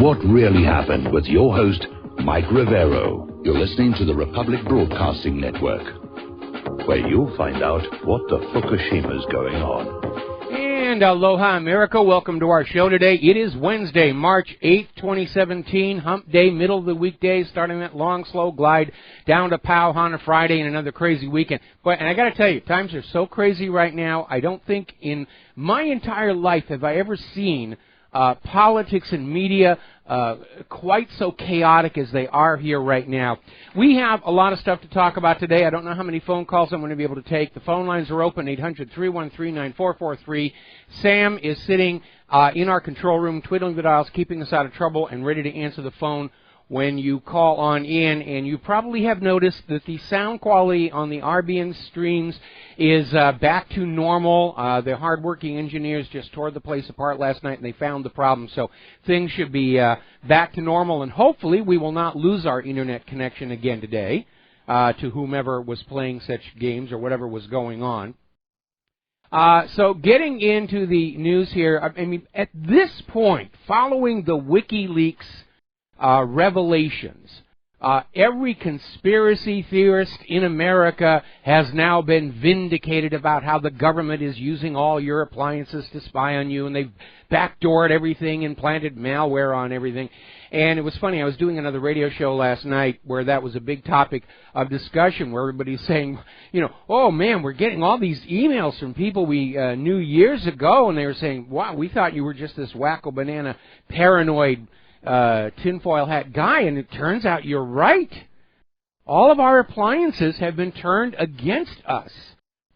What Really Happened with your host, Mike Rivero. You're listening to the Republic Broadcasting Network, where you'll find out what the Fukushima's going on. And aloha, America. Welcome to our show today. It is Wednesday, March 8th, 2017, hump day, middle of the weekday, starting that long, slow glide down to Pow on a Friday and another crazy weekend. And I got to tell you, times are so crazy right now, I don't think in my entire life have I ever seen politics and media quite so chaotic as they are here right now. We have a lot of stuff to talk about today. I don't know how many phone calls I'm going to be able to take. The phone lines are open, 800-313-9443. Sam is sitting in our control room, twiddling the dials, keeping us out of trouble, and ready to answer the phone when you call on in. And you probably have noticed that the sound quality on the RBN streams is back to normal. The hardworking engineers just tore the place apart last night, and they found the problem. So things should be back to normal, and hopefully we will not lose our internet connection again today to whomever was playing such games or whatever was going on. So getting into the news here, I mean, at this point, following the WikiLeaks revelations, every conspiracy theorist in America has now been vindicated about how the government is using all your appliances to spy on you, and they've backdoored everything and planted malware on everything. And it was funny, I was doing another radio show last night where that was a big topic of discussion, where everybody's saying, you know, oh man, we're getting all these emails from people we knew years ago, and they were saying, wow, we thought you were just this wacko banana paranoid tinfoil hat guy, and it turns out you're right. All of our appliances have been turned against us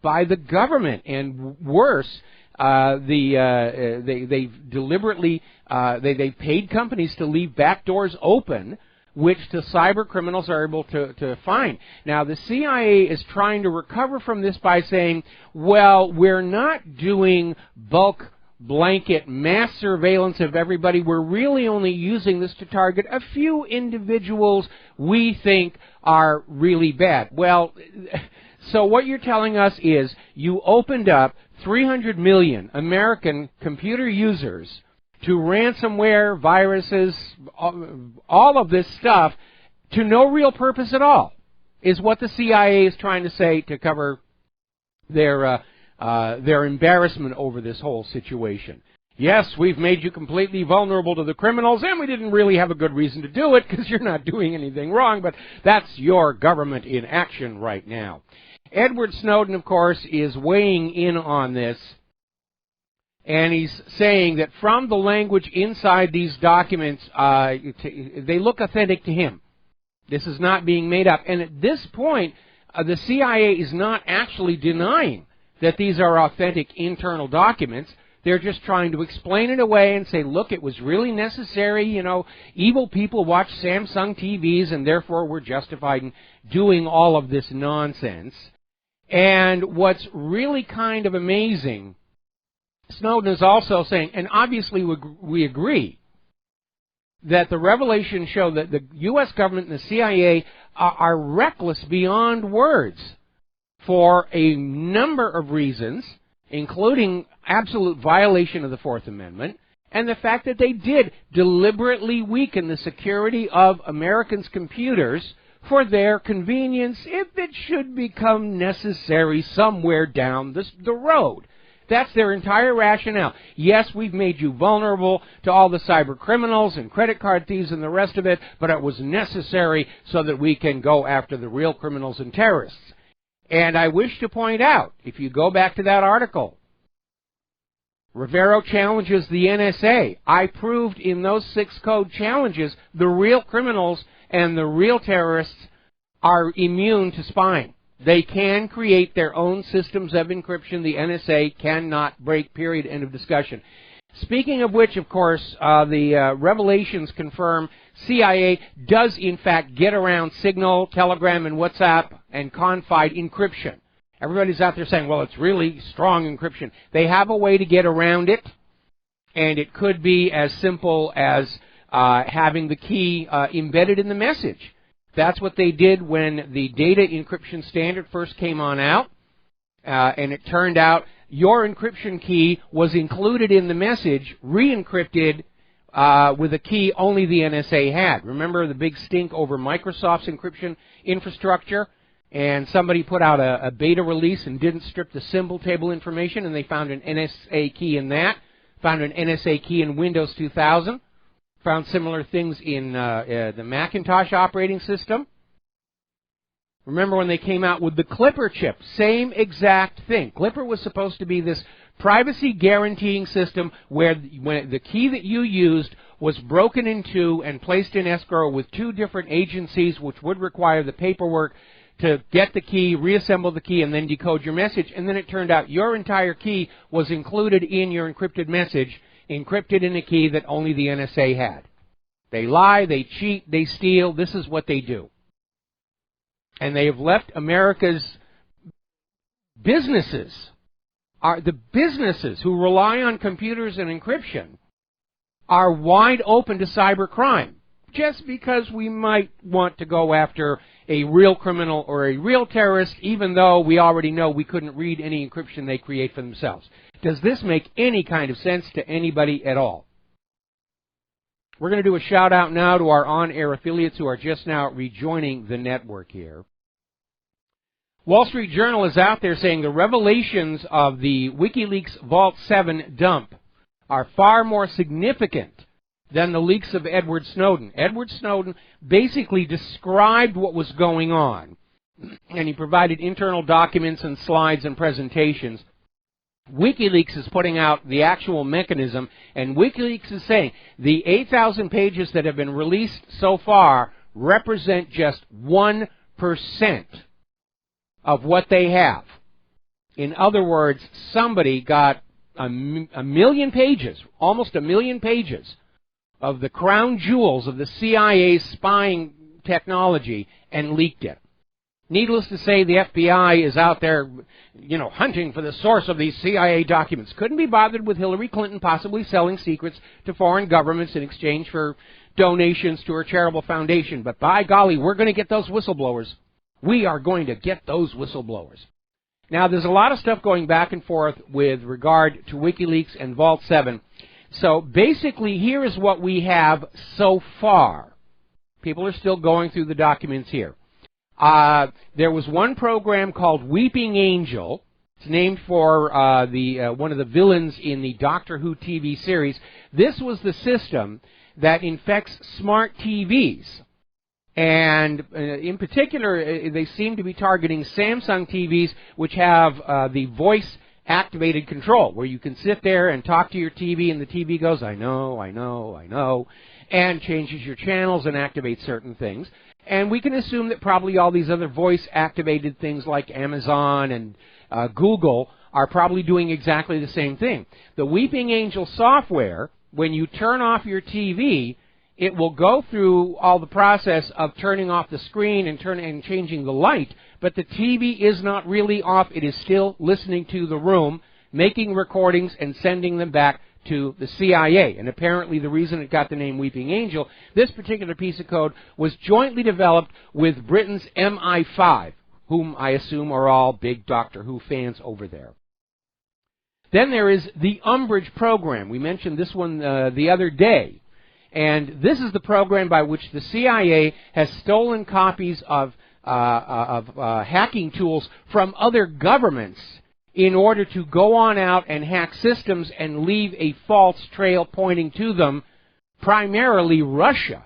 by the government, and worse, they've deliberately they've paid companies to leave back doors open, which the cyber criminals are able to find. Now, the CIA is trying to recover from this by saying, well, we're not doing bulk blanket mass surveillance of everybody. We're really only using this to target a few individuals we think are really bad. Well, so what you're telling us is you opened up 300 million American computer users to ransomware, viruses, all of this stuff, to no real purpose at all, is what the CIA is trying to say to cover their embarrassment over this whole situation. Yes, we've made you completely vulnerable to the criminals, and we didn't really have a good reason to do it because you're not doing anything wrong, but that's your government in action right now. Edward Snowden, of course, is weighing in on this, and he's saying that from the language inside these documents, they look authentic to him. This is not being made up. And at this point, the CIA is not actually denying that these are authentic internal documents. They're just trying to explain it away and say, look, it was really necessary, you know, evil people watch Samsung TVs, and therefore we're justified in doing all of this nonsense. And what's really kind of amazing, Snowden is also saying, and obviously we agree, that the revelations show that the U.S. government and the CIA are reckless beyond words for a number of reasons, including absolute violation of the Fourth Amendment, and the fact that they did deliberately weaken the security of Americans' computers for their convenience if it should become necessary somewhere down the road. That's their entire rationale. Yes, we've made you vulnerable to all the cyber criminals and credit card thieves and the rest of it, but it was necessary so that we can go after the real criminals and terrorists. And I wish to point out, if you go back to that article, Rivero challenges the NSA. I proved in those 6 code challenges the real criminals and the real terrorists are immune to spying. They can create their own systems of encryption. The NSA cannot break, period, end of discussion. Speaking of which, of course, the revelations confirm CIA does, in fact, get around Signal, Telegram, and WhatsApp and confide encryption. Everybody's out there saying, well, it's really strong encryption. They have a way to get around it, and it could be as simple as having the key embedded in the message. That's what they did when the data encryption standard first came on out, and it turned out your encryption key was included in the message, re-encrypted with a key only the NSA had. Remember the big stink over Microsoft's encryption infrastructure? And somebody put out a beta release and didn't strip the symbol table information, and they found an NSA key in that, found an NSA key in Windows 2000, found similar things in the Macintosh operating system. Remember when they came out with the Clipper chip? Same exact thing. Clipper was supposed to be this privacy guaranteeing system where when the key that you used was broken into and placed in escrow with two different agencies, which would require the paperwork to get the key, reassemble the key, and then decode your message. And then it turned out your entire key was included in your encrypted message, encrypted in a key that only the NSA had. They lie, they cheat, they steal. This is what they do. And they have left America's businesses, the businesses who rely on computers and encryption, are wide open to cyber crime. Just because we might want to go after a real criminal or a real terrorist, even though we already know we couldn't read any encryption they create for themselves. Does this make any kind of sense to anybody at all? We're going to do a shout out now to our on-air affiliates who are just now rejoining the network here. Wall Street Journal is out there saying the revelations of the WikiLeaks Vault 7 dump are far more significant than the leaks of Edward Snowden. Edward Snowden basically described what was going on, and he provided internal documents and slides and presentations. WikiLeaks is putting out the actual mechanism, and WikiLeaks is saying the 8,000 pages that have been released so far represent just 1% of what they have. In other words, somebody got a million pages, almost a million pages, of the crown jewels of the CIA's spying technology and leaked it. Needless to say, the FBI is out there, hunting for the source of these CIA documents. Couldn't be bothered with Hillary Clinton possibly selling secrets to foreign governments in exchange for donations to her charitable foundation. But by golly, we're going to get those whistleblowers. We are going to get those whistleblowers. Now, there's a lot of stuff going back and forth with regard to WikiLeaks and Vault 7. So basically, here is what we have so far. People are still going through the documents here. There was one program called Weeping Angel. It's named for one of the villains in the Doctor Who TV series. This was the system that infects smart TVs. And in particular, they seem to be targeting Samsung TVs, which have the voice-activated control, where you can sit there and talk to your TV, and the TV goes, I know, I know, I know, and changes your channels and activates certain things. And we can assume that probably all these other voice-activated things like Amazon and Google are probably doing exactly the same thing. The Weeping Angel software, when you turn off your TV, it will go through all the process of turning off the screen and changing the light, but the TV is not really off. It is still listening to the room, making recordings and sending them back to the CIA. And apparently the reason it got the name Weeping Angel, this particular piece of code was jointly developed with Britain's MI5, whom I assume are all big Doctor Who fans over there. Then there is the Umbrage program. We mentioned this one the other day. And this is the program by which the CIA has stolen copies of hacking tools from other governments in order to go on out and hack systems and leave a false trail pointing to them, primarily Russia.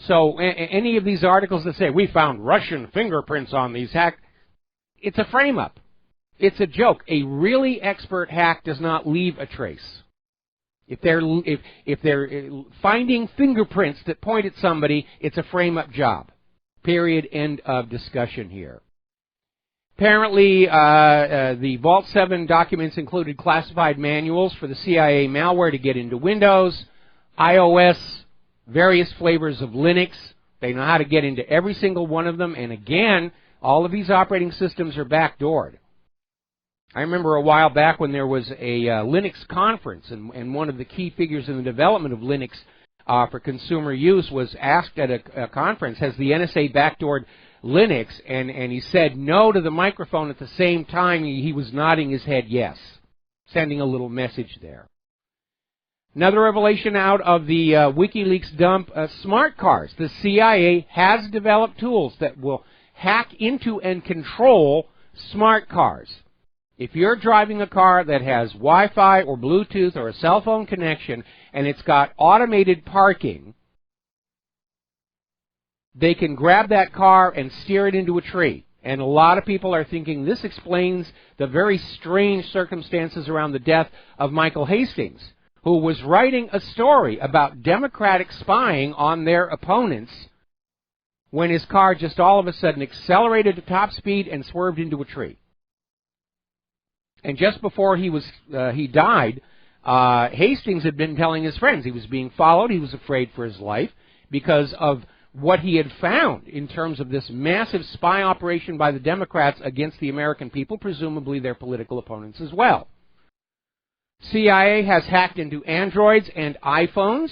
So any of these articles that say, we found Russian fingerprints on these hacks, it's a frame-up. It's a joke. A really expert hack does not leave a trace. If they're finding fingerprints that point at somebody, it's a frame-up job. Period. End of discussion here. Apparently, the Vault 7 documents included classified manuals for the CIA malware to get into Windows, iOS, various flavors of Linux. They know how to get into every single one of them. And again, all of these operating systems are backdoored. I remember a while back when there was a Linux conference, and one of the key figures in the development of Linux for consumer use was asked at a conference, has the NSA backdoored Linux? And he said no to the microphone at the same time he was nodding his head yes, sending a little message there. Another revelation out of the WikiLeaks dump, smart cars. The CIA has developed tools that will hack into and control smart cars. If you're driving a car that has Wi-Fi or Bluetooth or a cell phone connection and it's got automated parking, they can grab that car and steer it into a tree. And a lot of people are thinking this explains the very strange circumstances around the death of Michael Hastings, who was writing a story about Democratic spying on their opponents when his car just all of a sudden accelerated to top speed and swerved into a tree. And just before he died, Hastings had been telling his friends he was being followed, he was afraid for his life because of what he had found in terms of this massive spy operation by the Democrats against the American people, presumably their political opponents as well. CIA has hacked into Androids and iPhones,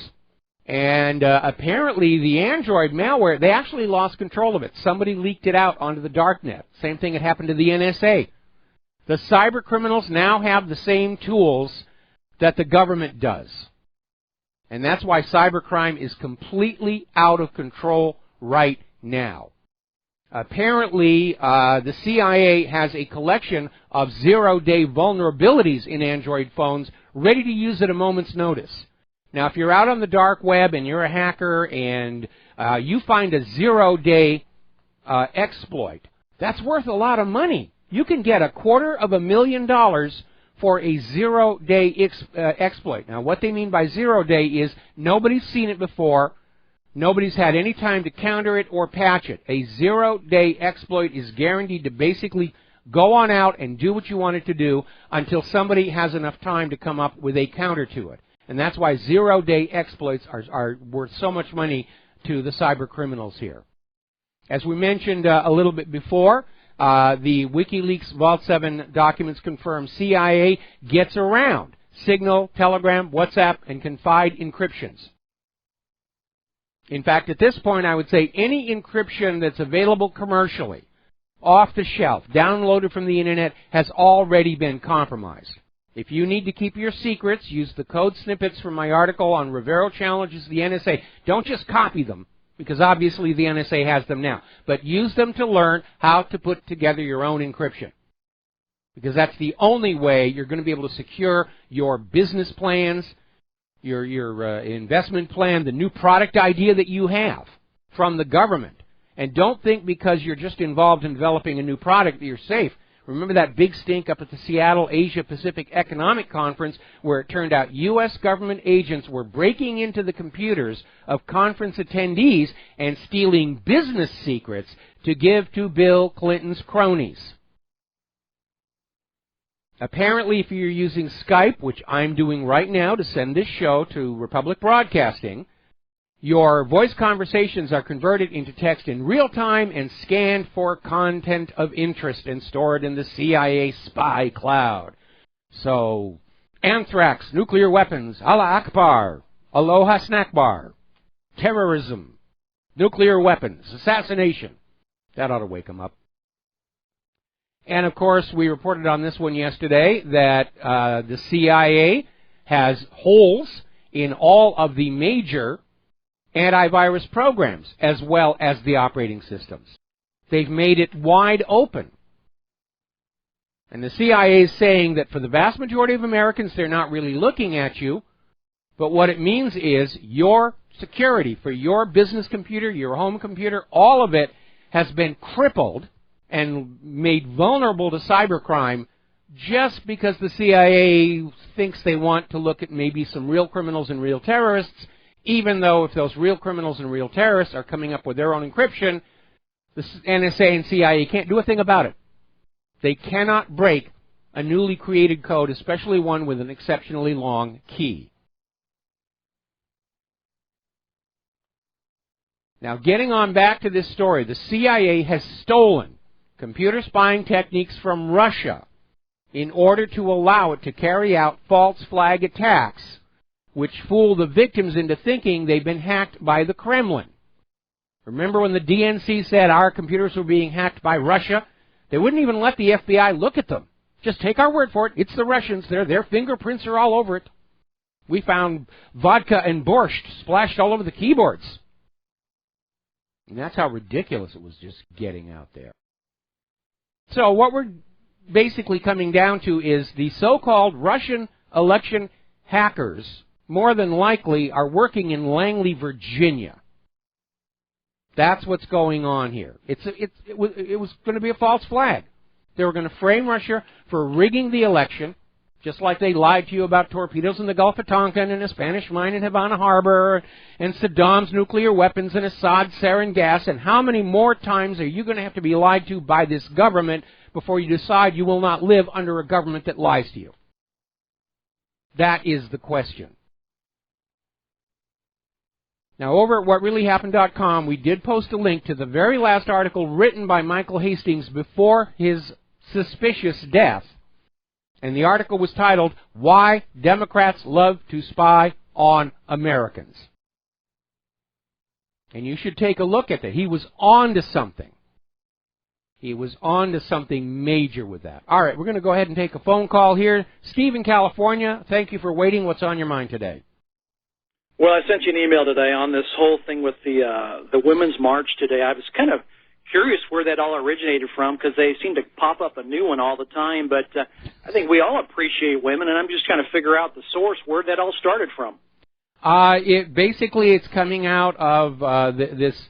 and apparently the Android malware, they actually lost control of it. Somebody leaked it out onto the darknet. Same thing had happened to the NSA. The cyber criminals now have the same tools that the government does. And that's why cybercrime is completely out of control right now. Apparently, the CIA has a collection of zero-day vulnerabilities in Android phones ready to use at a moment's notice. Now, if you're out on the dark web and you're a hacker and you find a zero-day exploit, that's worth a lot of money. You can get $250,000 for a zero-day exploit. Now, what they mean by zero-day is nobody's seen it before. Nobody's had any time to counter it or patch it. A zero-day exploit is guaranteed to basically go on out and do what you want it to do until somebody has enough time to come up with a counter to it. And that's why zero-day exploits are worth so much money to the cyber criminals here. As we mentioned a little bit before, the WikiLeaks Vault 7 documents confirm CIA gets around Signal, Telegram, WhatsApp, and Confide encryptions. In fact, at this point, I would say any encryption that's available commercially, off the shelf, downloaded from the Internet, has already been compromised. If you need to keep your secrets, use the code snippets from my article on Rivero Challenges the NSA. Don't just copy them, because obviously the NSA has them now. But use them to learn how to put together your own encryption. Because that's the only way you're going to be able to secure your business plans, your investment plan, the new product idea that you have from the government. And don't think because you're just involved in developing a new product that you're safe. Remember that big stink up at the Seattle Asia Pacific Economic Conference where it turned out U.S. government agents were breaking into the computers of conference attendees and stealing business secrets to give to Bill Clinton's cronies. Apparently, if you're using Skype, which I'm doing right now to send this show to Republic Broadcasting, your voice conversations are converted into text in real time and scanned for content of interest and stored in the CIA spy cloud. So, anthrax, nuclear weapons, Allah Akbar, Aloha snack bar, terrorism, nuclear weapons, assassination. That ought to wake them up. And, of course, we reported on this one yesterday that the CIA has holes in all of the major antivirus programs as well as the operating systems. They've made it wide open. And the CIA is saying that for the vast majority of Americans, they're not really looking at you, but what it means is your security for your business computer, your home computer, all of it has been crippled and made vulnerable to cybercrime just because the CIA thinks they want to look at maybe some real criminals and real terrorists, even though if those real criminals and real terrorists are coming up with their own encryption, the NSA and CIA can't do a thing about it. They cannot break a newly created code, especially one with an exceptionally long key. Now, getting on back to this story, the CIA has stolen computer spying techniques from Russia in order to allow it to carry out false flag attacks, which fool the victims into thinking they've been hacked by the Kremlin. Remember when the DNC said our computers were being hacked by Russia? They wouldn't even let the FBI look at them. Just take our word for it. It's the Russians. Their fingerprints are all over it. We found vodka and borscht splashed all over the keyboards. And that's how ridiculous it was just getting out there. So what we're basically coming down to is the so-called Russian election hackers more than likely are working in Langley, Virginia. That's what's going on here. It was going to be a false flag. They were going to frame Russia for rigging the election, just like they lied to you about torpedoes in the Gulf of Tonkin and a Spanish mine in Havana Harbor and Saddam's nuclear weapons and Assad's sarin gas. And how many more times are you going to have to be lied to by this government before you decide you will not live under a government that lies to you? That is the question. Now, over at WhatReallyHappened.com, we did post a link to the very last article written by Michael Hastings before his suspicious death. And the article was titled, Why Democrats Love to Spy on Americans. And you should take a look at that. He was on to something. He was on to something major with that. All right, we're going to go ahead and take a phone call here. Steve in California, thank you for waiting. What's on your mind today? Well, I sent you an email today on this whole thing with the Women's March today. I was kind of curious where that all originated from because they seem to pop up a new one all the time. But I think we all appreciate women, and I'm just trying to figure out the source, where that all started from. It's coming out of this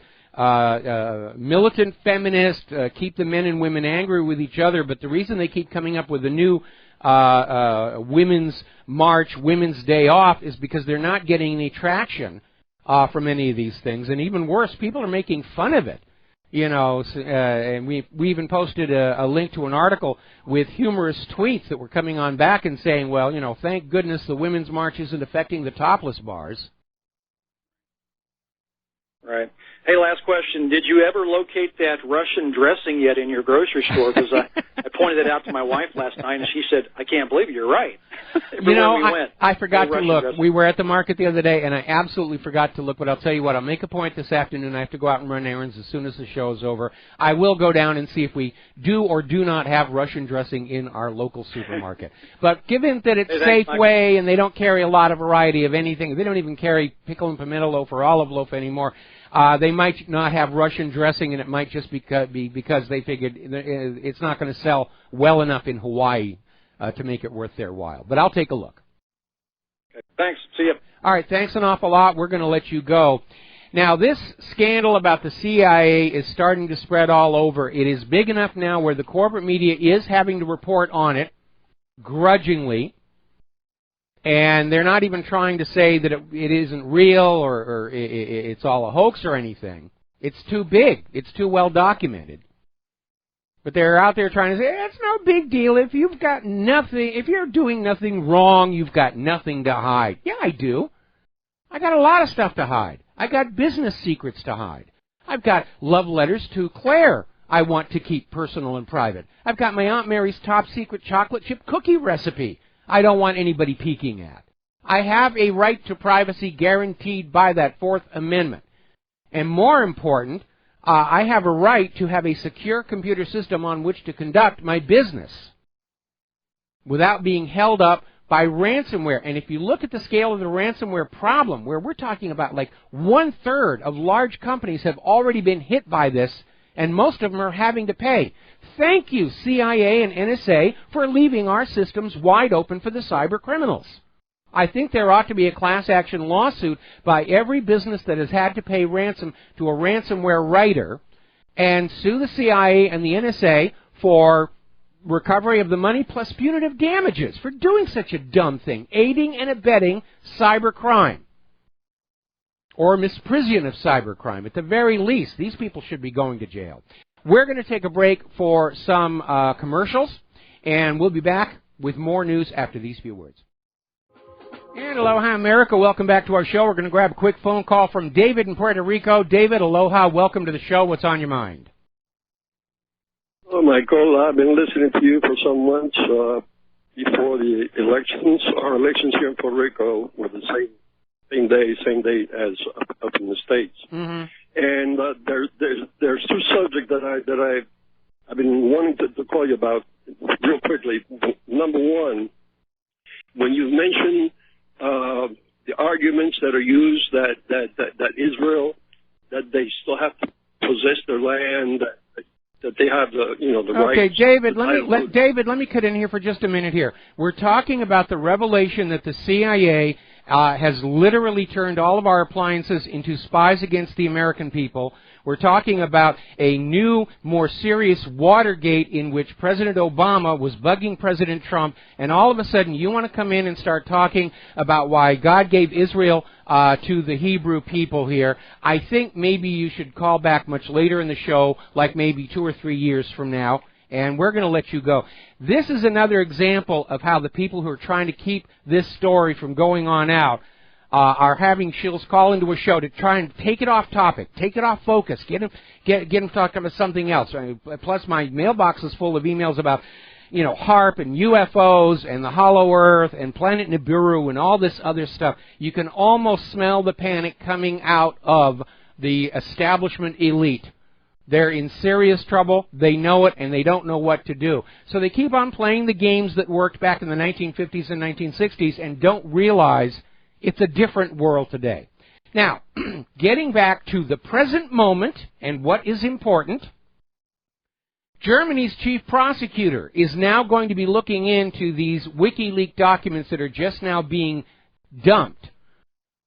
militant feminist, keep the men and women angry with each other. But the reason they keep coming up with a new Women's March, Women's Day off is because they're not getting any traction from any of these things. And even worse, people are making fun of it. You know, and we even posted a link to an article with humorous tweets that were coming on back and saying, well, you know, thank goodness the Women's March isn't affecting the topless bars. Right. Hey, last question. Did you ever locate that Russian dressing yet in your grocery store? Because I pointed it out to my wife last night, and she said, I can't believe you're right. You know, I forgot to look. Dressing. We were at the market the other day, and I absolutely forgot to look. But I'll tell you what, I'll make a point this afternoon. I have to go out and run errands as soon as the show is over. I will go down and see if we do or do not have Russian dressing in our local supermarket. But given that it's Safeway and they don't carry a lot of variety of anything, they don't even carry pickle and pimento loaf or olive loaf anymore, they might not have Russian dressing, and it might just be because they figured it's not going to sell well enough in Hawaii to make it worth their while. But I'll take a look. Okay, thanks. See you. All right, thanks an awful lot. We're going to let you go. Now, this scandal about the CIA is starting to spread all over. It is big enough now where the corporate media is having to report on it grudgingly. And they're not even trying to say that it isn't real or it's all a hoax or anything. It's too big. It's too well documented. But they're out there trying to say, it's no big deal. If you've got nothing, if you're doing nothing wrong, you've got nothing to hide. Yeah, I do. I got a lot of stuff to hide. I got business secrets to hide. I've got love letters to Claire I want to keep personal and private. I've got my Aunt Mary's top secret chocolate chip cookie recipe I don't want anybody peeking at. I have a right to privacy guaranteed by that Fourth Amendment. And more important, I have a right to have a secure computer system on which to conduct my business without being held up by ransomware. And if you look at the scale of the ransomware problem, where we're talking about like 1/3 of large companies have already been hit by this, and most of them are having to pay. Thank you, CIA and NSA, for leaving our systems wide open for the cyber criminals. I think there ought to be a class action lawsuit by every business that has had to pay ransom to a ransomware writer and sue the CIA and the NSA for recovery of the money plus punitive damages for doing such a dumb thing, aiding and abetting cyber crime. Or misprision of cybercrime. At the very least, these people should be going to jail. We're going to take a break for some commercials, and we'll be back with more news after these few words. And aloha, America. Welcome back to our show. We're going to grab a quick phone call from David in Puerto Rico. David, aloha. Welcome to the show. What's on your mind? Oh, Michael, I've been listening to you for some months before the elections. Our elections here in Puerto Rico were the same day as up in the States. Mm-hmm. And there's two subjects that I've been wanting to call you about real quickly. Number one, when you mention the arguments that are used that Israel, that they still have to possess their land, that they have the right. Okay, David, let me cut in here for just a minute here. We're talking about the revelation that the CIA has literally turned all of our appliances into spies against the American people. We're talking about a new, more serious Watergate in which President Obama was bugging President Trump, and all of a sudden you want to come in and start talking about why God gave Israel to the Hebrew people here. I think maybe you should call back much later in the show, like maybe 2 or 3 years from now, and we're going to let you go. This is another example of how the people who are trying to keep this story from going on out are having shills call into a show to try and take it off topic, take it off focus, get them talking about something else. Plus, my mailbox is full of emails about, HARP and UFOs and the Hollow Earth and Planet Nibiru and all this other stuff. You can almost smell the panic coming out of the establishment elite. They're in serious trouble, they know it, and they don't know what to do. So they keep on playing the games that worked back in the 1950s and 1960s and don't realize it's a different world today. Now, getting back to the present moment and what is important, Germany's chief prosecutor is now going to be looking into these WikiLeaks documents that are just now being dumped.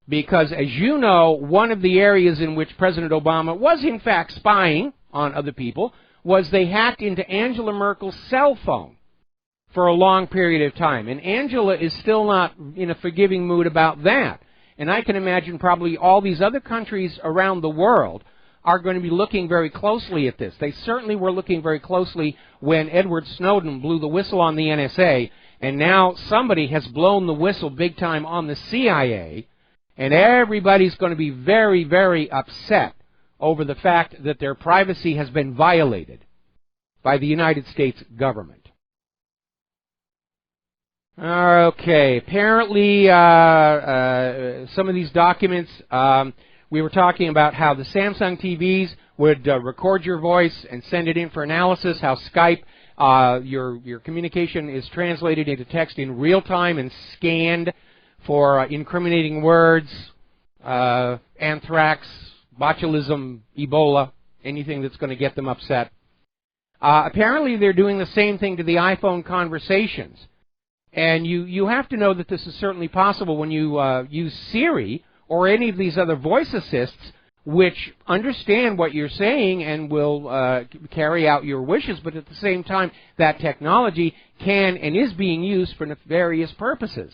Because, as you know, one of the areas in which President Obama was in fact spying on other people was they hacked into Angela Merkel's cell phone for a long period of time. And Angela is still not in a forgiving mood about that. And I can imagine probably all these other countries around the world are going to be looking very closely at this. They certainly were looking very closely when Edward Snowden blew the whistle on the NSA, and now somebody has blown the whistle big time on the CIA, and everybody's going to be very, very upset over the fact that their privacy has been violated by the United States government. Okay, apparently some of these documents, we were talking about how the Samsung TVs would record your voice and send it in for analysis, how Skype, your communication is translated into text in real time and scanned for incriminating words, anthrax, botulism, Ebola, anything that's going to get them upset. Apparently they're doing the same thing to the iPhone conversations. And you have to know that this is certainly possible when you use Siri or any of these other voice assists, which understand what you're saying and will carry out your wishes, but at the same time, that technology can and is being used for nefarious purposes.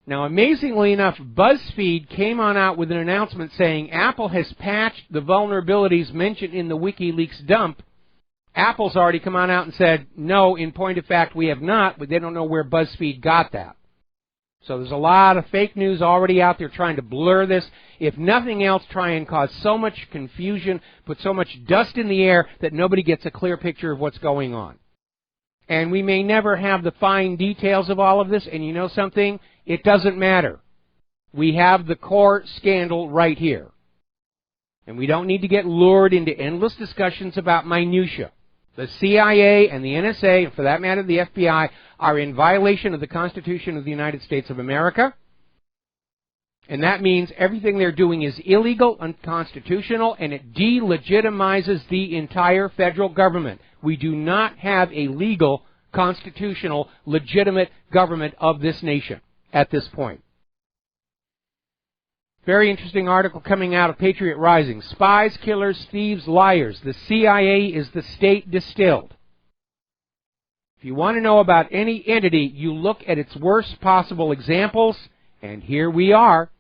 Now, amazingly enough, BuzzFeed came on out with an announcement saying Apple has patched the vulnerabilities mentioned in the WikiLeaks dump. Apple's already come on out and said, no, in point of fact, we have not, but they don't know where BuzzFeed got that. So there's a lot of fake news already out there trying to blur this. If nothing else, try and cause so much confusion, put so much dust in the air that nobody gets a clear picture of what's going on. And we may never have the fine details of all of this, and you know something? It doesn't matter. We have the core scandal right here. And we don't need to get lured into endless discussions about minutia. The CIA and the NSA, and for that matter the FBI, are in violation of the Constitution of the United States of America. And that means everything they're doing is illegal, unconstitutional, and it delegitimizes the entire federal government. We do not have a legal, constitutional, legitimate government of this nation at this point. Very interesting article coming out of Patriot Rising. Spies, killers, thieves, liars. The CIA is the state distilled. If you want to know about any entity, you look at its worst possible examples, and here we are.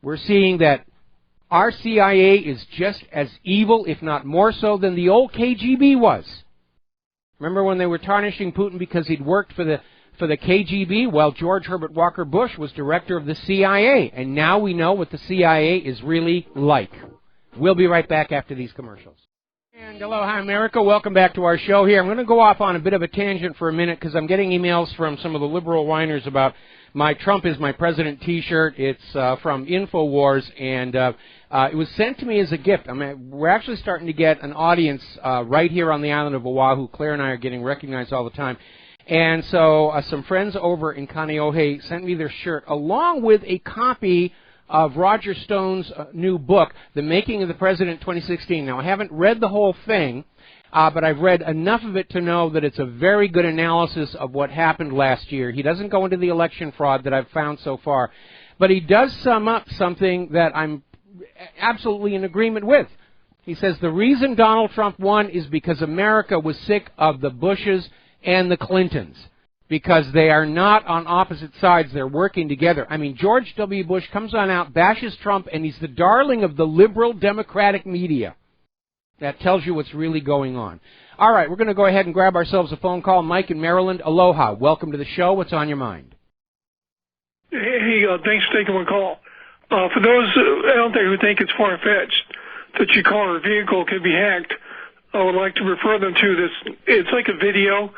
We're seeing that our CIA is just as evil, if not more so, than the old KGB was. Remember when they were tarnishing Putin because he'd worked for the KGB? Well, George Herbert Walker Bush was director of the CIA, and now we know what the CIA is really like. We'll be right back after these commercials. And hello, hi America. Welcome back to our show here. I'm going to go off on a bit of a tangent for a minute because I'm getting emails from some of the liberal whiners about my Trump is my president t-shirt. It's from InfoWars, and it was sent to me as a gift. I mean, we're actually starting to get an audience right here on the island of Oahu. Claire and I are getting recognized all the time. And so some friends over in Kaneohe sent me their shirt, along with a copy of Roger Stone's new book, The Making of the President 2016. Now, I haven't read the whole thing, but I've read enough of it to know that it's a very good analysis of what happened last year. He doesn't go into the election fraud that I've found so far, but he does sum up something that I'm absolutely in agreement with. He says the reason Donald Trump won is because America was sick of the Bushes and the Clintons, because they are not on opposite sides. They're working together. I mean, George W. Bush comes on out, bashes Trump, and he's the darling of the liberal Democratic media. That tells you what's really going on. All right, we're going to go ahead and grab ourselves a phone call. Mike in Maryland, aloha. Welcome to the show. What's on your mind? Hey, thanks for taking my call. For those out there who think it's far-fetched that your car or vehicle can be hacked, I would like to refer them to this. It's like a video,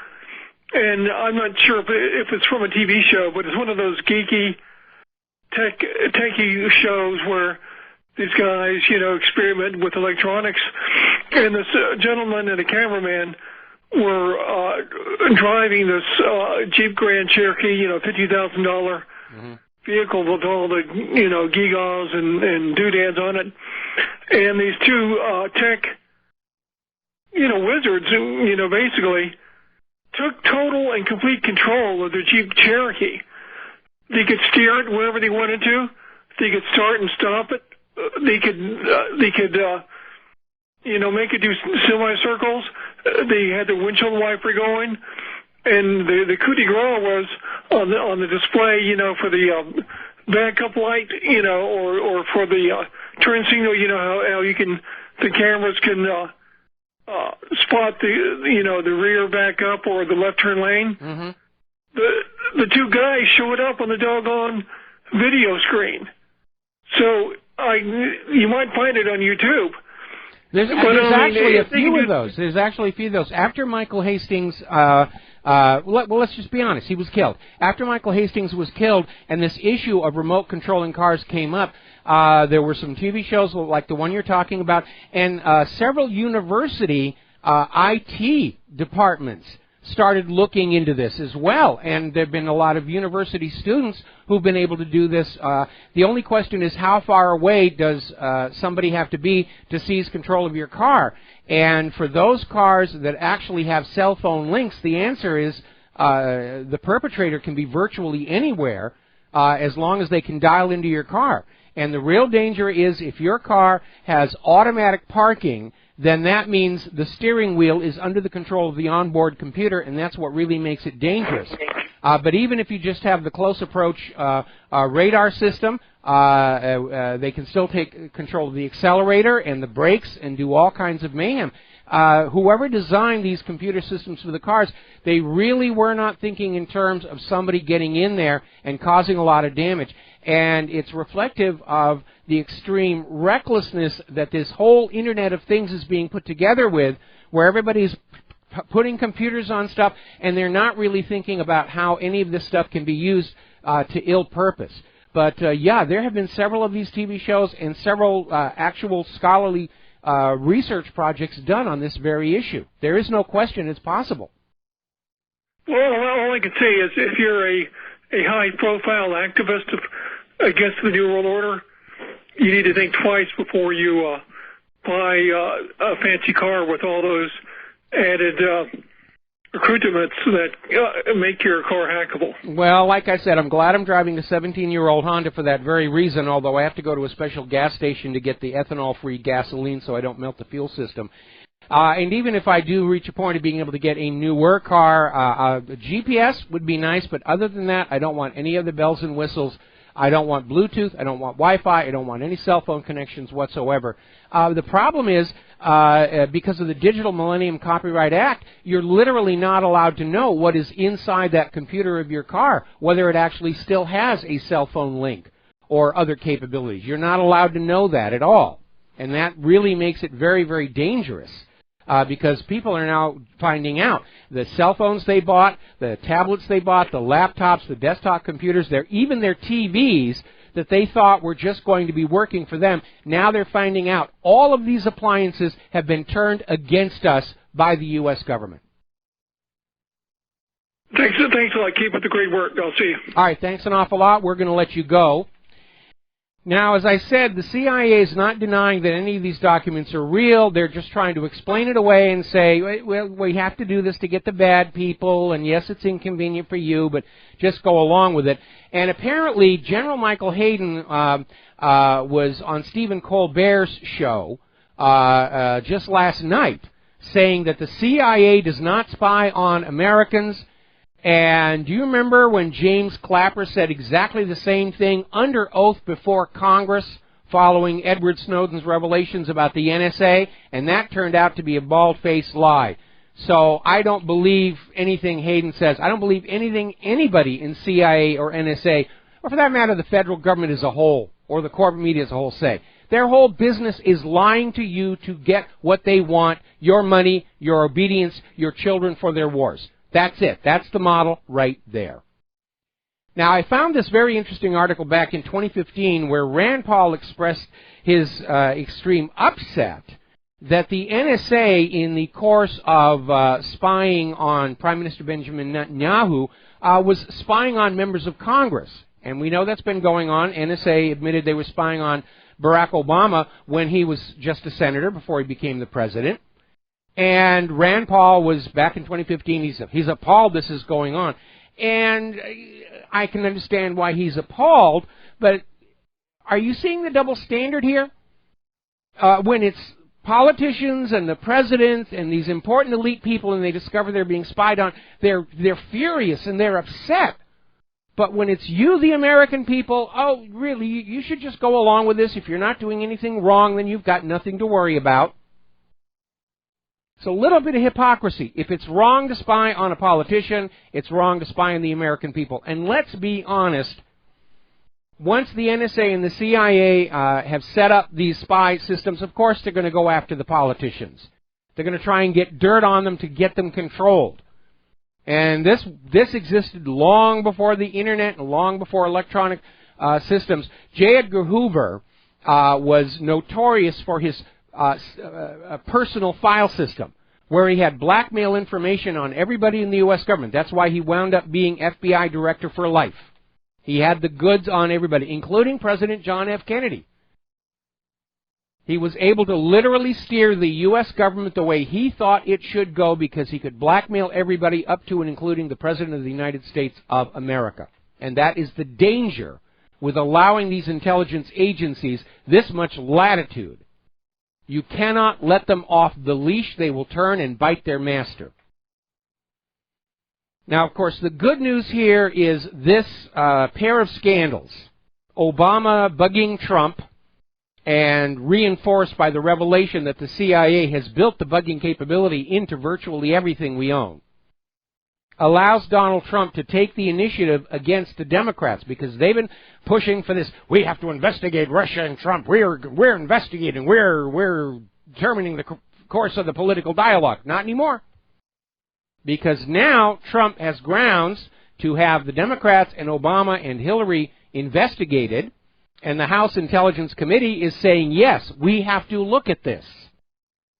and I'm not sure if it's from a TV show, but it's one of those geeky, techie shows where these guys, experiment with electronics. And this gentleman and a cameraman were driving this Jeep Grand Cherokee, $50,000 vehicle with all the, gewgaws and doodads on it. And these two tech, wizards, basically took total and complete control of their Jeep Cherokee. They could steer it wherever they wanted to. They could start and stop it. They could make it do semicircles. They had the windshield wiper going, and the coup de grace was on the display, for the backup light, or for the turn signal. How you can, the cameras can spot the rear backup or the left turn lane. Mm-hmm. The two guys showed up on the doggone video screen. So you might find it on YouTube. There's actually a few of those. There's actually a few of those. After Michael Hastings, let's just be honest, he was killed. After Michael Hastings was killed and this issue of remote controlling cars came up, there were some TV shows like the one you're talking about, and several university IT departments started looking into this as well, and there have been a lot of university students who've been able to do this. The only question is, how far away does somebody have to be to seize control of your car? And for those cars that actually have cell phone links, the answer is the perpetrator can be virtually anywhere as long as they can dial into your car. And the real danger is if your car has automatic parking, then that means the steering wheel is under the control of the onboard computer, and that's what really makes it dangerous. But even if you just have the close approach radar system, they can still take control of the accelerator and the brakes and do all kinds of mayhem. Whoever designed these computer systems for the cars, they really were not thinking in terms of somebody getting in there and causing a lot of damage. And it's reflective of the extreme recklessness that this whole Internet of Things is being put together with, where everybody's putting computers on stuff, and they're not really thinking about how any of this stuff can be used to ill purpose. But, yeah, there have been several of these TV shows and several actual scholarly research projects done on this very issue. There is no question it's possible. Well, all I can say is if you're a high-profile activist against the New World Order, you need to think twice before you buy a fancy car with all those added accoutrements that make your car hackable. Well, like I said, I'm glad I'm driving a 17-year-old Honda for that very reason, although I have to go to a special gas station to get the ethanol-free gasoline so I don't melt the fuel system. And even if I do reach a point of being able to get a newer car, GPS would be nice, but other than that, I don't want any of the bells and whistles. I don't want Bluetooth. I don't want Wi-Fi. I don't want any cell phone connections whatsoever. The problem is, because of the Digital Millennium Copyright Act, you're literally not allowed to know what is inside that computer of your car, whether it actually still has a cell phone link or other capabilities. You're not allowed to know that at all. And that really makes it very, very dangerous. Because people are now finding out the cell phones they bought, the tablets they bought, the laptops, the desktop computers, even their TVs that they thought were just going to be working for them, now they're finding out all of these appliances have been turned against us by the U.S. government. Thanks a lot. Keep up the great work. I'll see you. All right, thanks an awful lot. We're going to let you go. Now, as I said, the CIA is not denying that any of these documents are real. They're just trying to explain it away and say, well, we have to do this to get the bad people, and yes, it's inconvenient for you, but just go along with it. And apparently, General Michael Hayden was on Stephen Colbert's show just last night, saying that the CIA does not spy on Americans. And do you remember when James Clapper said exactly the same thing under oath before Congress following Edward Snowden's revelations about the NSA? And that turned out to be a bald-faced lie. So I don't believe anything Hayden says. I don't believe anything anybody in CIA or NSA, or for that matter the federal government as a whole, or the corporate media as a whole say. Their whole business is lying to you to get what they want, your money, your obedience, your children for their wars. That's it. That's the model right there. Now, I found this very interesting article back in 2015 where Rand Paul expressed his extreme upset that the NSA, in the course of spying on Prime Minister Benjamin Netanyahu, was spying on members of Congress. And we know that's been going on. NSA admitted they were spying on Barack Obama when he was just a senator before he became the president. And Rand Paul was, back in 2015, he's appalled this is going on. And I can understand why he's appalled, but are you seeing the double standard here? When it's politicians and the president and these important elite people and they discover they're being spied on, they're furious and they're upset. But when it's you, the American people, oh, really, you should just go along with this. If you're not doing anything wrong, then you've got nothing to worry about. It's a little bit of hypocrisy. If it's wrong to spy on a politician, it's wrong to spy on the American people. And let's be honest, once the NSA and the CIA have set up these spy systems, of course they're going to go after the politicians. They're going to try and get dirt on them to get them controlled. And this existed long before the Internet and long before electronic systems. J. Edgar Hoover was notorious for his a personal file system where he had blackmail information on everybody in the U.S. government. That's why he wound up being FBI director for life. He had the goods on everybody, including President John F. Kennedy. He was able to literally steer the U.S. government the way he thought it should go because he could blackmail everybody up to and including the President of the United States of America. And that is the danger with allowing these intelligence agencies this much latitude. You cannot let them off the leash. They will turn and bite their master. Now, of course, the good news here is this pair of scandals. Obama bugging Trump, and reinforced by the revelation that the CIA has built the bugging capability into virtually everything we own, allows Donald Trump to take the initiative against the Democrats because they've been pushing for this. We have to investigate Russia and Trump. We're investigating. We're determining the course of the political dialogue. Not anymore. Because now Trump has grounds to have the Democrats and Obama and Hillary investigated, and the House Intelligence Committee is saying, yes, we have to look at this.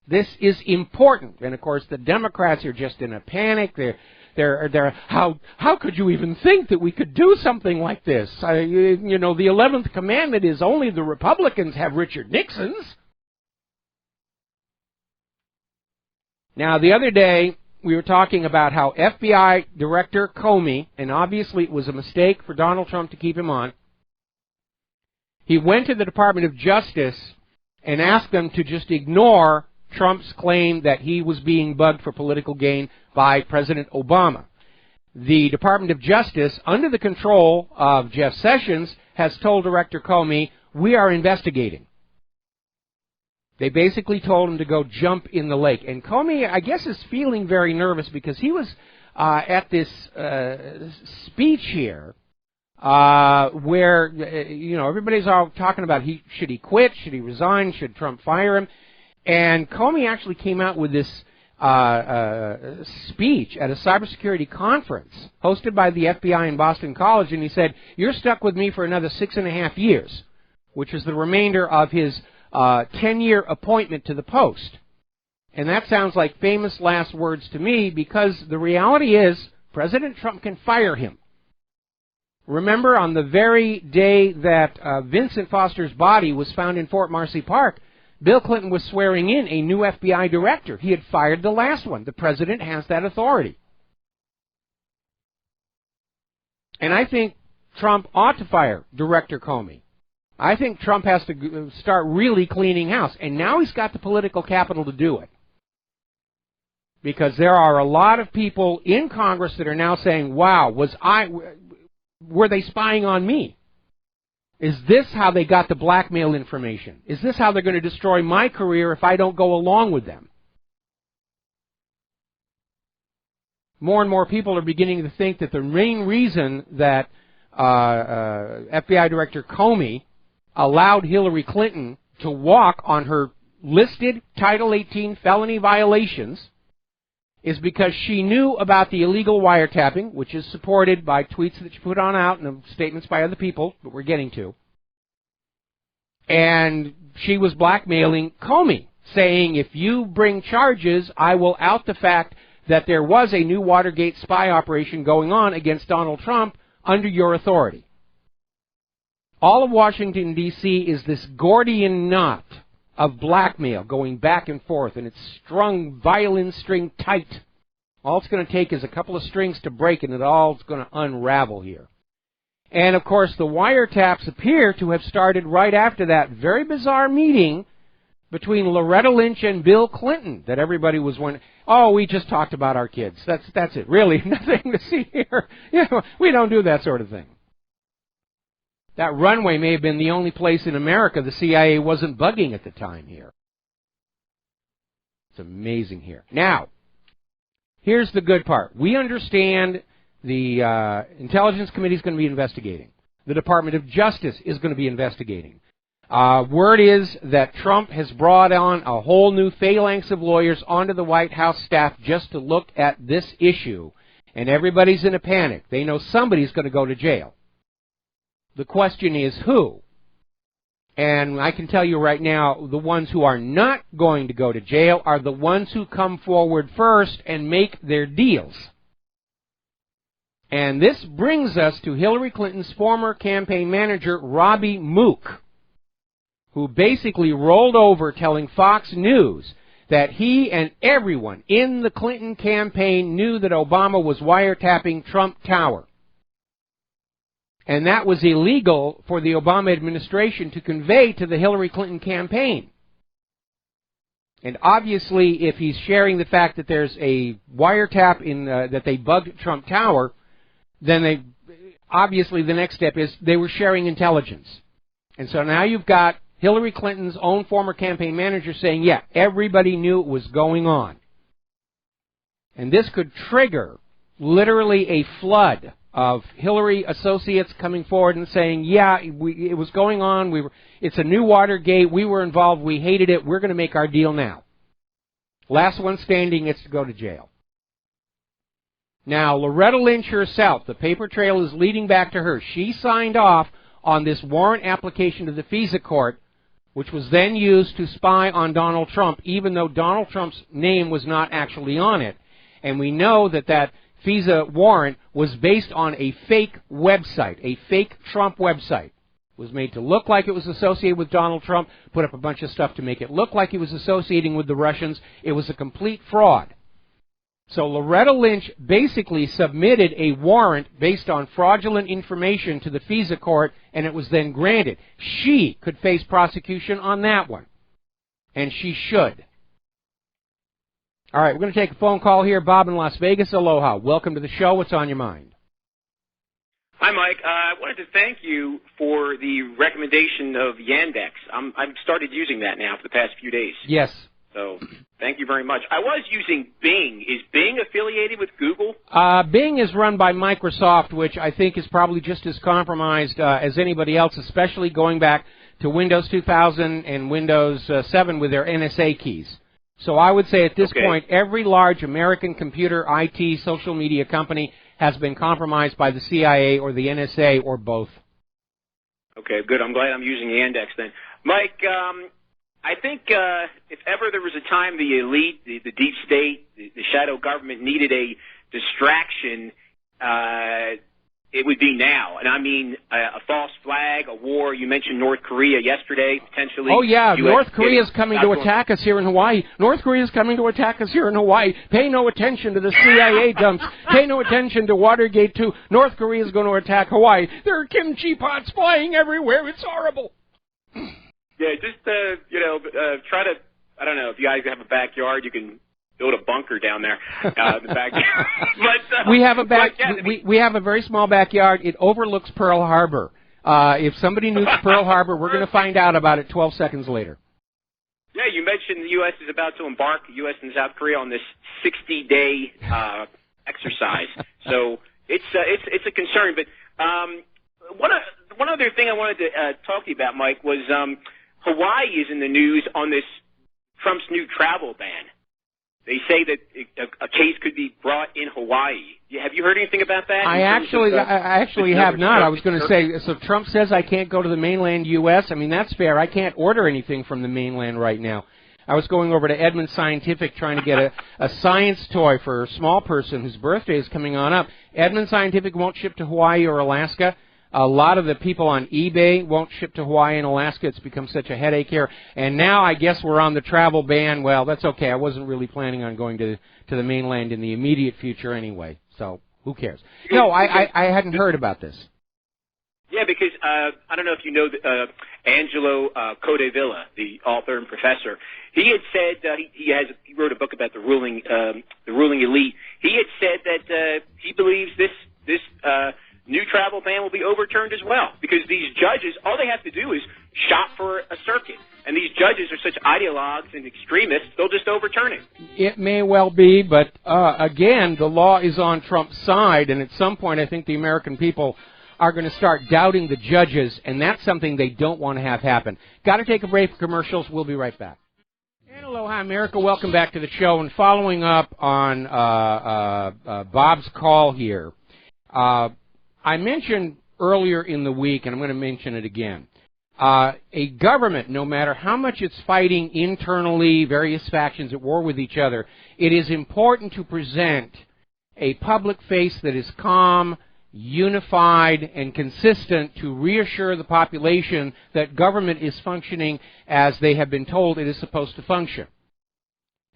This is important. And of course the Democrats are just in a panic. They're how could you even think that we could do something like this? You know, the 11th commandment is only the Republicans have Richard Nixon's. Now, the other day, we were talking about how FBI Director Comey, and obviously it was a mistake for Donald Trump to keep him on, he went to the Department of Justice and asked them to just ignore Trump's claim that he was being bugged for political gain by President Obama. The Department of Justice, under the control of Jeff Sessions, has told Director Comey, we are investigating. They basically told him to go jump in the lake. And Comey, I guess, is feeling very nervous because he was at this speech here where, you know, everybody's all talking about should he quit, should he resign, should Trump fire him. And Comey actually came out with this speech at a cybersecurity conference hosted by the FBI in Boston College, and he said, you're stuck with me for another 6.5 years, which is the remainder of his 10-year appointment to the post. And that sounds like famous last words to me, because the reality is President Trump can fire him. Remember, on the very day that Vincent Foster's body was found in Fort Marcy Park, Bill Clinton was swearing in a new FBI director. He had fired the last one. The president has that authority. And I think Trump ought to fire Director Comey. I think Trump has to start really cleaning house. And now he's got the political capital to do it. Because there are a lot of people in Congress that are now saying, wow, were they spying on me? Is this how they got the blackmail information? Is this how they're going to destroy my career if I don't go along with them? More and more people are beginning to think that the main reason that FBI Director Comey allowed Hillary Clinton to walk on her listed Title 18 felony violations is because she knew about the illegal wiretapping, which is supported by tweets that she put on out and statements by other people that we're getting to. And she was blackmailing Comey, saying, if you bring charges, I will out the fact that there was a new Watergate spy operation going on against Donald Trump under your authority. All of Washington, D.C. is this Gordian knot of blackmail going back and forth, and it's strung violin string tight. All it's going to take is a couple of strings to break, and it all's going to unravel here. And, of course, the wiretaps appear to have started right after that very bizarre meeting between Loretta Lynch and Bill Clinton that everybody was wondering, oh, we just talked about our kids. That's it. Really, nothing to see here. You know, we don't do that sort of thing. That runway may have been the only place in America the CIA wasn't bugging at the time here. It's amazing here. Now, here's the good part. We understand the Intelligence Committee is going to be investigating. The Department of Justice is going to be investigating. Word is that Trump has brought on a whole new phalanx of lawyers onto the White House staff just to look at this issue. And everybody's in a panic. They know somebody's going to go to jail. The question is who? And I can tell you right now, the ones who are not going to go to jail are the ones who come forward first and make their deals. And this brings us to Hillary Clinton's former campaign manager, Robbie Mook, who basically rolled over telling Fox News that he and everyone in the Clinton campaign knew that Obama was wiretapping Trump Tower. And that was illegal for the Obama administration to convey to the Hillary Clinton campaign. And obviously, if he's sharing the fact that there's a wiretap in that they bugged Trump Tower, then obviously the next step is they were sharing intelligence. And so now you've got Hillary Clinton's own former campaign manager saying, yeah, everybody knew it was going on. And this could trigger literally a flood of Hillary associates coming forward and saying, yeah, it was going on. It's a new Watergate. We were involved. We hated it. We're going to make our deal now. Last one standing gets to go to jail. Now, Loretta Lynch herself, the paper trail is leading back to her. She signed off on this warrant application to the FISA court, which was then used to spy on Donald Trump, even though Donald Trump's name was not actually on it. And we know that that FISA warrant was based on a fake website, a fake Trump website. It was made to look like it was associated with Donald Trump, put up a bunch of stuff to make it look like he was associating with the Russians. It was a complete fraud. So Loretta Lynch basically submitted a warrant based on fraudulent information to the FISA court, and it was then granted. She could face prosecution on that one, and she should. All right, we're going to take a phone call here. Bob in Las Vegas, aloha. Welcome to the show. What's on your mind? Hi, Mike. I wanted to thank you for the recommendation of Yandex. I've started using that now for the past few days. Yes. So thank you very much. I was using Bing. Is Bing affiliated with Google? Bing is run by Microsoft, which I think is probably just as compromised as anybody else, especially going back to Windows 2000 and Windows 7 with their NSA keys. So I would say at this point, every large American computer, IT, social media company has been compromised by the CIA or the NSA or both. Okay, good. I'm glad I'm using Yandex then. Mike, I think if ever there was a time the elite, the deep state, the shadow government needed a distraction, it would be now. And I mean a false flag, a war. You mentioned North Korea yesterday, potentially. Oh, yeah. US North Korea is coming to attack us here in Hawaii. North Korea is coming to attack us here in Hawaii. Pay no attention to the CIA dumps. Pay no attention to Watergate 2. North Korea is going to attack Hawaii. There are kimchi pots flying everywhere. It's horrible. Yeah, just, try to, I don't know, if you guys have a backyard, you can build a bunker down there in the backyard. We have we have a very small backyard. It overlooks Pearl Harbor. If somebody nukes Pearl Harbor, we're going to find out about it 12 seconds later. Yeah, you mentioned the U.S. is about to embark, U.S. and South Korea, on this 60-day exercise. So it's a concern. But one other thing I wanted to talk to you about, Mike, was Hawaii is in the news on this Trump's new travel ban. They say that a case could be brought in Hawaii. Have you heard anything about that? I actually have not. I was going to say, so Trump says I can't go to the mainland U.S. I mean, that's fair. I can't order anything from the mainland right now. I was going over to Edmund Scientific trying to get a science toy for a small person whose birthday is coming on up. Edmund Scientific won't ship to Hawaii or Alaska. A lot of the people on eBay won't ship to Hawaii and Alaska. It's become such a headache here. And now I guess we're on the travel ban. Well, that's okay. I wasn't really planning on going to the mainland in the immediate future anyway. So who cares? No, I hadn't heard about this. Yeah, because I don't know if you know Angelo Codevilla, the author and professor. He had said he wrote a book about the ruling elite. He had said that he believes this new travel ban will be overturned as well, because these judges, all they have to do is shop for a circuit. And these judges are such ideologues and extremists, they'll just overturn it. It may well be, but again, the law is on Trump's side, and at some point I think the American people are going to start doubting the judges, and that's something they don't want to have happen. Got to take a break for commercials. We'll be right back. And aloha, America. Welcome back to the show. And following up on Bob's call here, I mentioned earlier in the week, and I'm going to mention it again, a government, no matter how much it's fighting internally, various factions at war with each other, it is important to present a public face that is calm, unified, and consistent to reassure the population that government is functioning as they have been told it is supposed to function.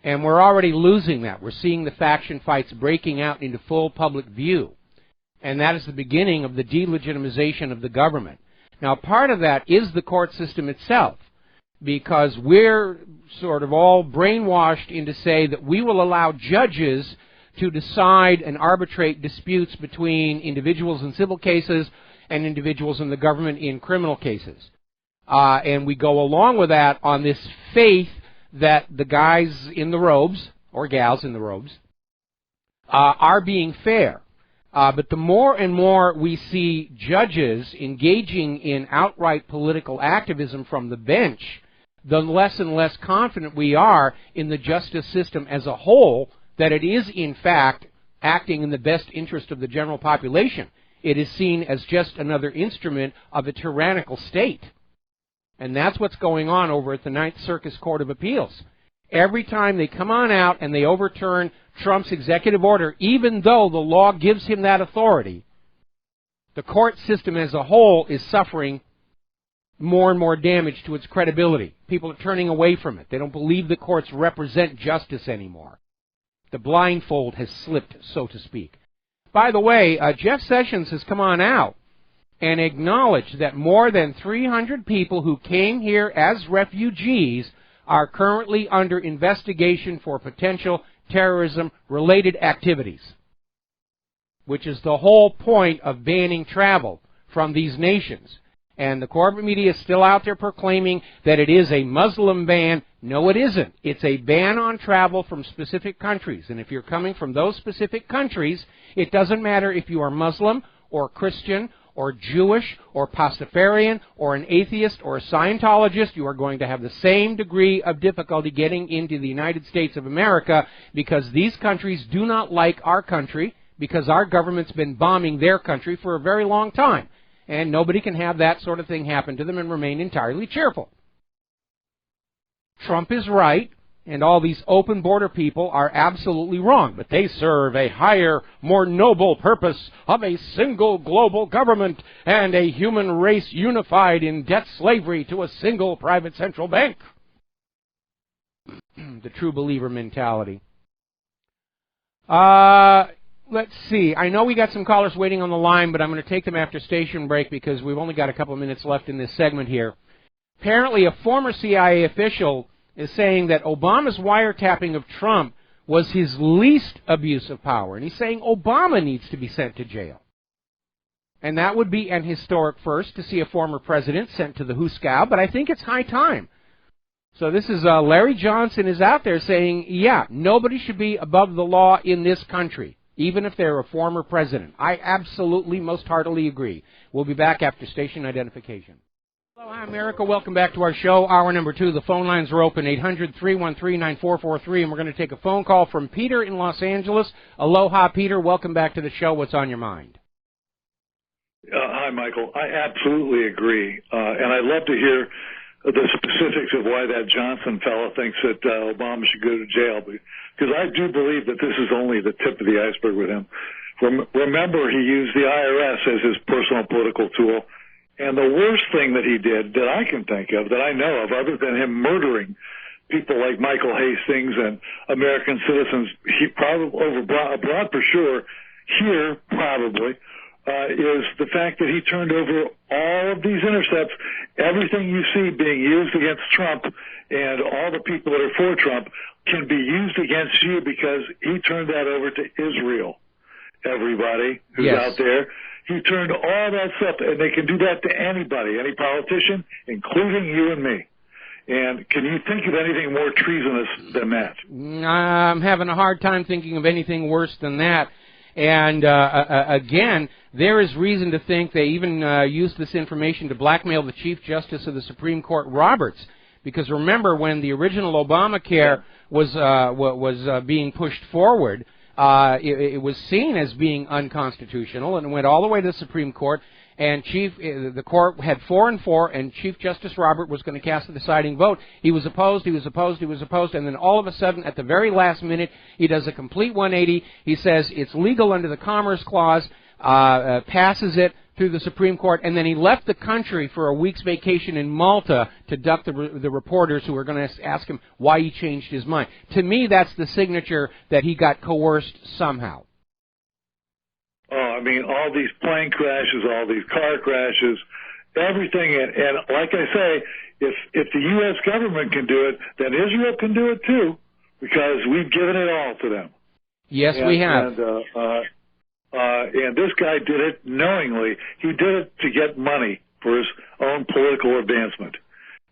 And we're already losing that. We're seeing the faction fights breaking out into full public view. And that is the beginning of the delegitimization of the government. Now, part of that is the court system itself, because we're sort of all brainwashed into say that we will allow judges to decide and arbitrate disputes between individuals in civil cases and individuals in the government in criminal cases. And we go along with that on this faith that the guys in the robes, or gals in the robes, are being fair. But the more and more we see judges engaging in outright political activism from the bench, the less and less confident we are in the justice system as a whole that it is, in fact, acting in the best interest of the general population. It is seen as just another instrument of a tyrannical state. And that's what's going on over at the Ninth Circus Court of Appeals. Every time they come on out and they overturn Trump's executive order, even though the law gives him that authority, the court system as a whole is suffering more and more damage to its credibility. People are turning away from it. They don't believe the courts represent justice anymore. The blindfold has slipped, so to speak. By the way, Jeff Sessions has come on out and acknowledged that more than 300 people who came here as refugees are currently under investigation for potential terrorism-related activities, which is the whole point of banning travel from these nations. And the corporate media is still out there proclaiming that it is a Muslim ban. No, it isn't. It's a ban on travel from specific countries. And if you're coming from those specific countries, it doesn't matter if you are Muslim or Christian or Jewish or Pastafarian or an atheist or a Scientologist, you are going to have the same degree of difficulty getting into the United States of America, because these countries do not like our country, because our government's been bombing their country for a very long time. And nobody can have that sort of thing happen to them and remain entirely cheerful. Trump is right. and all these open border people are absolutely wrong, but they serve a higher, more noble purpose of a single global government and a human race unified in debt slavery to a single private central bank. The true believer mentality. Let's see. I know we got some callers waiting on the line, but I'm going to take them after station break because we've only got a couple of minutes left in this segment here. Apparently, a former CIA official is saying that Obama's wiretapping of Trump was his least abuse of power. And he's saying Obama needs to be sent to jail. And that would be an historic first to see a former president sent to the Huskow, but I think it's high time. So this is Larry Johnson is out there saying, yeah, nobody should be above the law in this country, even if they're a former president. I absolutely, most heartily agree. We'll be back after station identification. Hello, hi, America. Welcome back to our show. Hour number 2. The phone lines are open, 800-313-9443, and we're going to take a phone call from Peter in Los Angeles. Aloha, Peter. Welcome back to the show. What's on your mind? Hi, Michael. I absolutely agree, and I'd love to hear the specifics of why that Johnson fellow thinks that Obama should go to jail, because I do believe that this is only the tip of the iceberg with him. Remember, he used the IRS as his personal political tool. And the worst thing that he did that I can think of, that I know of, other than him murdering people like Michael Hastings and American citizens, he probably abroad for sure, here probably, is the fact that he turned over all of these intercepts, everything you see being used against Trump and all the people that are for Trump can be used against you because he turned that over to Israel. Everybody who's out there. He turned all that stuff, and they can do that to anybody, any politician, including you and me. And can you think of anything more treasonous than that? I'm having a hard time thinking of anything worse than that. And again, there is reason to think they even used this information to blackmail the Chief Justice of the Supreme Court, Roberts. Because remember, when the original Obamacare was being pushed forward, it was seen as being unconstitutional, and it went all the way to the Supreme Court, and the court had 4-4, and Chief Justice Robert was going to cast the deciding vote. He was opposed, and then all of a sudden, at the very last minute, he does a complete 180. He says it's legal under the Commerce Clause, passes it through the Supreme Court, and then he left the country for a week's vacation in Malta to duck the reporters who were going to ask him why he changed his mind. To me, that's the signature that he got coerced somehow. Oh, I mean, all these plane crashes, all these car crashes, everything, and like I say, if the U.S. government can do it, then Israel can do it too, because we've given it all to them. Yes, we have. And this guy did it knowingly. He did it to get money for his own political advancement.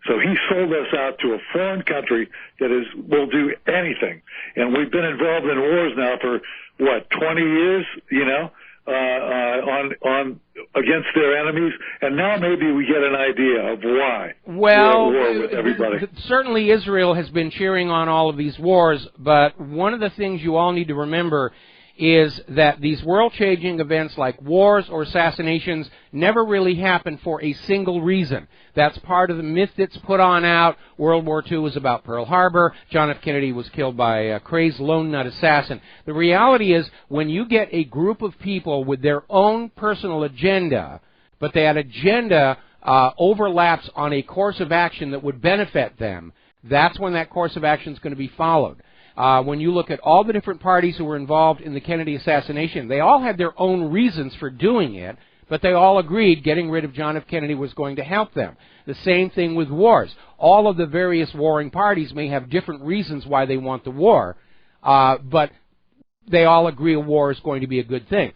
So he sold us out to a foreign country that will do anything. And we've been involved in wars now for, 20 years, on against their enemies. And now maybe we get an idea of why. Well, we're at war with everybody. Certainly Israel has been cheering on all of these wars, but one of the things you all need to remember is that these world-changing events like wars or assassinations never really happen for a single reason. That's part of the myth that's put on out. World War II was about Pearl Harbor. John F. Kennedy was killed by a crazed lone nut assassin. The reality is, when you get a group of people with their own personal agenda, but that agenda overlaps on a course of action that would benefit them, that's when that course of action is going to be followed. When you look at all the different parties who were involved in the Kennedy assassination, they all had their own reasons for doing it, but they all agreed getting rid of John F. Kennedy was going to help them. The same thing with wars. All of the various warring parties may have different reasons why they want the war, but they all agree a war is going to be a good thing.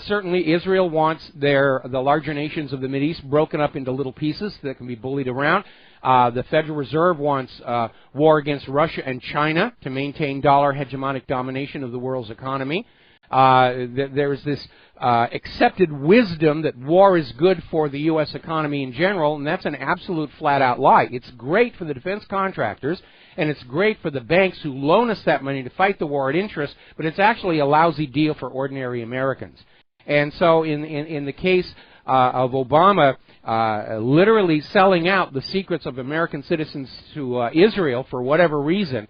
Certainly Israel wants the larger nations of the Mideast broken up into little pieces that can be bullied around. The Federal Reserve wants war against Russia and China to maintain dollar hegemonic domination of the world's economy. There's this accepted wisdom that war is good for the U.S. economy in general, and that's an absolute flat-out lie. It's great for the defense contractors, and it's great for the banks who loan us that money to fight the war at interest, but it's actually a lousy deal for ordinary Americans. And so in the case of Obama literally selling out the secrets of American citizens to Israel for whatever reason,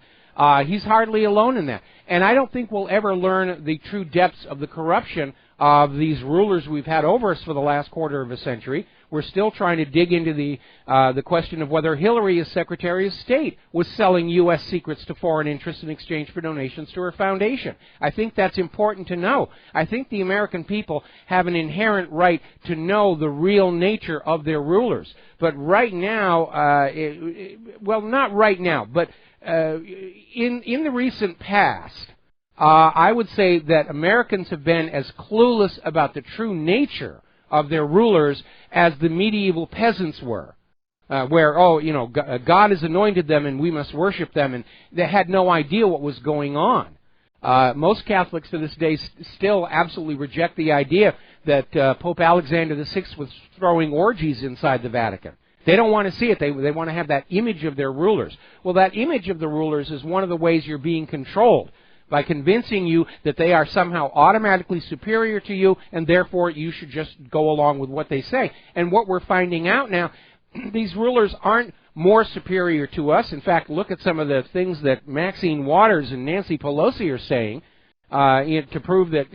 He's hardly alone in that. And I don't think we'll ever learn the true depths of the corruption of these rulers we've had over us for the last quarter of a century. We're still trying to dig into the question of whether Hillary, as Secretary of State, was selling U.S. secrets to foreign interests in exchange for donations to her foundation. I think that's important to know. I think the American people have an inherent right to know the real nature of their rulers. But right now, well, not right now, but in the recent past, I would say that Americans have been as clueless about the true nature of their rulers as the medieval peasants were, where, God has anointed them and we must worship them, and they had no idea what was going on. Most Catholics to this day still absolutely reject the idea that Pope Alexander VI was throwing orgies inside the Vatican. They don't want to see it. They want to have that image of their rulers. Well, that image of the rulers is one of the ways you're being controlled, by convincing you that they are somehow automatically superior to you, and therefore you should just go along with what they say. And what we're finding out now, these rulers aren't more superior to us. In fact, look at some of the things that Maxine Waters and Nancy Pelosi are saying to prove that,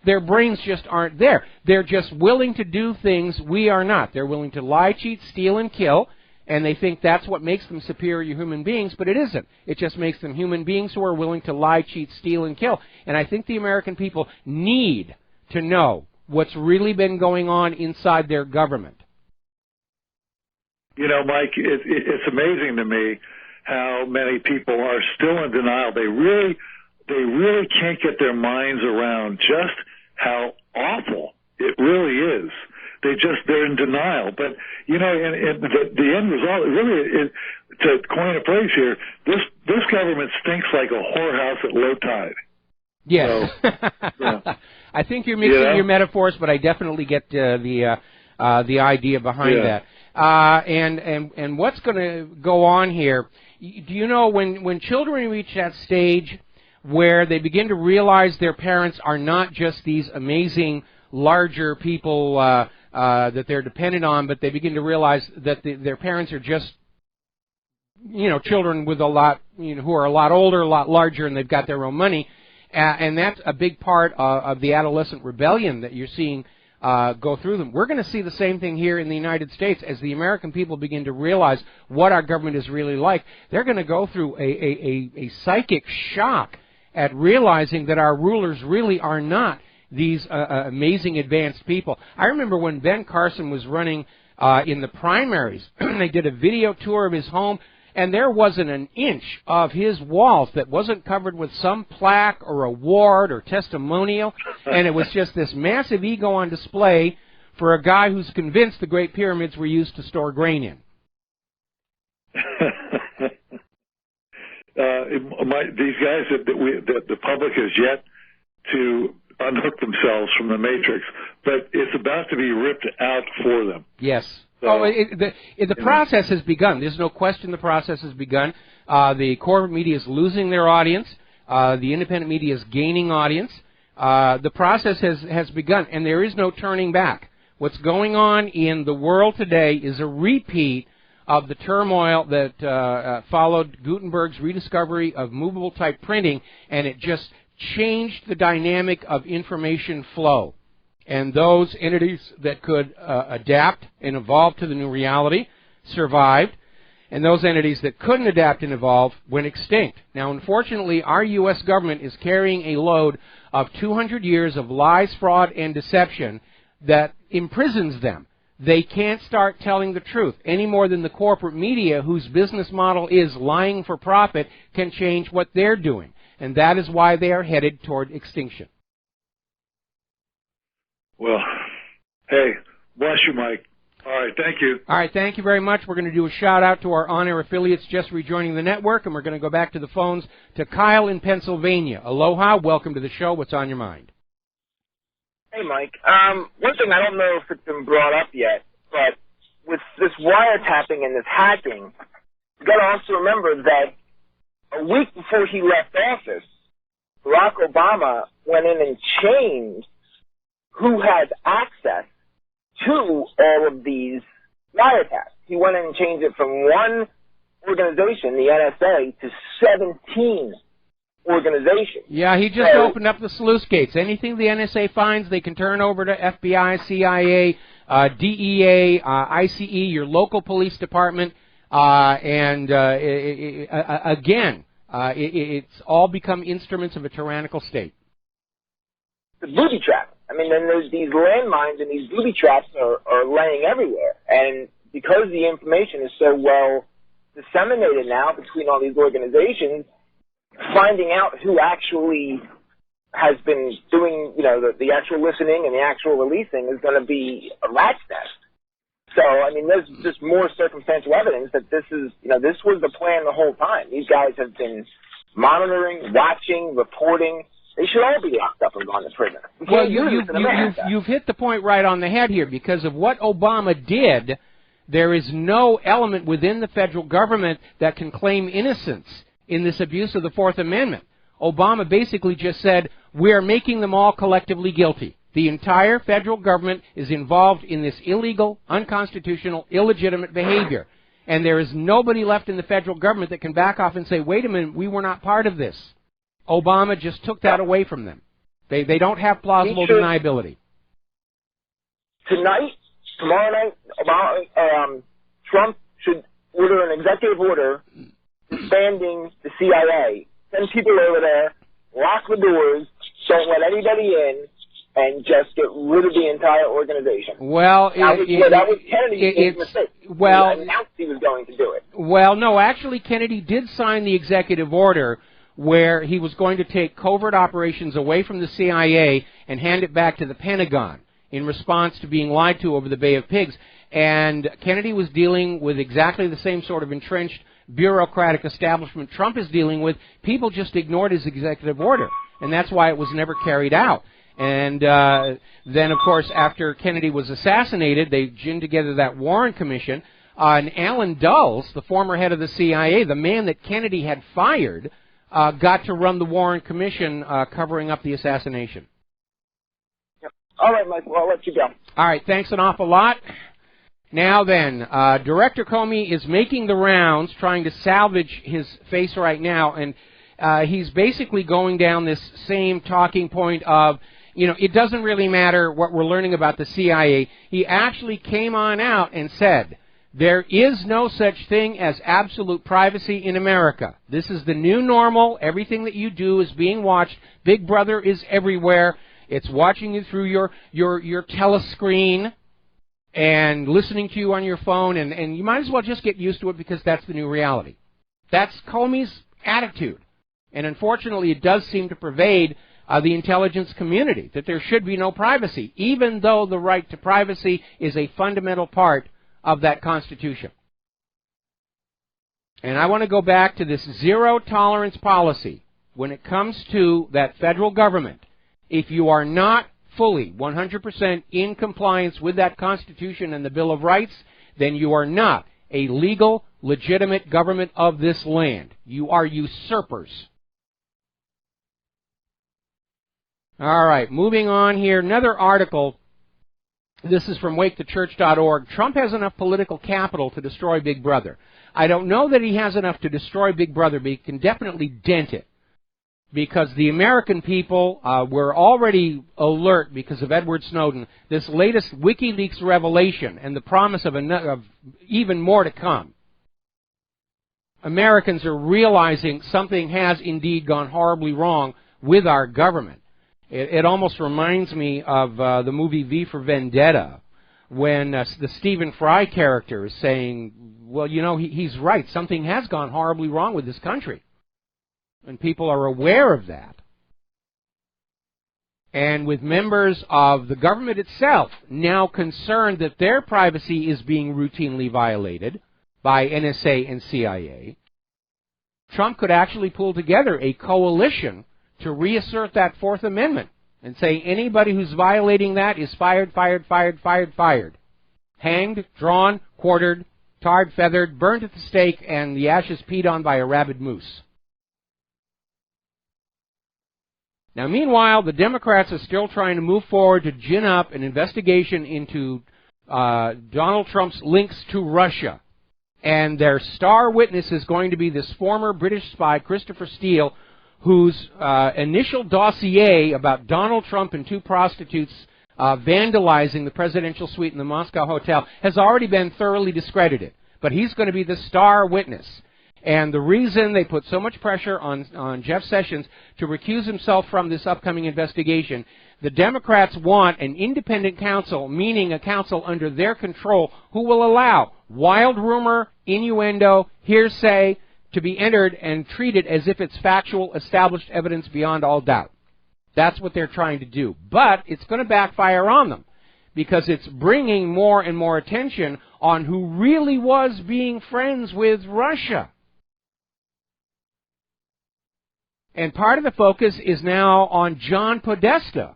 their brains just aren't there. They're just willing to do things we are not. They're willing to lie, cheat, steal, and kill, and they think that's what makes them superior human beings, but it isn't. It just makes them human beings who are willing to lie, cheat, steal, and kill. And I think the American people need to know what's really been going on inside their government. Mike, it's amazing to me how many people are still in denial. They really can't get their minds around just how awful it really is. They're in denial. But, and the end result, really, to coin a phrase here, this government stinks like a whorehouse at low tide. Yes. So, yeah. I think you're mixing your metaphors, but I definitely get the idea behind that. And what's going to go on here, do you know when children reach that stage where they begin to realize their parents are not just these amazing, larger people that they're dependent on, but they begin to realize that their parents are just, children with a lot, who are a lot older, a lot larger, and they've got their own money. And that's a big part of the adolescent rebellion that you're seeing go through them. We're going to see the same thing here in the United States as the American people begin to realize what our government is really like. They're going to go through a psychic shock at realizing that our rulers really are not these amazing advanced people. I remember when Ben Carson was running in the primaries, they did a video tour of his home, and there wasn't an inch of his walls that wasn't covered with some plaque or award or testimonial, and it was just this massive ego on display for a guy who's convinced the Great Pyramids were used to store grain in. These guys that the public has yet to unhook themselves from the matrix, but it's about to be ripped out for them. Yes. So, the process has begun. There's no question the process has begun. The corporate media is losing their audience. The independent media is gaining audience. The process has begun, and there is no turning back. What's going on in the world today is a repeat of the turmoil that followed Gutenberg's rediscovery of movable type printing, and it just changed the dynamic of information flow. And those entities that could adapt and evolve to the new reality survived, and those entities that couldn't adapt and evolve went extinct. Now, unfortunately, our U.S. government is carrying a load of 200 years of lies, fraud, and deception that imprisons them. They can't start telling the truth any more than the corporate media, whose business model is lying for profit, can change what they're doing. And that is why they are headed toward extinction. Well, hey, bless you, Mike. All right, thank you. All right, thank you very much. We're going to do a shout-out to our on-air affiliates just rejoining the network, and we're going to go back to the phones to Kyle in Pennsylvania. Aloha, welcome to the show. What's on your mind? Hey, Mike. One thing, I don't know if it's been brought up yet, but with this wiretapping and this hacking, you've got to also remember that a week before he left office, Barack Obama went in and changed who has access to all of these wiretaps. He went in and changed it from one organization, the NSA, to 17 organizations. Yeah, he just opened up the sluice gates. Anything the NSA finds, they can turn over to FBI, CIA, DEA, ICE, your local police department, it's all become instruments of a tyrannical state. The booby trap. I mean, then there's these landmines and these booby traps are laying everywhere. And because the information is so well disseminated now between all these organizations, finding out who actually has been doing, the actual listening and the actual releasing is going to be a rat's nest. So, I mean, there's just more circumstantial evidence that this was the plan the whole time. These guys have been monitoring, watching, reporting. They should all be locked up and gone to prison. Well, you've hit the point right on the head here. Because of what Obama did, there is no element within the federal government that can claim innocence in this abuse of the Fourth Amendment. Obama basically just said, we're making them all collectively guilty. The entire federal government is involved in this illegal, unconstitutional, illegitimate behavior. And there is nobody left in the federal government that can back off and say, wait a minute, we were not part of this. Obama just took that away from them. They don't have plausible deniability. Tomorrow night, Trump should order an executive order disbanding the CIA. Send people over there, lock the doors, don't let anybody in, and just get rid of the entire organization. Well, that was Kennedy's mistake. Well, he announced he was going to do it. Well, no, actually, Kennedy did sign the executive order where he was going to take covert operations away from the CIA and hand it back to the Pentagon in response to being lied to over the Bay of Pigs. And Kennedy was dealing with exactly the same sort of entrenched bureaucratic establishment Trump is dealing with. People just ignored his executive order, and that's why it was never carried out. And then, of course, after Kennedy was assassinated, they ginned together that Warren Commission. And Alan Dulles, the former head of the CIA, the man that Kennedy had fired, got to run the Warren Commission covering up the assassination. Yep. All right, Mike, well, I'll let you go. All right, thanks an awful lot. Now then, Director Comey is making the rounds, trying to salvage his face right now, and he's basically going down this same talking point of, it doesn't really matter what we're learning about the CIA. He actually came on out and said, there is no such thing as absolute privacy in America. This is the new normal. Everything that you do is being watched. Big Brother is everywhere. It's watching you through your telescreen and listening to you on your phone, and you might as well just get used to it because that's the new reality. That's Comey's attitude. And unfortunately, it does seem to pervade the intelligence community, that there should be no privacy, even though the right to privacy is a fundamental part of that Constitution. And I want to go back to this zero-tolerance policy when it comes to that federal government. If you are not fully 100% in compliance with that Constitution and the Bill of Rights, then you are not a legal, legitimate government of this land. You are usurpers. All right, moving on here. Another article. This is from wakethechurch.org. Trump has enough political capital to destroy Big Brother. I don't know that he has enough to destroy Big Brother, but he can definitely dent it. Because the American people were already alert because of Edward Snowden, this latest WikiLeaks revelation and the promise of even more to come. Americans are realizing something has indeed gone horribly wrong with our government. It almost reminds me of the movie V for Vendetta, when the Stephen Fry character is saying, well, he's right. Something has gone horribly wrong with this country. And people are aware of that. And with members of the government itself now concerned that their privacy is being routinely violated by NSA and CIA, Trump could actually pull together a coalition to reassert that Fourth Amendment and say anybody who's violating that is fired, fired, fired, fired, fired. Hanged, drawn, quartered, tarred, feathered, burnt at the stake, and the ashes peed on by a rabid moose. Now, meanwhile, the Democrats are still trying to move forward to gin up an investigation into Donald Trump's links to Russia. And their star witness is going to be this former British spy, Christopher Steele, whose initial dossier about Donald Trump and two prostitutes vandalizing the presidential suite in the Moscow hotel has already been thoroughly discredited. But he's going to be the star witness. And the reason they put so much pressure on Jeff Sessions to recuse himself from this upcoming investigation, the Democrats want an independent counsel, meaning a counsel under their control, who will allow wild rumor, innuendo, hearsay to be entered and treated as if it's factual, established evidence beyond all doubt. That's what they're trying to do. But it's going to backfire on them, because it's bringing more and more attention on who really was being friends with Russia. And part of the focus is now on John Podesta.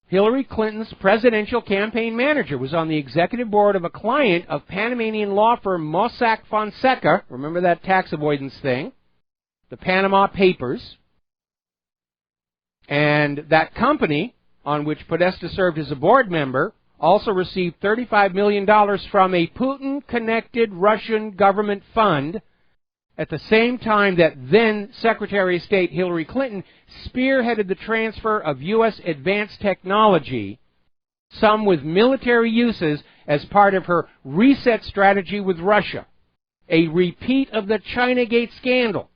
Hillary Clinton's presidential campaign manager was on the executive board of a client of Panamanian law firm Mossack Fonseca. Remember that tax avoidance thing? The Panama Papers. And that company, on which Podesta served as a board member, also received $35 million from a Putin-connected Russian government fund at the same time that then Secretary of State Hillary Clinton spearheaded the transfer of U.S. advanced technology, some with military uses, as part of her reset strategy with Russia, a repeat of the Chinagate scandal,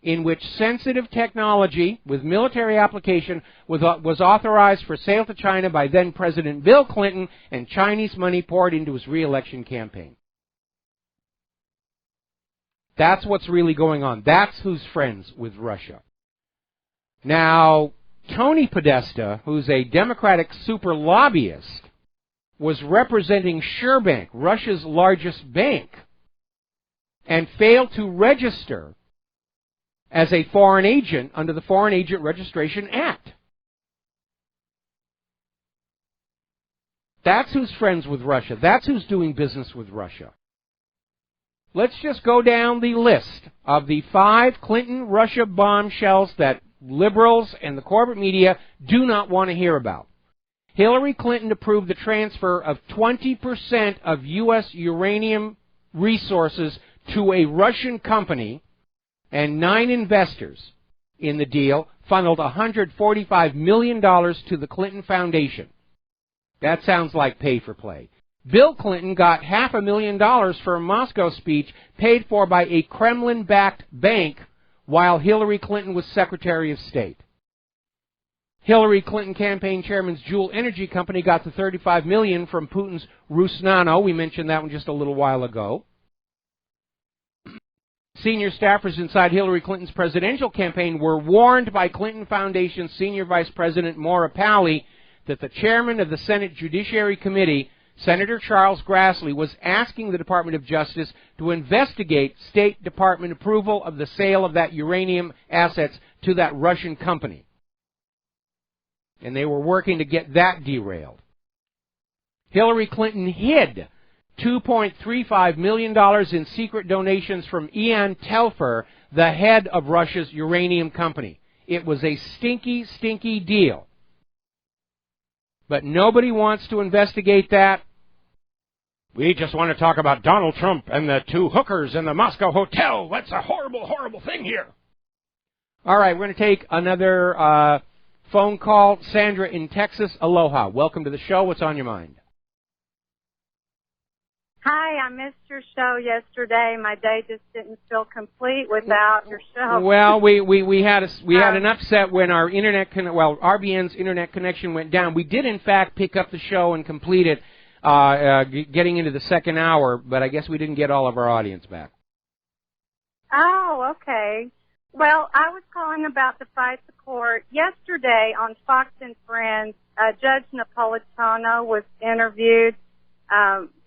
in which sensitive technology with military application was authorized for sale to China by then President Bill Clinton, and Chinese money poured into his re-election campaign. That's what's really going on. That's who's friends with Russia. Now, Tony Podesta, who's a Democratic super lobbyist, was representing SureBank, Russia's largest bank, and failed to register as a foreign agent under the Foreign Agent Registration Act. That's who's friends with Russia. That's who's doing business with Russia. Let's just go down the list of the 5 Clinton-Russia bombshells that liberals and the corporate media do not want to hear about. Hillary Clinton approved the transfer of 20% of U.S. uranium resources to a Russian company, and 9 investors in the deal funneled $145 million to the Clinton Foundation. That sounds like pay for play. Bill Clinton got $500,000 for a Moscow speech paid for by a Kremlin-backed bank while Hillary Clinton was Secretary of State. Hillary Clinton campaign chairman's Juul Energy Company got the $35 million from Putin's Rusnano. We mentioned that one just a little while ago. Senior staffers inside Hillary Clinton's presidential campaign were warned by Clinton Foundation Senior Vice President Maura Pally that the chairman of the Senate Judiciary Committee, Senator Charles Grassley, was asking the Department of Justice to investigate State Department approval of the sale of that uranium assets to that Russian company. And they were working to get that derailed. Hillary Clinton hid $2.35 million in secret donations from Ian Telfer, the head of Russia's uranium company. It was a stinky, stinky deal. But nobody wants to investigate that. We just want to talk about Donald Trump and the 2 hookers in the Moscow hotel. That's a horrible, horrible thing here. All right, we're going to take another phone call. Sandra in Texas, aloha. Welcome to the show. What's on your mind? Hi, I missed your show yesterday. My day just didn't feel complete without your show. Well, we had an upset when our RBN's internet connection went down. We did in fact pick up the show and complete it, getting into the second hour, but I guess we didn't get all of our audience back. Oh, okay. Well, I was calling about the fight to court. Yesterday on Fox and Friends, Judge Napolitano was interviewed.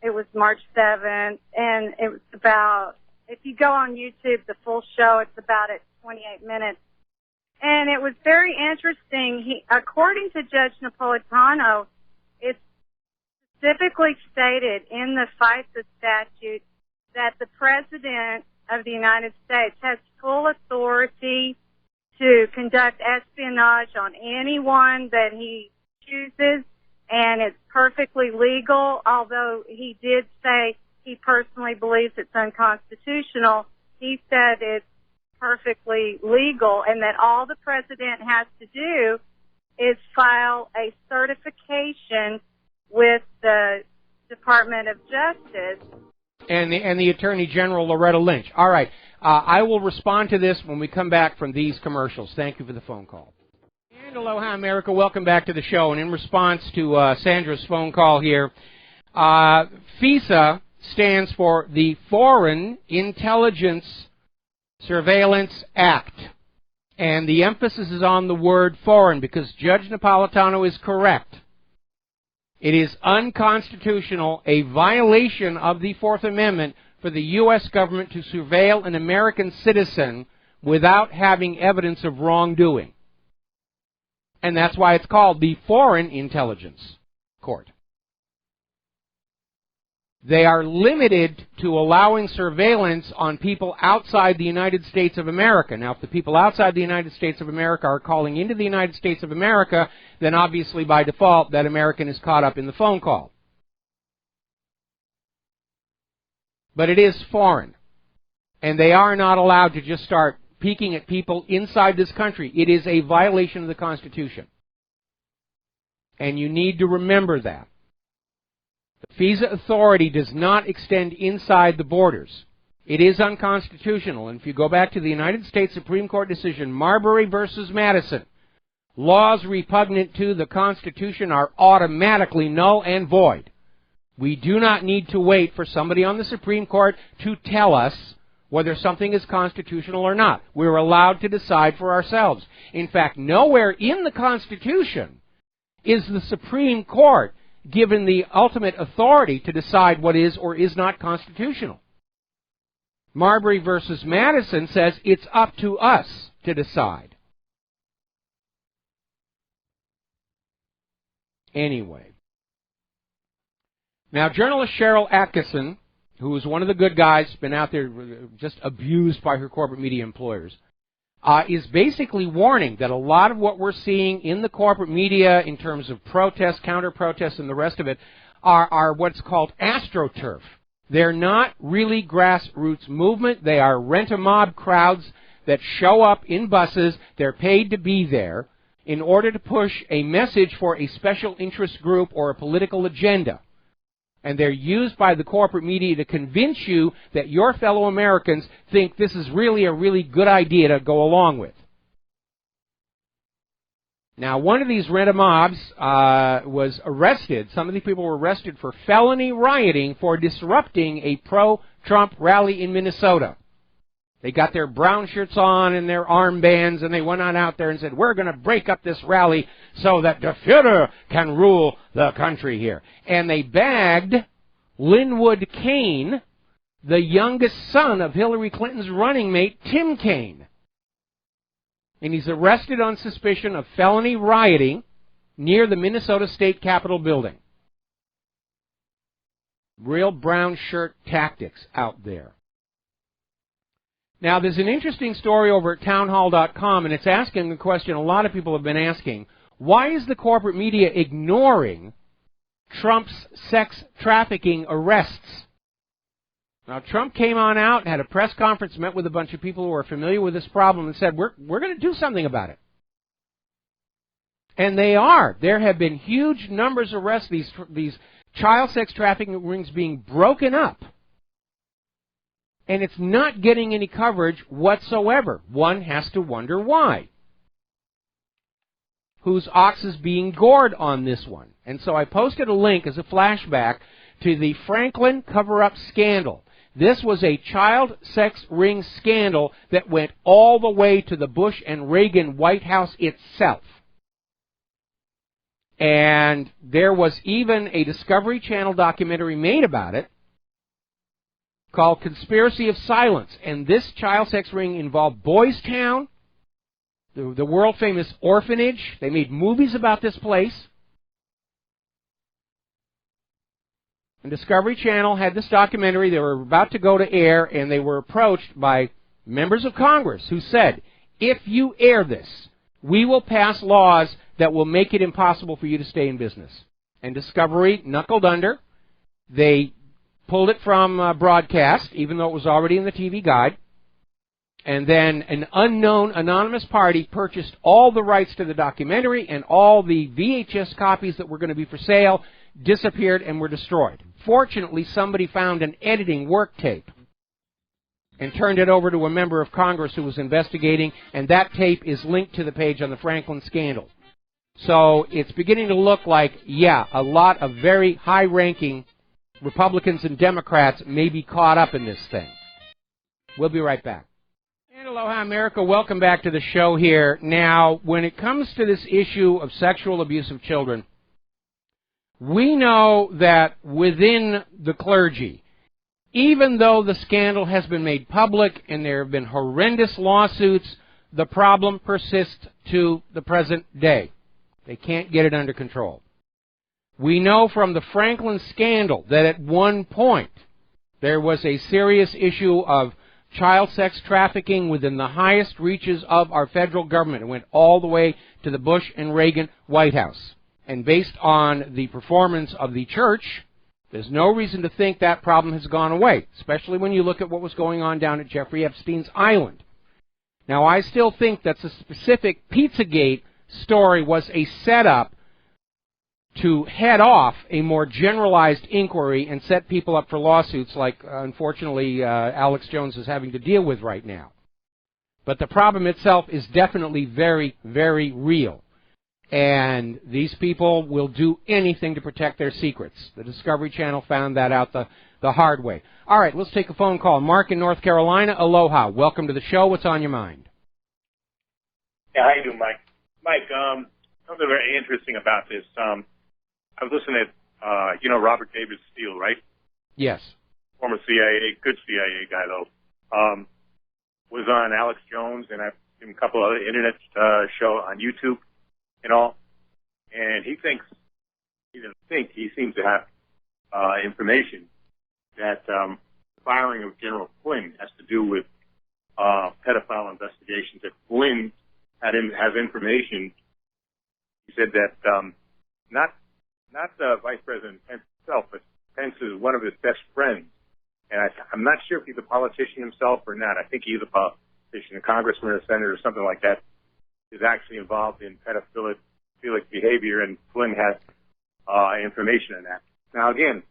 It was March 7th, and it was about, if you go on YouTube, the full show, it's about at 28 minutes. And it was very interesting. According to Judge Napolitano, it's specifically stated in the FISA statute that the President of the United States has full authority to conduct espionage on anyone that he chooses, and it's perfectly legal, although he did say he personally believes it's unconstitutional. He said it's perfectly legal and that all the president has to do is file a certification with the Department of Justice. And the Attorney General, Loretta Lynch. All right. I will respond to this when we come back from these commercials. Thank you for the phone call. And aloha, America. Welcome back to the show. And in response to Sandra's phone call here, FISA stands for the Foreign Intelligence Surveillance Act. And the emphasis is on the word foreign because Judge Napolitano is correct. It is unconstitutional, a violation of the Fourth Amendment for the U.S. government to surveil an American citizen without having evidence of wrongdoing. And that's why it's called the Foreign Intelligence Court. They are limited to allowing surveillance on people outside the United States of America. Now, if the people outside the United States of America are calling into the United States of America, then obviously by default that American is caught up in the phone call. But it is foreign. And they are not allowed to just start peeking at people inside this country. It is a violation of the Constitution. And you need to remember that. The FISA authority does not extend inside the borders. It is unconstitutional. And if you go back to the United States Supreme Court decision, Marbury versus Madison, laws repugnant to the Constitution are automatically null and void. We do not need to wait for somebody on the Supreme Court to tell us whether something is constitutional or not. We're allowed to decide for ourselves. In fact, nowhere in the Constitution is the Supreme Court given the ultimate authority to decide what is or is not constitutional. Marbury versus Madison says it's up to us to decide. Anyway. Now, journalist Cheryl Atkinson, who is one of the good guys, been out there just abused by her corporate media employers, is basically warning that a lot of what we're seeing in the corporate media in terms of protests, counter-protests, and the rest of it are what's called astroturf. They're not really grassroots movement. They are rent-a-mob crowds that show up in buses. They're paid to be there in order to push a message for a special interest group or a political agenda. And they're used by the corporate media to convince you that your fellow Americans think this is really a really good idea to go along with. Now, one of these rent-a-mobs was arrested. Some of these people were arrested for felony rioting for disrupting a pro-Trump rally in Minnesota. They got their brown shirts on and their armbands, and they went on out there and said, we're going to break up this rally so that the Führer can rule the country here. And they bagged Linwood Kaine, the youngest son of Hillary Clinton's running mate, Tim Kaine. And he's arrested on suspicion of felony rioting near the Minnesota State Capitol building. Real brown shirt tactics out there. Now, there's an interesting story over at townhall.com, and it's asking the question a lot of people have been asking. Why is the corporate media ignoring Trump's sex trafficking arrests? Now, Trump came on out and had a press conference, met with a bunch of people who are familiar with this problem, and said, we're going to do something about it. And they are. There have been huge numbers of arrests, these child sex trafficking rings being broken up. And it's not getting any coverage whatsoever. One has to wonder why. Whose ox is being gored on this one? And so I posted a link as a flashback to the Franklin cover-up scandal. This was a child sex ring scandal that went all the way to the Bush and Reagan White House itself. And there was even a Discovery Channel documentary made about it, called Conspiracy of Silence. And this child sex ring involved Boys Town, the world-famous orphanage. They made movies about this place. And Discovery Channel had this documentary. They were about to go to air, and they were approached by members of Congress who said, if you air this, we will pass laws that will make it impossible for you to stay in business. And Discovery knuckled under. They pulled it from broadcast, even though it was already in the TV guide. And then an unknown anonymous party purchased all the rights to the documentary, and all the VHS copies that were going to be for sale disappeared and were destroyed. Fortunately, somebody found an editing work tape and turned it over to a member of Congress who was investigating, and that tape is linked to the page on the Franklin scandal. So it's beginning to look like, yeah, a lot of very high-ranking Republicans and Democrats may be caught up in this thing. We'll be right back. And aloha, America. Welcome back to the show here. Now, when it comes to this issue of sexual abuse of children, we know that within the clergy, even though the scandal has been made public and there have been horrendous lawsuits, the problem persists to the present day. They can't get it under control. We know from the Franklin scandal that at one point there was a serious issue of child sex trafficking within the highest reaches of our federal government. It went all the way to the Bush and Reagan White House. And based on the performance of the church, there's no reason to think that problem has gone away, especially when you look at what was going on down at Jeffrey Epstein's island. Now, I still think that the specific Pizzagate story was a setup to head off a more generalized inquiry and set people up for lawsuits like, unfortunately, Alex Jones is having to deal with right now. But the problem itself is definitely very, very real. And these people will do anything to protect their secrets. The Discovery Channel found that out the hard way. All right, let's take a phone call. Mark in North Carolina, aloha. Welcome to the show. What's on your mind? Yeah, how you doing, Mike? Mike, something very interesting about this. I was listening at, you know, Robert David Steele, right? Yes. Former CIA, good CIA guy, though. Was on Alex Jones, and I've seen a couple other internet show on YouTube and all. And he thinks, he doesn't think, he seems to have information that the firing of General Flynn has to do with pedophile investigations. That Flynn has information. He said that not Vice President Pence himself, but Pence is one of his best friends. And I'm not sure if he's a politician himself or not. I think he's a politician, a congressman or a senator or something like that, is actually involved in pedophilic behavior, and Flynn has information on that. Now, again,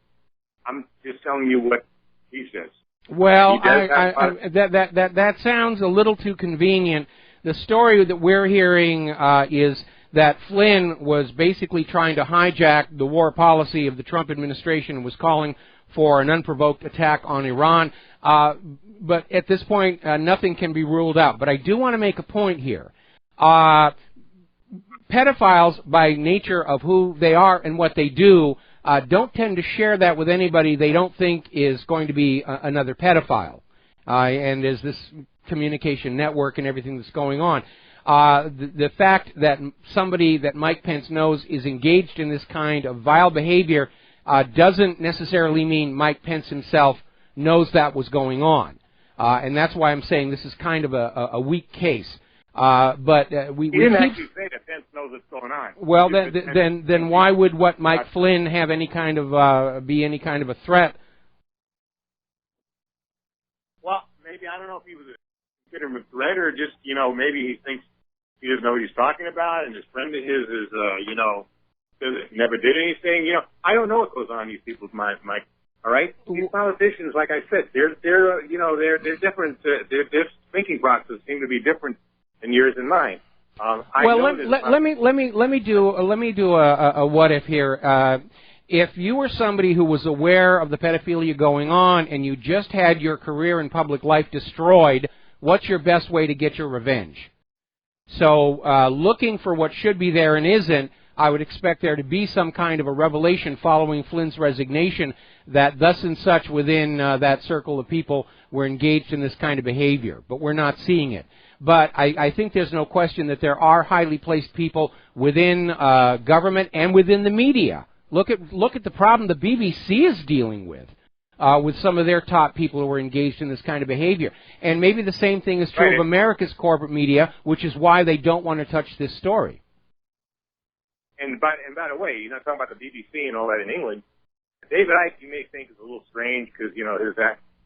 I'm just telling you what he says. Well, that sounds a little too convenient. The story that we're hearing is that Flynn was basically trying to hijack the war policy of the Trump administration and was calling for an unprovoked attack on Iran. But at this point, nothing can be ruled out. But I do want to make a point here. Pedophiles, by nature of who they are and what they do, don't tend to share that with anybody they don't think is going to be another pedophile. And there's this communication network and everything that's going on. The fact that somebody that Mike Pence knows is engaged in this kind of vile behavior doesn't necessarily mean Mike Pence himself knows that was going on. And that's why I'm saying this is kind of a weak case. But we didn't actually say that Pence knows what's going on. Well, then why would what Mike Flynn have any kind of be any kind of a threat? Well, maybe, I don't know if he was consider him a threat, or just, you know, maybe he thinks he doesn't know what he's talking about, and his friend of his is, you know, never did anything. You know, I don't know what goes on in these people's minds, Mike. All right, these politicians, like I said, they're different. Their thinking process seem to be different than yours and mine. Let me do a what if here. If you were somebody who was aware of the pedophilia going on and you just had your career in public life destroyed, what's your best way to get your revenge? So looking for what should be there and isn't, I would expect there to be some kind of a revelation following Flynn's resignation that thus and such within that circle of people were engaged in this kind of behavior. But we're not seeing it. But I think there's no question that there are highly placed people within government and within the media. Look at the problem the BBC is dealing with some of their top people who are engaged in this kind of behavior. And maybe the same thing is true of America's corporate media, which is why they don't want to touch this story. And by the way, you're not talking about the BBC and all that in England. David Icke, you may think, is a little strange because, you know,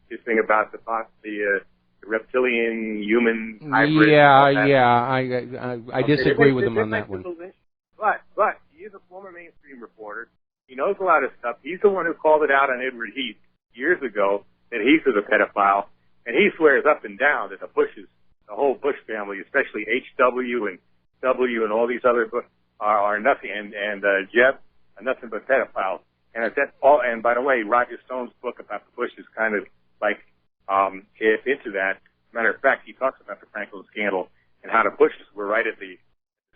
his thing about the reptilian human hybrid. I disagree with him on that one. But he is a former mainstream reporter. He knows a lot of stuff. He's the one who called it out on Edward Heath years ago that he's a pedophile, and he swears up and down that the whole Bush family, especially H.W. and W. and all these other are nothing, and Jeb are nothing but pedophiles. And by the way, Roger Stone's book about the Bush is kind of like into that. Matter of fact, he talks about the Franklin scandal and how the Bushes were right at the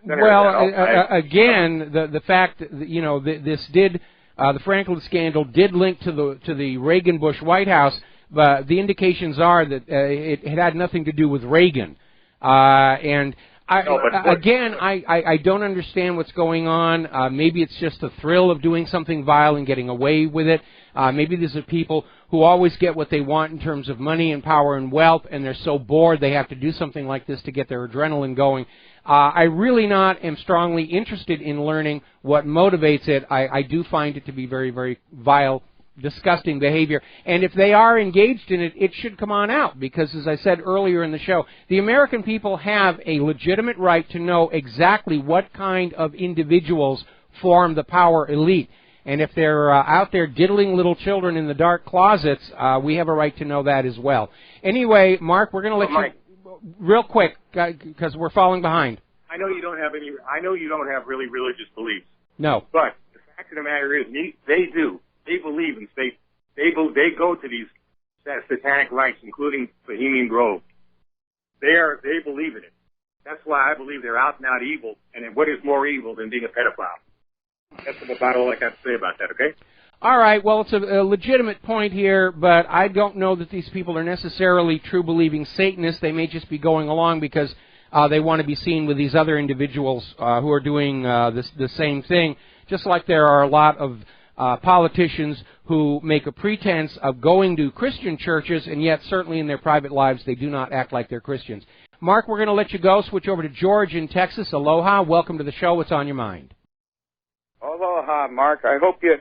center of that. Again, the fact that, you know, the Franklin scandal did link to the Reagan-Bush White House, but the indications are that it had nothing to do with Reagan. I don't understand what's going on. Maybe it's just the thrill of doing something vile and getting away with it. Maybe these are people who always get what they want in terms of money and power and wealth, and they're so bored they have to do something like this to get their adrenaline going. I really am strongly interested in learning what motivates it. I do find it to be very, very vile, disgusting behavior. And if they are engaged in it, it should come on out, because, as I said earlier in the show, the American people have a legitimate right to know exactly what kind of individuals form the power elite. And if they're out there diddling little children in the dark closets, we have a right to know that as well. Anyway, Mark, we're going to let you real quick, because we're falling behind. I know you don't have really religious beliefs. No. But the fact of the matter is, they do. They believe in state. They go to these satanic rites, including Bohemian Grove. They believe in it. That's why I believe they're out and out evil. And what is more evil than being a pedophile? That's about all I got to say about that. Okay. All right. Well, it's a legitimate point here, but I don't know that these people are necessarily true-believing Satanists. They may just be going along because they want to be seen with these other individuals who are doing the same thing. Just like there are a lot of politicians who make a pretense of going to Christian churches, and yet certainly in their private lives they do not act like they're Christians. Mark, we're going to let you go. Switch over to George in Texas. Aloha. Welcome to the show. What's on your mind? Aloha, Mark. I hope you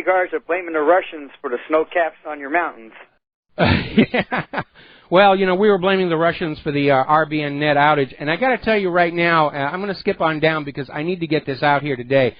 guys are blaming the Russians for the snow caps on your mountains. Yeah. Well, you know, we were blaming the Russians for the RBN net outage, and I got to tell you right now, I'm going to skip on down because I need to get this out here today.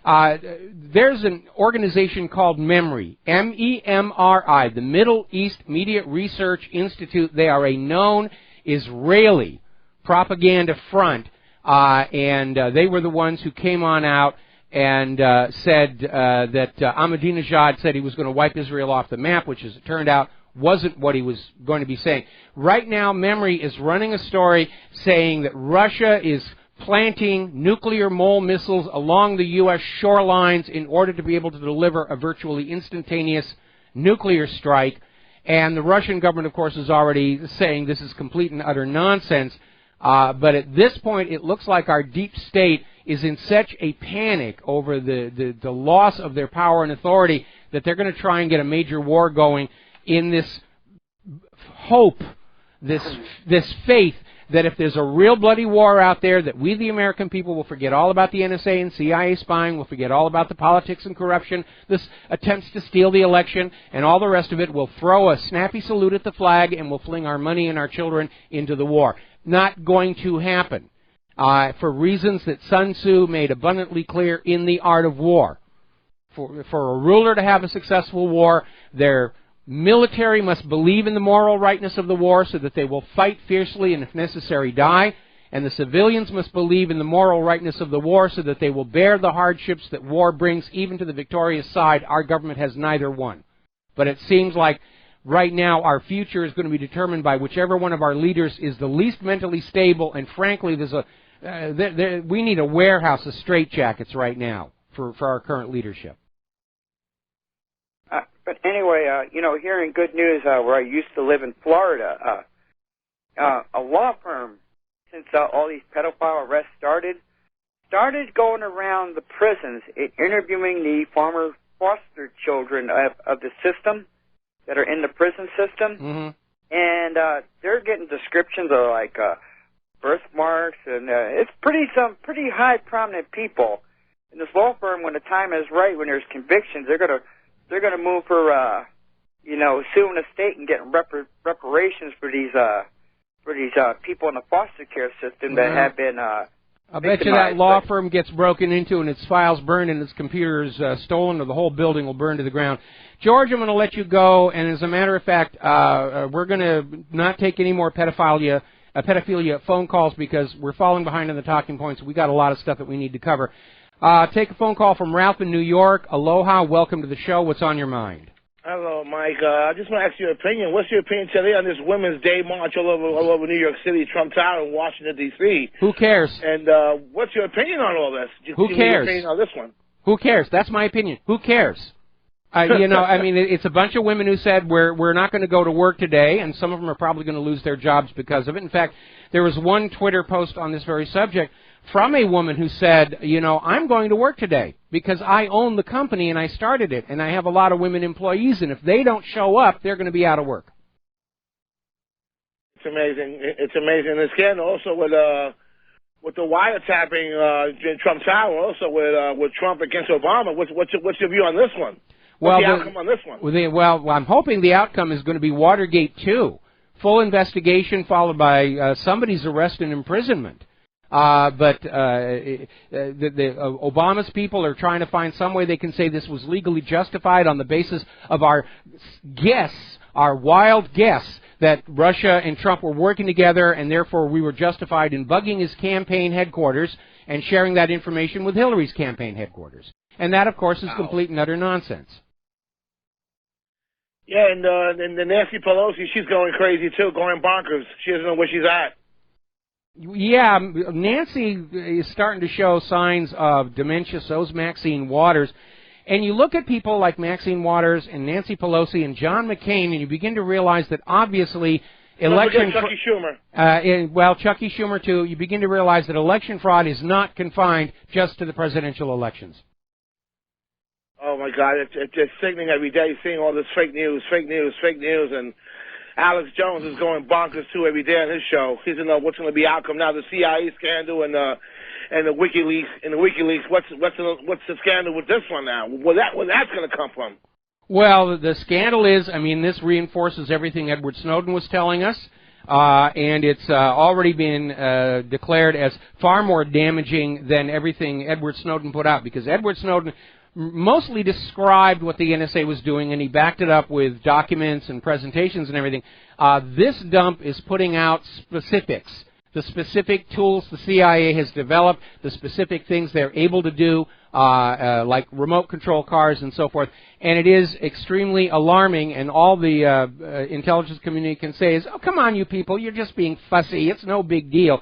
There's an organization called MEMRI, M-E-M-R-I, the Middle East Media Research Institute. They are a known Israeli propaganda front, and they were the ones who came on out and said that Ahmadinejad said he was going to wipe Israel off the map, which, as it turned out, wasn't what he was going to be saying. Right now, MEMRI is running a story saying that Russia is planting nuclear mole missiles along the U.S. shorelines in order to be able to deliver a virtually instantaneous nuclear strike. And the Russian government, of course, is already saying this is complete and utter nonsense. But at this point, it looks like our deep state is in such a panic over the loss of their power and authority that they're going to try and get a major war going in this hope, this faith that if there's a real bloody war out there, that we, the American people, will forget all about the NSA and CIA spying, we'll forget all about the politics and corruption, this attempts to steal the election, and all the rest of it. We'll throw a snappy salute at the flag, and we'll fling our money and our children into the war. Not going to happen, for reasons that Sun Tzu made abundantly clear in The Art of War. For a ruler to have a successful war, their military must believe in the moral rightness of the war so that they will fight fiercely and, if necessary, die. And the civilians must believe in the moral rightness of the war so that they will bear the hardships that war brings, even to the victorious side. Our government has neither one. But it seems like right now our future is going to be determined by whichever one of our leaders is the least mentally stable. And frankly, we need a warehouse of straitjackets right now for our current leadership. But anyway, here in good news, where I used to live in Florida, a law firm, since all these pedophile arrests started going around the prisons, interviewing the former foster children of the system that are in the prison system. Mm-hmm. And they're getting descriptions of, like, birthmarks, and it's some pretty high prominent people. And this law firm, when the time is right, when there's convictions, they're going to they're going to move for, suing the state and getting reparations for these people in the foster care system that have been. I bet you that law firm gets broken into and its files burned and its computers stolen, or the whole building will burn to the ground. George, I'm going to let you go, and as a matter of fact, we're going to not take any more pedophilia phone calls because we're falling behind on the talking points. We got a lot of stuff that we need to cover. Take a phone call from Ralph in New York. Aloha, welcome to the show. What's on your mind? Hello, Mike. I just want to ask your opinion. What's your opinion today on this Women's Day march all over New York City, Trump Tower, and Washington, D.C.? Who cares? And what's your opinion on all this? Who cares? Your opinion on this one? Who cares? That's my opinion. Who cares? It's a bunch of women who said we're not going to go to work today, and some of them are probably going to lose their jobs because of it. In fact, there was one Twitter post on this very subject from a woman who said, I'm going to work today because I own the company and I started it, and I have a lot of women employees, and if they don't show up, they're going to be out of work. It's amazing. It's amazing. And again, also with the wiretapping in Trump Tower, also with Trump against Obama. What's your view on this one? What's the outcome on this one? Well, I'm hoping the outcome is going to be Watergate 2. Full investigation followed by somebody's arrest and imprisonment. But Obama's people are trying to find some way they can say this was legally justified on the basis of our guess, our wild guess, that Russia and Trump were working together, and therefore we were justified in bugging his campaign headquarters and sharing that information with Hillary's campaign headquarters. And that, of course, is complete and utter nonsense. Yeah, and the Nancy Pelosi, she's going crazy too, going bonkers. She doesn't know where she's at. Yeah, Nancy is starting to show signs of dementia, so's Maxine Waters. And you look at people like Maxine Waters and Nancy Pelosi and John McCain, and you begin to realize that obviously election... Chucky Schumer. Chucky Schumer too. You begin to realize that election fraud is not confined just to the presidential elections. Oh, my God, it's sickening every day, seeing all this fake news, and Alex Jones is going bonkers, too, every day on his show. He doesn't know what's going to be outcome now, the CIA scandal and the WikiLeaks. What's the scandal with this one now? Where that's going to come from? Well, the scandal is, this reinforces everything Edward Snowden was telling us, and it's already been declared as far more damaging than everything Edward Snowden put out, because Edward Snowden mostly described what the NSA was doing, and he backed it up with documents and presentations and everything. This dump is putting out specifics, the specific tools the CIA has developed, the specific things they're able to do, like remote control cars and so forth. And it is extremely alarming, and all the intelligence community can say is, oh, come on, you people, you're just being fussy. It's no big deal.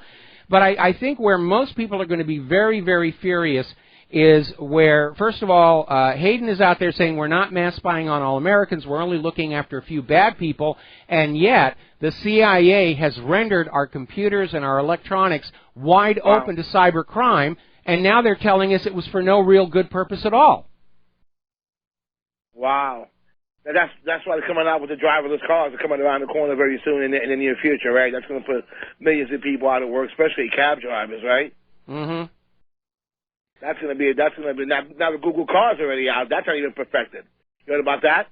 But I think where most people are going to be very, very furious is where, first of all, Hayden is out there saying we're not mass spying on all Americans, we're only looking after a few bad people, and yet the CIA has rendered our computers and our electronics wide open to cyber crime, and now they're telling us it was for no real good purpose at all. Wow. Now that's why they're coming out with the driverless cars. They're coming around the corner very soon in the near future, right? That's going to put millions of people out of work, especially cab drivers, right? Mm-hmm. That's going to be now the Google car's already out. That's not even perfected. You heard about that?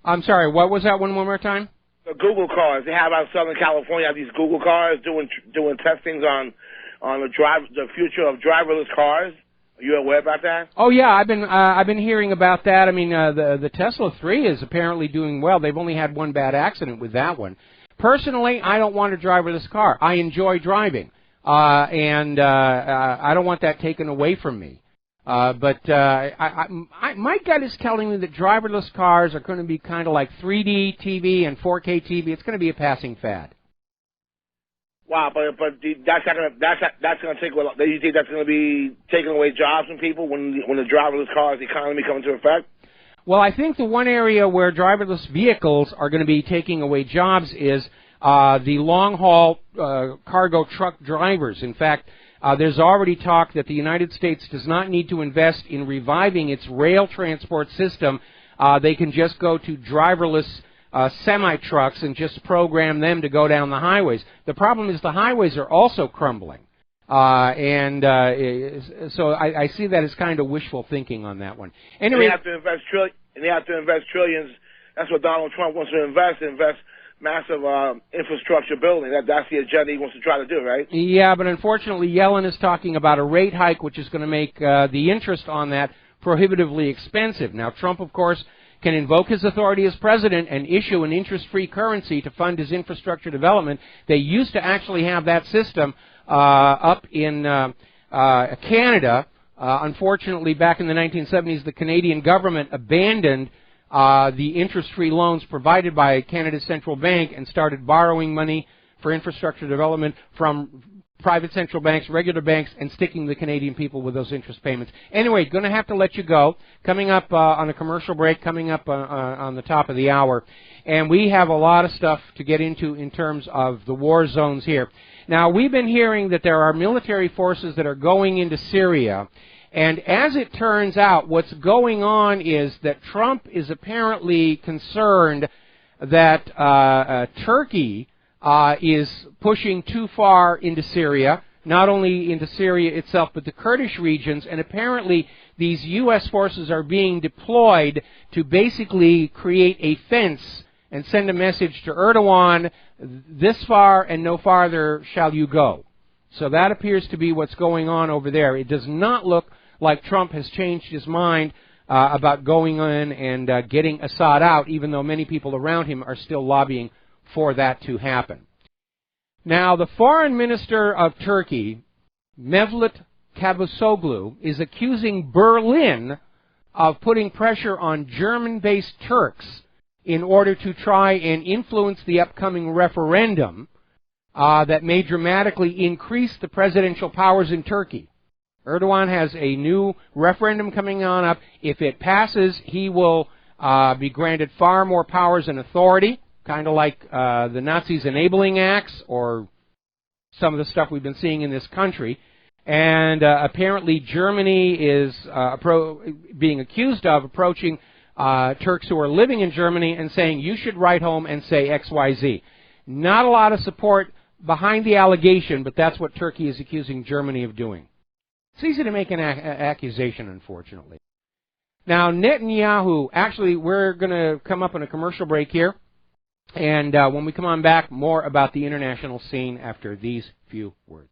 I'm sorry, what was that one more time? The Google cars. They have out in Southern California these Google cars doing testings on the future of driverless cars. Are you aware about that? Oh yeah, I've been hearing about that. The Tesla 3 is apparently doing well. They've only had one bad accident with that one. Personally, I don't want a driverless car. I enjoy driving. And I don't want that taken away from me. But my gut is telling me that driverless cars are going to be kind of like 3D TV and 4K TV. It's going to be a passing fad. Wow, but that's going to take. Do you think that's going to be taking away jobs from people when the driverless cars economy comes into effect? Well, I think the one area where driverless vehicles are going to be taking away jobs is the long-haul cargo truck drivers. In fact, there's already talk that the United States does not need to invest in reviving its rail transport system. They can just go to driverless semi-trucks and just program them to go down the highways. The problem is the highways are also crumbling. So I see that as kind of wishful thinking on that one. Anyway, they have to invest and they have to invest trillions. That's what Donald Trump wants to invest massive infrastructure building. That's the agenda he wants to try to do, right? Yeah, but unfortunately, Yellen is talking about a rate hike, which is going to make the interest on that prohibitively expensive. Now, Trump, of course, can invoke his authority as president and issue an interest-free currency to fund his infrastructure development. They used to actually have that system up in Canada. Unfortunately, back in the 1970s, the Canadian government abandoned the interest-free loans provided by Canada's central bank and started borrowing money for infrastructure development from private central banks, regular banks, and sticking the Canadian people with those interest payments. Anyway, going to have to let you go. Coming up on a commercial break, coming up on the top of the hour. And we have a lot of stuff to get into in terms of the war zones here. Now, we've been hearing that there are military forces that are going into Syria. And as it turns out, what's going on is that Trump is apparently concerned that Turkey is pushing too far into Syria, not only into Syria itself, but the Kurdish regions, and apparently these U.S. forces are being deployed to basically create a fence and send a message to Erdogan, this far and no farther shall you go. So that appears to be what's going on over there. It does not look like Trump has changed his mind about going in and getting Assad out, even though many people around him are still lobbying for that to happen. Now, the foreign minister of Turkey, Mevlut Cavusoglu, is accusing Berlin of putting pressure on German-based Turks in order to try and influence the upcoming referendum that may dramatically increase the presidential powers in Turkey. Erdogan has a new referendum coming on up. If it passes, he will be granted far more powers and authority, kind of like the Nazis' enabling acts or some of the stuff we've been seeing in this country. And apparently Germany is being accused of approaching Turks who are living in Germany and saying, you should write home and say XYZ. Not a lot of support behind the allegation, but that's what Turkey is accusing Germany of doing. It's easy to make an accusation, unfortunately. Now, Netanyahu, actually, we're going to come up on a commercial break here. And when we come on back, more about the international scene after these few words.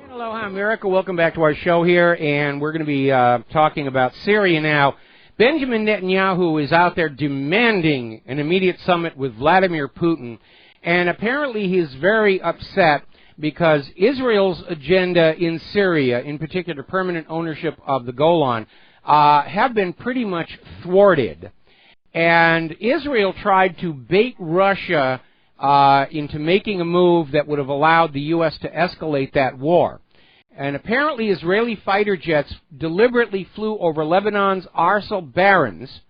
And aloha, America. Welcome back to our show here. And we're going to be talking about Syria now. Benjamin Netanyahu is out there demanding an immediate summit with Vladimir Putin. And apparently he's very upset because Israel's agenda in Syria, in particular permanent ownership of the Golan, have been pretty much thwarted. And Israel tried to bait Russia into making a move that would have allowed the U.S. to escalate that war. And apparently Israeli fighter jets deliberately flew over Lebanon's Arsal Barrens,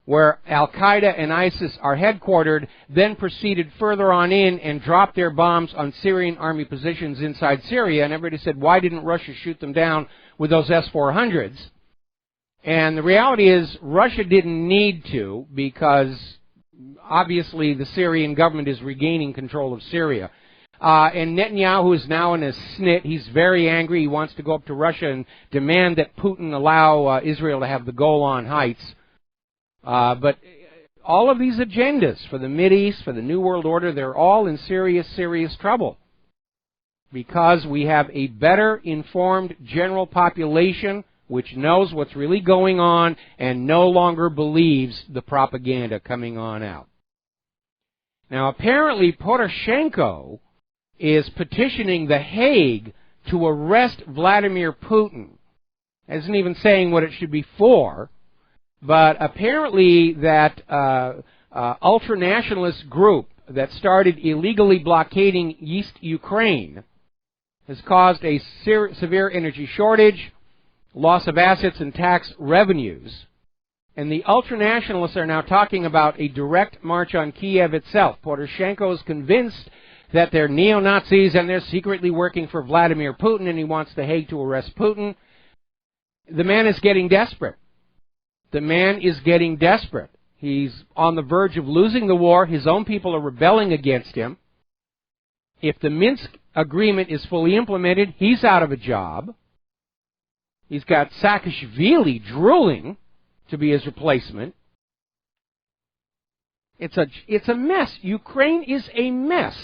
where Al-Qaeda and ISIS are headquartered, then proceeded further on in and dropped their bombs on Syrian army positions inside Syria. And everybody said, why didn't Russia shoot them down with those S-400s? And the reality is Russia didn't need to, because obviously the Syrian government is regaining control of Syria. And Netanyahu is now in a snit. He's very angry. He wants to go up to Russia and demand that Putin allow Israel to have the Golan Heights. But all of these agendas for the Mideast, for the New World Order, they're all in serious, serious trouble. Because we have a better informed general population which knows what's really going on and no longer believes the propaganda coming on out. Now, apparently, Poroshenko is petitioning The Hague to arrest Vladimir Putin. Isn't even saying what it should be for, but apparently that ultranationalist group that started illegally blockading East Ukraine has caused a severe energy shortage, loss of assets and tax revenues. And the ultranationalists are now talking about a direct march on Kiev itself. Poroshenko is convinced that they're neo-Nazis and they're secretly working for Vladimir Putin, and he wants The Hague to arrest Putin. The man is getting desperate. The man is getting desperate. He's on the verge of losing the war. His own people are rebelling against him. If the Minsk agreement is fully implemented, he's out of a job. He's got Saakashvili drooling to be his replacement. It's a mess. Ukraine is a mess.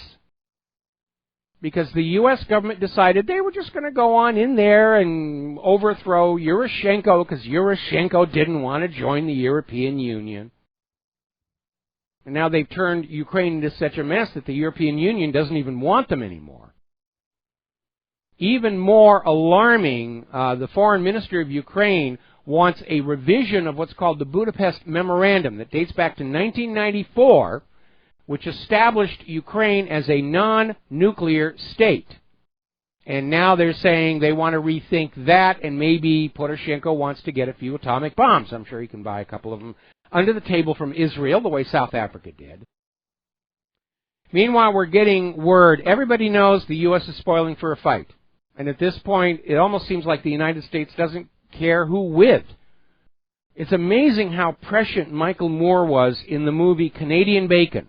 Because the U.S. government decided they were just going to go on in there and overthrow Yushchenko because Yushchenko didn't want to join the European Union. And now they've turned Ukraine into such a mess that the European Union doesn't even want them anymore. Even more alarming, the foreign minister of Ukraine wants a revision of what's called the Budapest Memorandum that dates back to 1994, which established Ukraine as a non-nuclear state. And now they're saying they want to rethink that, and maybe Poroshenko wants to get a few atomic bombs. I'm sure he can buy a couple of them under the table from Israel, the way South Africa did. Meanwhile, we're getting word. Everybody knows the U.S. is spoiling for a fight. And at this point, it almost seems like the United States doesn't care who with. It's amazing how prescient Michael Moore was in the movie Canadian Bacon.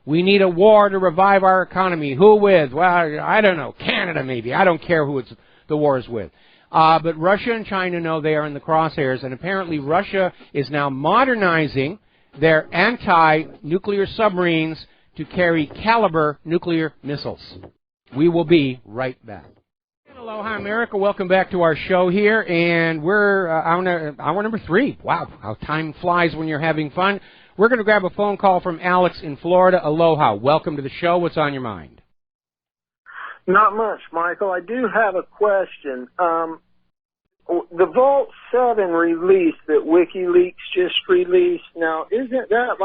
We need a war to revive our economy. Who with? Well, I don't know. Canada, maybe. I don't care who the war is with. But Russia and China know they are in the crosshairs, and apparently Russia is now modernizing their anti-nuclear submarines to carry caliber nuclear missiles. We will be right back. Aloha, America. Welcome back to our show here, and we're hour number 3. Wow, how time flies when you're having fun. We're going to grab a phone call from Alex in Florida. Aloha. Welcome to the show. What's on your mind? Not much, Michael. I do have a question. The Vault 7 release that WikiLeaks just released, now, isn't that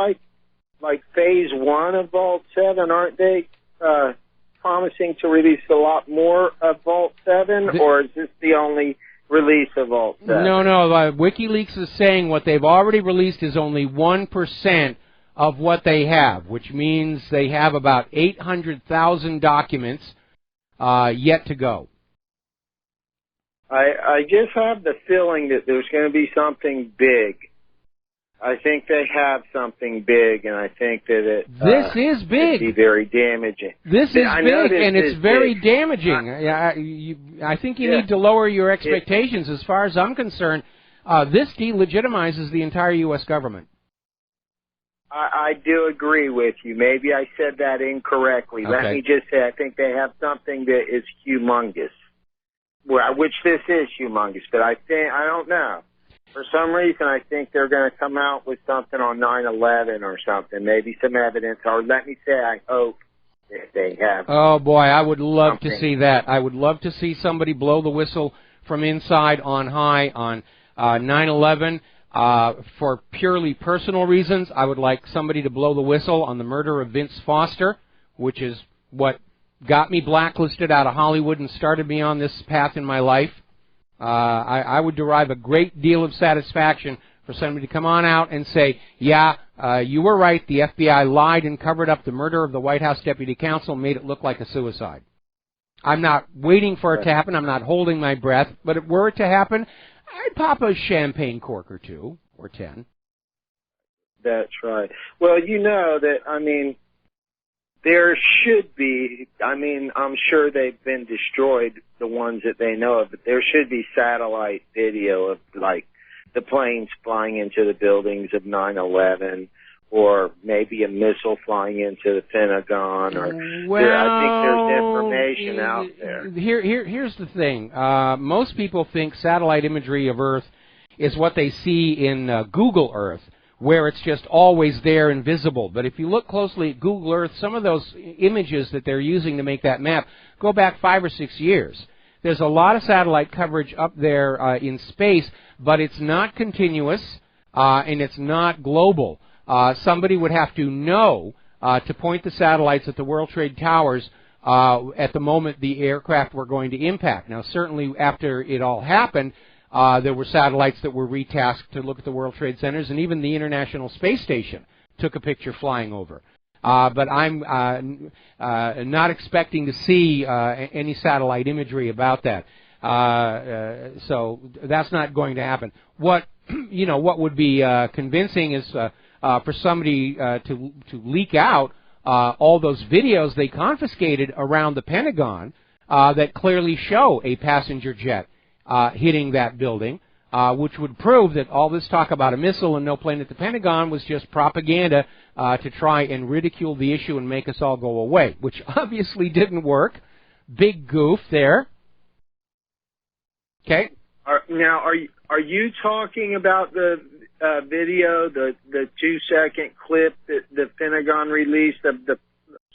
like phase 1 of Vault 7? Aren't they promising to release a lot more of Vault 7, or is this the only release of Vault 7? No. WikiLeaks is saying what they've already released is only 1% of what they have, which means they have about 800,000 documents yet to go. I just have the feeling that there's going to be something big. I think they have something big, and I think that this is big. Could be very damaging. This is big, and it's very damaging. I think you need to lower your expectations. As far as I'm concerned, this delegitimizes the entire U.S. government. I do agree with you. Maybe I said that incorrectly. Okay. Let me just say I think they have something that is humongous, which this is humongous, but I don't know. For some reason, I think they're going to come out with something on 9/11 or something, maybe some evidence, or let me say I hope that they have. Oh, boy, I would love to see that. I would love to see somebody blow the whistle from inside on high on 9/11. For purely personal reasons, I would like somebody to blow the whistle on the murder of Vince Foster, which is what got me blacklisted out of Hollywood and started me on this path in my life. I would derive a great deal of satisfaction for somebody to come on out and say, yeah, you were right, the FBI lied and covered up the murder of the White House Deputy Counsel, made it look like a suicide. I'm not waiting for it to happen, I'm not holding my breath, but if it were to happen, I'd pop a champagne cork or 2, or 10. That's right. Well, you know that, I mean, there should be, I mean, I'm sure they've been destroyed, the ones that they know of, but there should be satellite video of, like, the planes flying into the buildings of 9/11, or maybe a missile flying into the Pentagon, or I think there's information out there. Here's the thing. Most people think satellite imagery of Earth is what they see in Google Earth, where it's just always there and visible. But if you look closely at Google Earth, some of those images that they're using to make that map go back 5 or 6 years. There's a lot of satellite coverage up there in space, but it's not continuous and it's not global. Somebody would have to know to point the satellites at the World Trade Towers at the moment the aircraft were going to impact. Now, certainly after it all happened, there were satellites that were retasked to look at the World Trade Centers, and even the International Space Station took a picture flying over. But I'm not expecting to see any satellite imagery about that. So that's not going to happen. What would be convincing is for somebody to leak out all those videos they confiscated around the Pentagon that clearly show a passenger jet hitting that building, which would prove that all this talk about a missile and no plane at the Pentagon was just propaganda to try and ridicule the issue and make us all go away, which obviously didn't work. Big goof there. Okay. Now, are you talking about the video, the 2-second clip that the Pentagon released of the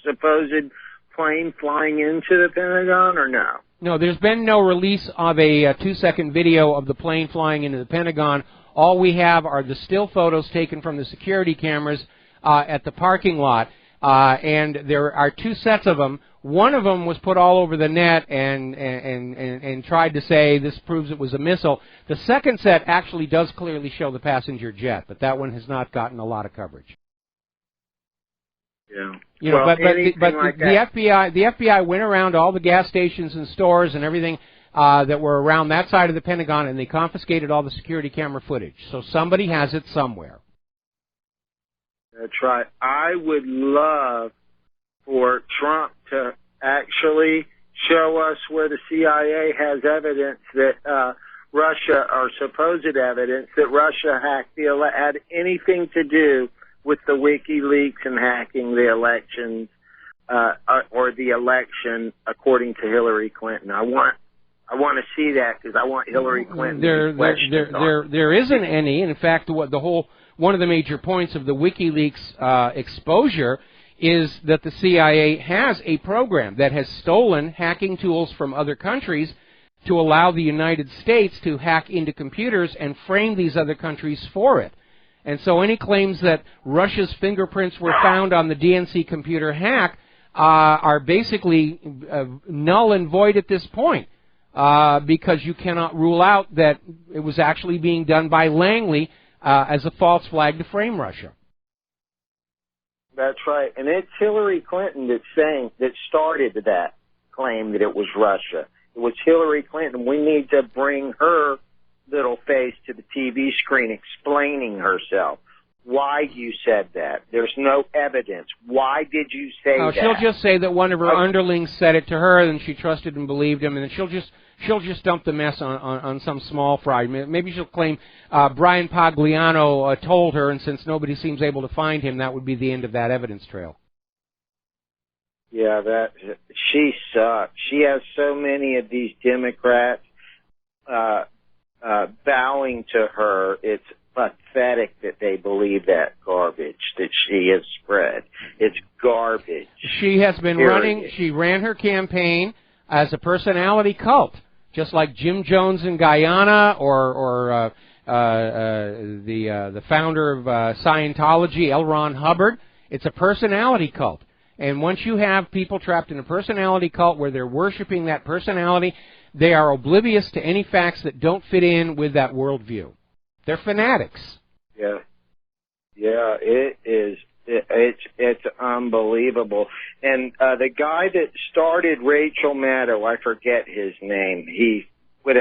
supposed plane flying into the Pentagon, or no? No, there's been no release of a 2-second video of the plane flying into the Pentagon. All we have are the still photos taken from the security cameras at the parking lot, and there are 2 sets of them. One of them was put all over the net and tried to say this proves it was a missile. The second set actually does clearly show the passenger jet, but that one has not gotten a lot of coverage. Yeah. You know, well, but like the FBI went around all the gas stations and stores and everything that were around that side of the Pentagon, and they confiscated all the security camera footage. So somebody has it somewhere. That's right. I would love for Trump to actually show us where the CIA has evidence that Russia, or supposed evidence that Russia had anything to do with the WikiLeaks and hacking the elections or the election according to Hillary Clinton. I want to see that because I want Hillary Clinton to be questioned on. There isn't any. In fact, one of the major points of the WikiLeaks exposure is that the CIA has a program that has stolen hacking tools from other countries to allow the United States to hack into computers and frame these other countries for it. And so any claims that Russia's fingerprints were found on the DNC computer hack are basically null and void at this point because you cannot rule out that it was actually being done by Langley as a false flag to frame Russia. That's right. And it's Hillary Clinton that started that claim that it was Russia. It was Hillary Clinton. We need to bring her little face to the TV screen explaining herself. Why you said that. There's no evidence. Why did you say that? She'll just say that one of her underlings said it to her, and she trusted and believed him, and then she'll just dump the mess on some small fry. Maybe she'll claim Brian Pagliano told her, and since nobody seems able to find him, that would be the end of that evidence trail. Yeah, she sucks. She has so many of these Democrats bowing to her. It's pathetic that they believe that garbage that she has spread. It's garbage. She has been she ran her campaign as a personality cult, just like Jim Jones in Guyana or the founder of Scientology, L. Ron Hubbard. It's a personality cult. And once you have people trapped in a personality cult where they're worshiping that personality, they are oblivious to any facts that don't fit in with that worldview. They're fanatics. Yeah, it is. It's unbelievable. And the guy that started Rachel Maddow, I forget his name. With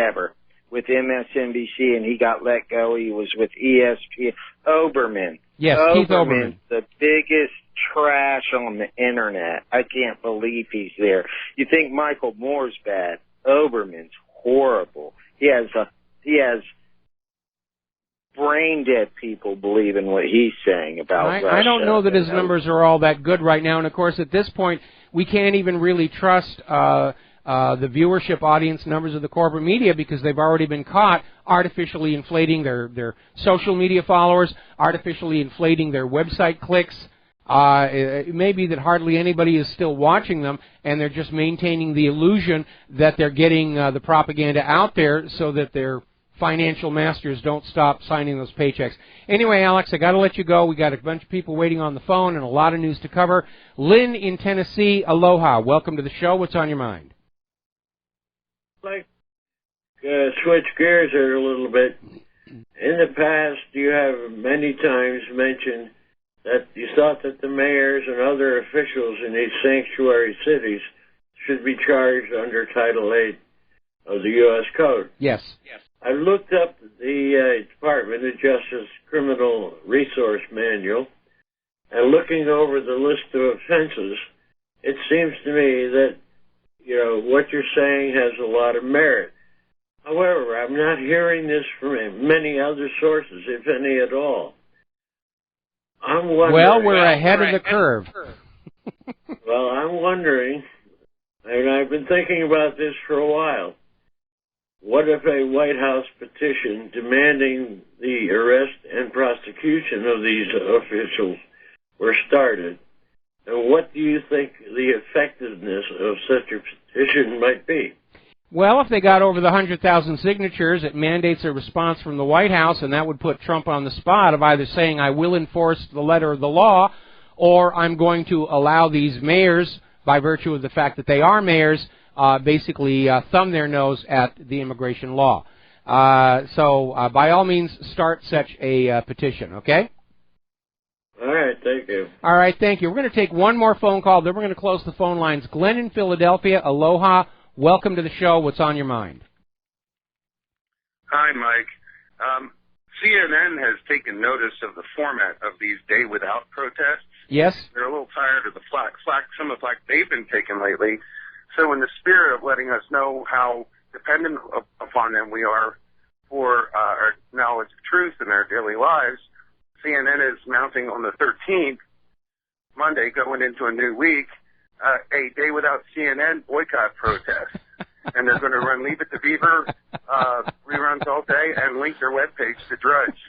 MSNBC, and he got let go. He was with ESPN. Oberman. Yes, Keith Oberman. The biggest trash on the internet. I can't believe he's there. You think Michael Moore's bad? Oberman's horrible. He has brain dead people believing what he's saying about Russia. I don't know that his numbers are all that good right now, and of course at this point we can't even really trust the viewership audience numbers of the corporate media because they've already been caught artificially inflating their social media followers, artificially inflating their website clicks. It may be that hardly anybody is still watching them, and they're just maintaining the illusion that they're getting the propaganda out there so that their financial masters don't stop signing those paychecks. Anyway, Alex, I got to let you go. We got a bunch of people waiting on the phone and a lot of news to cover. Lynn in Tennessee, aloha. Welcome to the show. What's on your mind? Like, switch gears here a little bit. In the past, you have many times mentioned that you thought that the mayors and other officials in these sanctuary cities should be charged under Title 8 of the U.S. Code. Yes. I looked up the Department of Justice Criminal Resource Manual, and looking over the list of offenses, it seems to me that, what you're saying has a lot of merit. However, I'm not hearing this from many other sources, if any at all. I'm wondering. Well, we're ahead of the curve. Well, I'm wondering, and I've been thinking about this for a while. What if a White House petition demanding the arrest and prosecution of these officials were started? And what do you think the effectiveness of such a petition might be? Well, if they got over the 100,000 signatures, it mandates a response from the White House, and that would put Trump on the spot of either saying, I will enforce the letter of the law, or I'm going to allow these mayors, by virtue of the fact that they are mayors, basically thumb their nose at the immigration law. So by all means, start such a petition, okay? All right, thank you. All right, thank you. We're going to take one more phone call, then we're going to close the phone lines. Glenn in Philadelphia, aloha. Welcome to the show. What's on your mind? Hi, Mike. CNN has taken notice of the format of these day without protests. Yes? They're a little tired of the some of the flack they've been taking lately. So in the spirit of letting us know how dependent upon them we are for our knowledge of truth in our daily lives, CNN is mounting on the 13th, Monday, going into a new week, a day without CNN boycott protest. And they're going to run Leave It to Beaver reruns all day and link their webpage to Drudge.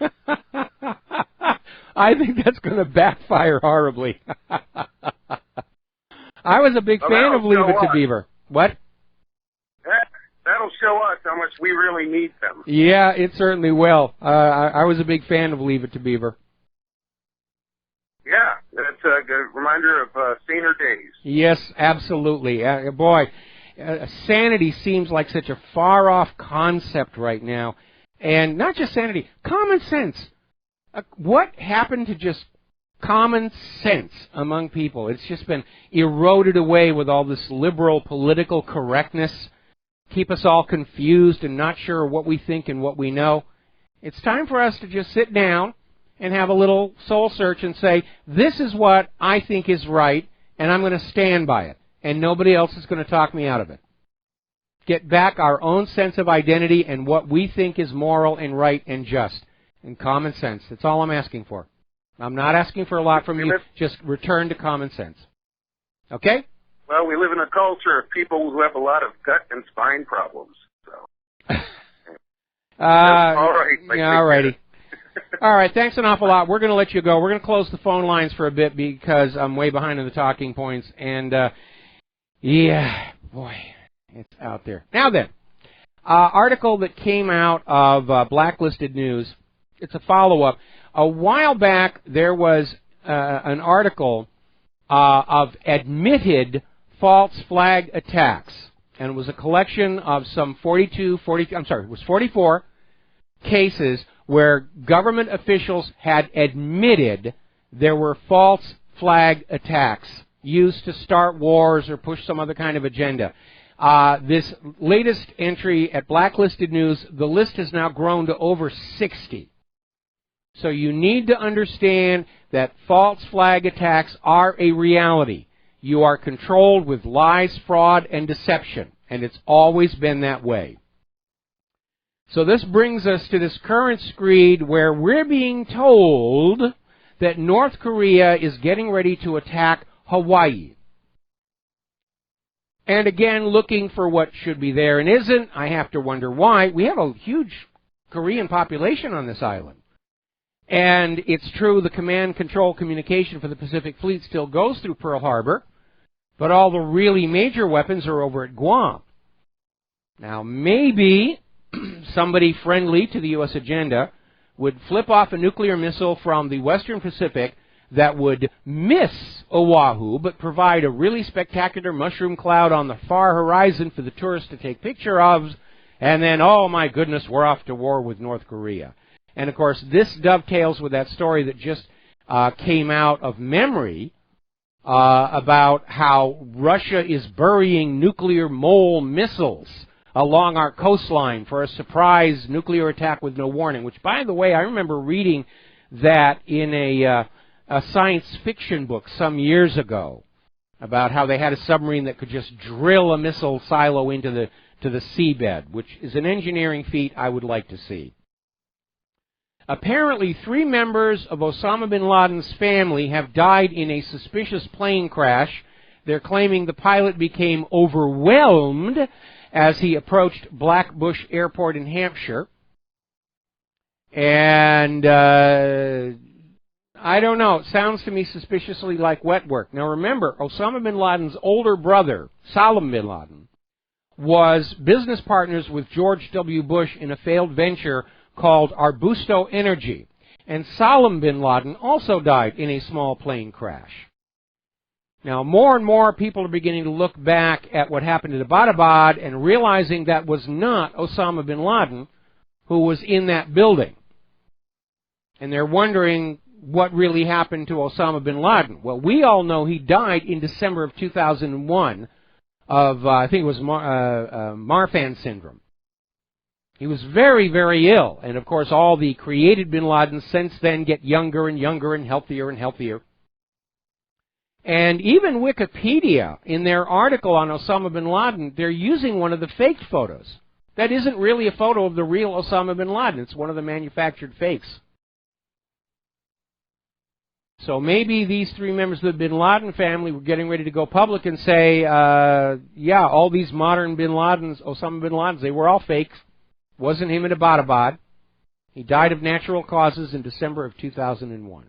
I think that's going to backfire horribly. I was a big fan of Leave It to Beaver. What? That'll show us how much we really need them. Yeah, it certainly will. I was a big fan of Leave It to Beaver. Yeah, that's a good reminder of saner days. Yes, absolutely. Boy, sanity seems like such a far-off concept right now. And not just sanity, common sense. What happened to just common sense among people? It's just been eroded away with all this liberal political correctness. Keep us all confused and not sure what we think and what we know. It's time for us to just sit down and have a little soul search and say, this is what I think is right, and I'm going to stand by it, and nobody else is going to talk me out of it. Get back our own sense of identity and what we think is moral and right and just, and common sense. That's all I'm asking for. I'm not asking for a lot from you. Just return to common sense. Okay? Well, we live in a culture of people who have a lot of gut and spine problems. So. All right. All righty. All right, thanks an awful lot. We're going to let you go. We're going to close the phone lines for a bit because I'm way behind on the talking points. And, yeah, boy, it's out there. Now then, article that came out of Blacklisted News. It's a follow-up. A while back, there was an article of admitted false flag attacks. And it was a collection of some 44 cases where government officials had admitted there were false flag attacks used to start wars or push some other kind of agenda. This latest entry at Blacklisted News, the list has now grown to over 60. So you need to understand that false flag attacks are a reality. You are controlled with lies, fraud, and deception, and it's always been that way. So this brings us to this current screed where we're being told that North Korea is getting ready to attack Hawaii. And again, looking for what should be there and isn't. I have to wonder why. We have a huge Korean population on this island. And it's true the command control communication for the Pacific Fleet still goes through Pearl Harbor, but all the really major weapons are over at Guam. Now, maybe somebody friendly to the U.S. agenda would flip off a nuclear missile from the Western Pacific that would miss Oahu, but provide a really spectacular mushroom cloud on the far horizon for the tourists to take picture of, and then, oh my goodness, we're off to war with North Korea. And of course, this dovetails with that story that just came out of memory about how Russia is burying nuclear mole missiles along our coastline for a surprise nuclear attack with no warning, which, by the way, I remember reading that in a science fiction book some years ago about how they had a submarine that could just drill a missile silo into the seabed, which is an engineering feat I would like to see. Apparently, 3 members of Osama bin Laden's family have died in a suspicious plane crash. They're claiming the pilot became overwhelmed as he approached Blackbush Airport in Hampshire. And I don't know. It sounds to me suspiciously like wet work. Now remember, Osama bin Laden's older brother, Salam bin Laden, was business partners with George W. Bush in a failed venture called Arbusto Energy. And Salam bin Laden also died in a small plane crash. Now, more and more people are beginning to look back at what happened at Abbottabad and realizing that was not Osama bin Laden who was in that building. And they're wondering what really happened to Osama bin Laden. Well, we all know he died in December of 2001 of, I think it was Marfan syndrome. He was very, very ill. And, of course, all the created bin Ladens since then get younger and younger and healthier and healthier. And even Wikipedia, in their article on Osama bin Laden, they're using one of the faked photos. That isn't really a photo of the real Osama bin Laden. It's one of the manufactured fakes. So maybe these 3 members of the bin Laden family were getting ready to go public and say, yeah, all these modern bin Ladens, Osama bin Ladens, they were all fakes. Wasn't him at Abbottabad. He died of natural causes in December of 2001.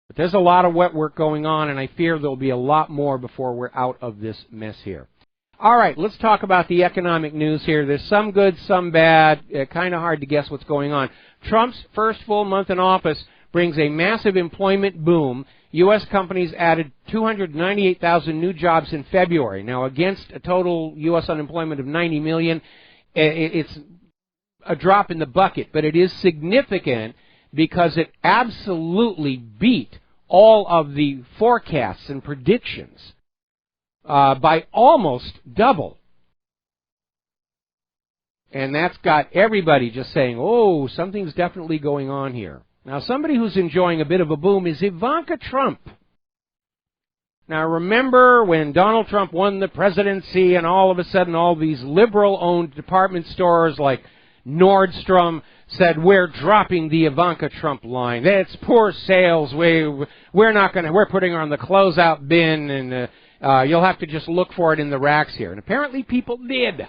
But there's a lot of wet work going on, and I fear there'll be a lot more before we're out of this mess here. All right, let's talk about the economic news here. There's some good, some bad. Kind of hard to guess what's going on. Trump's first full month in office brings a massive employment boom. U.S. companies added 298,000 new jobs in February. Now, against a total U.S. unemployment of 90 million, it's a drop in the bucket, but it is significant because it absolutely beat all of the forecasts and predictions by almost double. And that's got everybody just saying, oh, something's definitely going on here. Now, somebody who's enjoying a bit of a boom is Ivanka Trump. Now, remember when Donald Trump won the presidency and all of a sudden all these liberal-owned department stores like Nordstrom said, we're dropping the Ivanka Trump line. It's poor sales. We're putting her on the closeout bin, and you'll have to just look for it in the racks here. And apparently people did.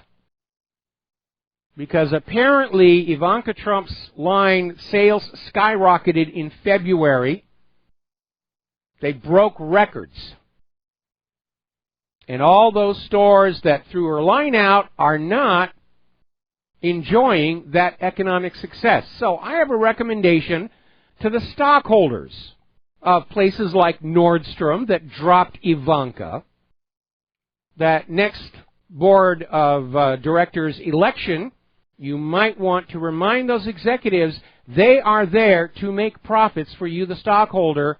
Because apparently Ivanka Trump's line sales skyrocketed in February. They broke records. And all those stores that threw her line out are not enjoying that economic success. So I have a recommendation to the stockholders of places like Nordstrom that dropped Ivanka. That next board of directors election, you might want to remind those executives they are there to make profits for you, the stockholder,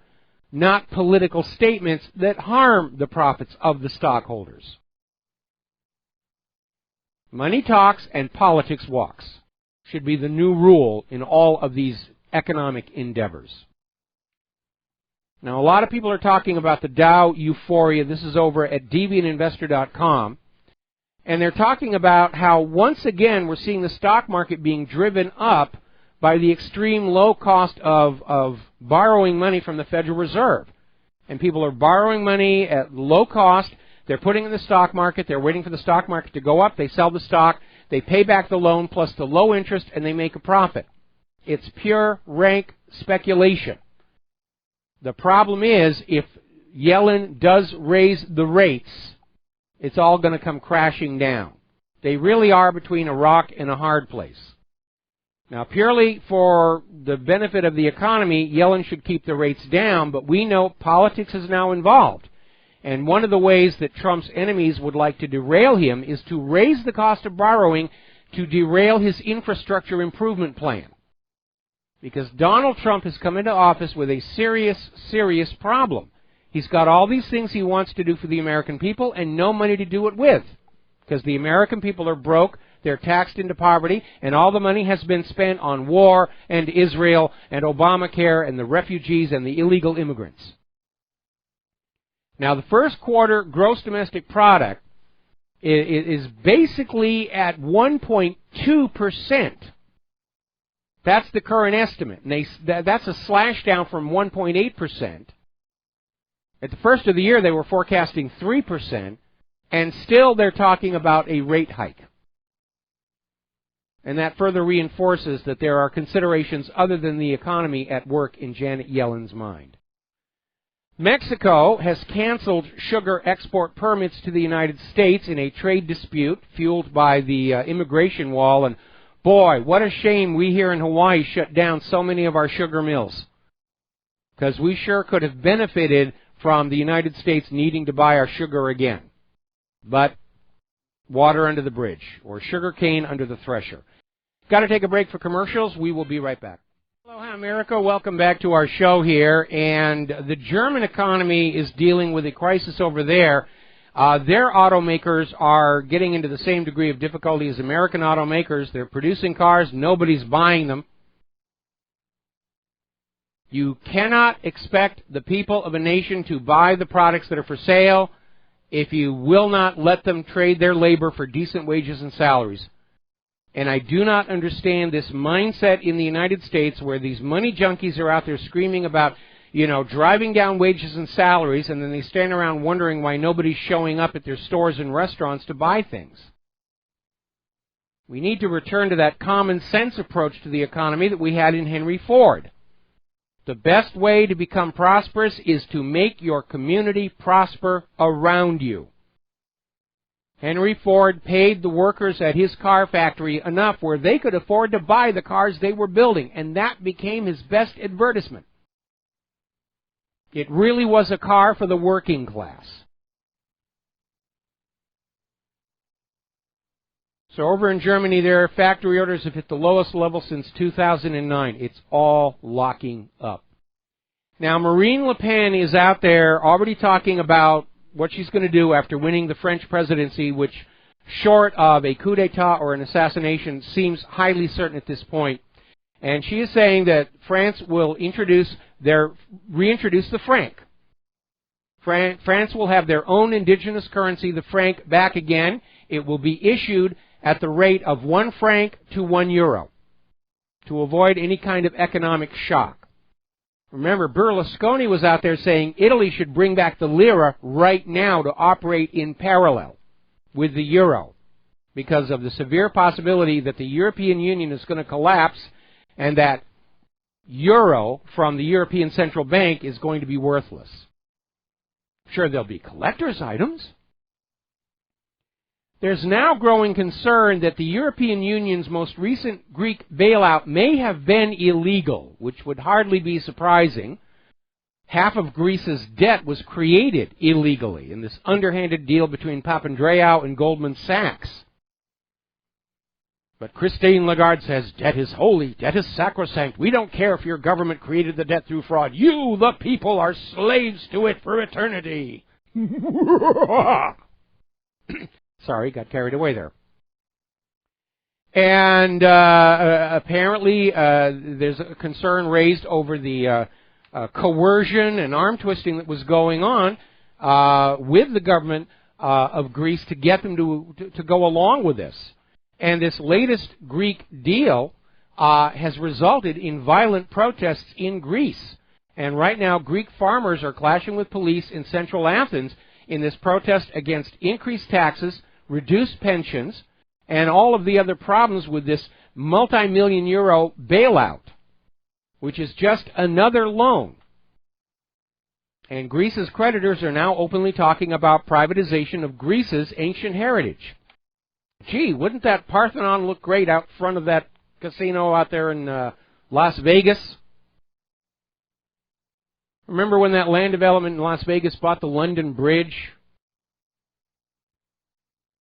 not political statements that harm the profits of the stockholders. Money talks and politics walks should be the new rule in all of these economic endeavors. Now, a lot of people are talking about the Dow euphoria. This is over at deviantinvestor.com. And they're talking about how, once again, we're seeing the stock market being driven up by the extreme low cost of borrowing money from the Federal Reserve. And people are borrowing money at low cost. They're putting it in the stock market. They're waiting for the stock market to go up. They sell the stock. They pay back the loan plus the low interest, and they make a profit. It's pure rank speculation. The problem is, if Yellen does raise the rates, it's all going to come crashing down. They really are between a rock and a hard place. Now, purely for the benefit of the economy, Yellen should keep the rates down, but we know politics is now involved. And one of the ways that Trump's enemies would like to derail him is to raise the cost of borrowing to derail his infrastructure improvement plan. Because Donald Trump has come into office with a serious, serious problem. He's got all these things he wants to do for the American people and no money to do it with. Because the American people are broke, they're taxed into poverty, and all the money has been spent on war and Israel and Obamacare and the refugees and the illegal immigrants. Now, the first quarter gross domestic product is basically at 1.2%. That's the current estimate. And that's a slash down from 1.8%. At the first of the year, they were forecasting 3%, and still they're talking about a rate hike. And that further reinforces that there are considerations other than the economy at work in Janet Yellen's mind. Mexico has canceled sugar export permits to the United States in a trade dispute fueled by the immigration wall. And boy, what a shame we here in Hawaii shut down so many of our sugar mills, because we sure could have benefited from the United States needing to buy our sugar again. But water under the bridge, or sugar cane under the thresher. Got to take a break for commercials. We will be right back. Aloha, America. Welcome back to our show here. And the German economy is dealing with a crisis over there. Their automakers are getting into the same degree of difficulty as American automakers. They're producing cars. Nobody's buying them. You cannot expect the people of a nation to buy the products that are for sale if you will not let them trade their labor for decent wages and salaries. And I do not understand this mindset in the United States where these money junkies are out there screaming about, driving down wages and salaries, and then they stand around wondering why nobody's showing up at their stores and restaurants to buy things. We need to return to that common sense approach to the economy that we had in Henry Ford. The best way to become prosperous is to make your community prosper around you. Henry Ford paid the workers at his car factory enough where they could afford to buy the cars they were building, and that became his best advertisement. It really was a car for the working class. So over in Germany, their factory orders have hit the lowest level since 2009. It's all locking up. Now, Marine Le Pen is out there already talking about what she's going to do after winning the French presidency, which, short of a coup d'etat or an assassination, seems highly certain at this point. And she is saying that France will reintroduce the franc. France will have their own indigenous currency, the franc, back again. It will be issued at the rate of 1 franc to 1 euro to avoid any kind of economic shock. Remember, Berlusconi was out there saying Italy should bring back the lira right now to operate in parallel with the euro because of the severe possibility that the European Union is going to collapse and that euro from the European Central Bank is going to be worthless. Sure, there'll be collector's items. There's now growing concern that the European Union's most recent Greek bailout may have been illegal, which would hardly be surprising. Half of Greece's debt was created illegally in this underhanded deal between Papandreou and Goldman Sachs. But Christine Lagarde says, debt is holy, debt is sacrosanct. We don't care if your government created the debt through fraud. You, the people, are slaves to it for eternity. Sorry, got carried away there. And apparently there's a concern raised over the coercion and arm twisting that was going on with the government of Greece to get them to go along with this. And this latest Greek deal has resulted in violent protests in Greece. And right now, Greek farmers are clashing with police in central Athens in this protest against increased taxes, reduced pensions, and all of the other problems with this multi-million euro bailout, which is just another loan. And Greece's creditors are now openly talking about privatization of Greece's ancient heritage. Gee, wouldn't that Parthenon look great out front of that casino out there in Las Vegas? Remember when that land development in Las Vegas bought the London Bridge?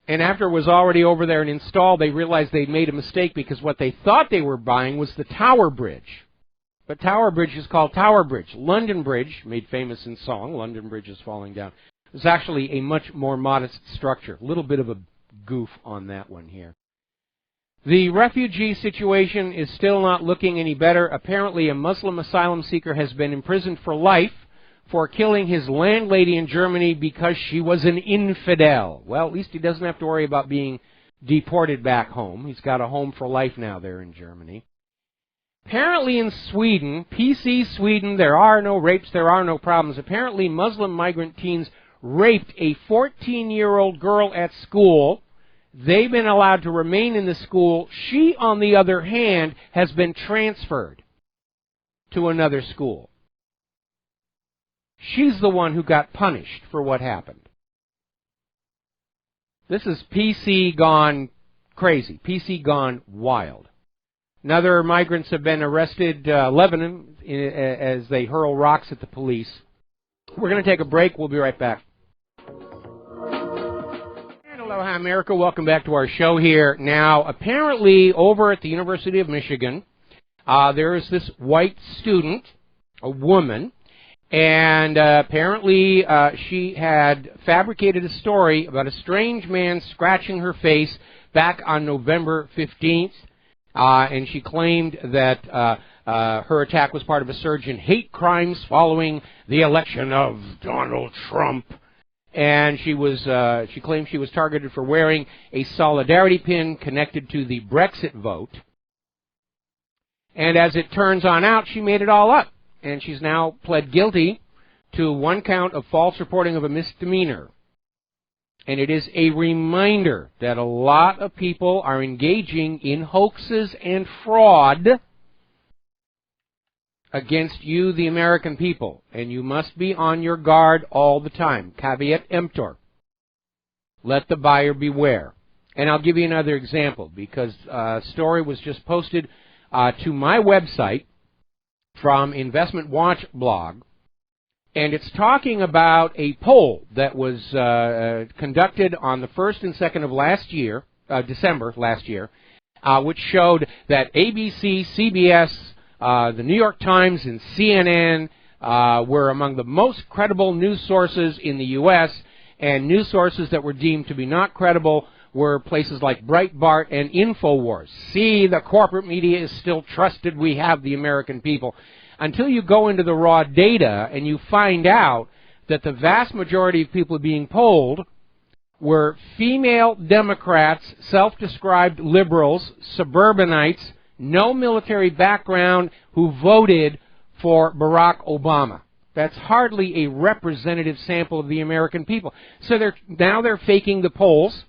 And after it was already over there and installed, they realized they'd made a mistake because what they thought they were buying was the Tower Bridge. But Tower Bridge is called Tower Bridge. London Bridge, made famous in song, London Bridge is falling down, is actually a much more modest structure. A little bit of a goof on that one here. The refugee situation is still not looking any better. Apparently a Muslim asylum seeker has been imprisoned for life for killing his landlady in Germany because she was an infidel. Well, at least he doesn't have to worry about being deported back home. He's got a home for life now there in Germany. Apparently in Sweden, PC Sweden, there are no rapes, there are no problems. Apparently Muslim migrant teens raped a 14-year-old girl at school. They've been allowed to remain in the school. She, on the other hand, has been transferred to another school. She's the one who got punished for what happened. This is PC gone crazy, PC gone wild. Another migrants have been arrested, Lebanon, as they hurl rocks at the police. We're going to take a break. We'll be right back. And aloha, America. Welcome back to our show here. Now, apparently, over at the University of Michigan, there is this white student, a woman, and apparently she had fabricated a story about a strange man scratching her face back on November 15th. And she claimed that her attack was part of a surge in hate crimes following the election of Donald Trump. And she claimed she was targeted for wearing a solidarity pin connected to the Brexit vote. And as it turns on out, she made it all up. And she's now pled guilty to one count of false reporting of a misdemeanor. And it is a reminder that a lot of people are engaging in hoaxes and fraud against you, the American people. And you must be on your guard all the time. Caveat emptor. Let the buyer beware. And I'll give you another example, because a story was just posted to my website from Investment Watch blog. And it's talking about a poll that was conducted on the 1st and 2nd of last year, December last year, which showed that ABC, CBS, the New York Times, and CNN were among the most credible news sources in the U.S., and news sources that were deemed to be not credible were places like Breitbart and InfoWars. See, the corporate media is still trusted. We have the American people. Until you go into the raw data and you find out that the vast majority of people being polled were female Democrats, self-described liberals, suburbanites, no military background, who voted for Barack Obama. That's hardly a representative sample of the American people. So now they're faking the polls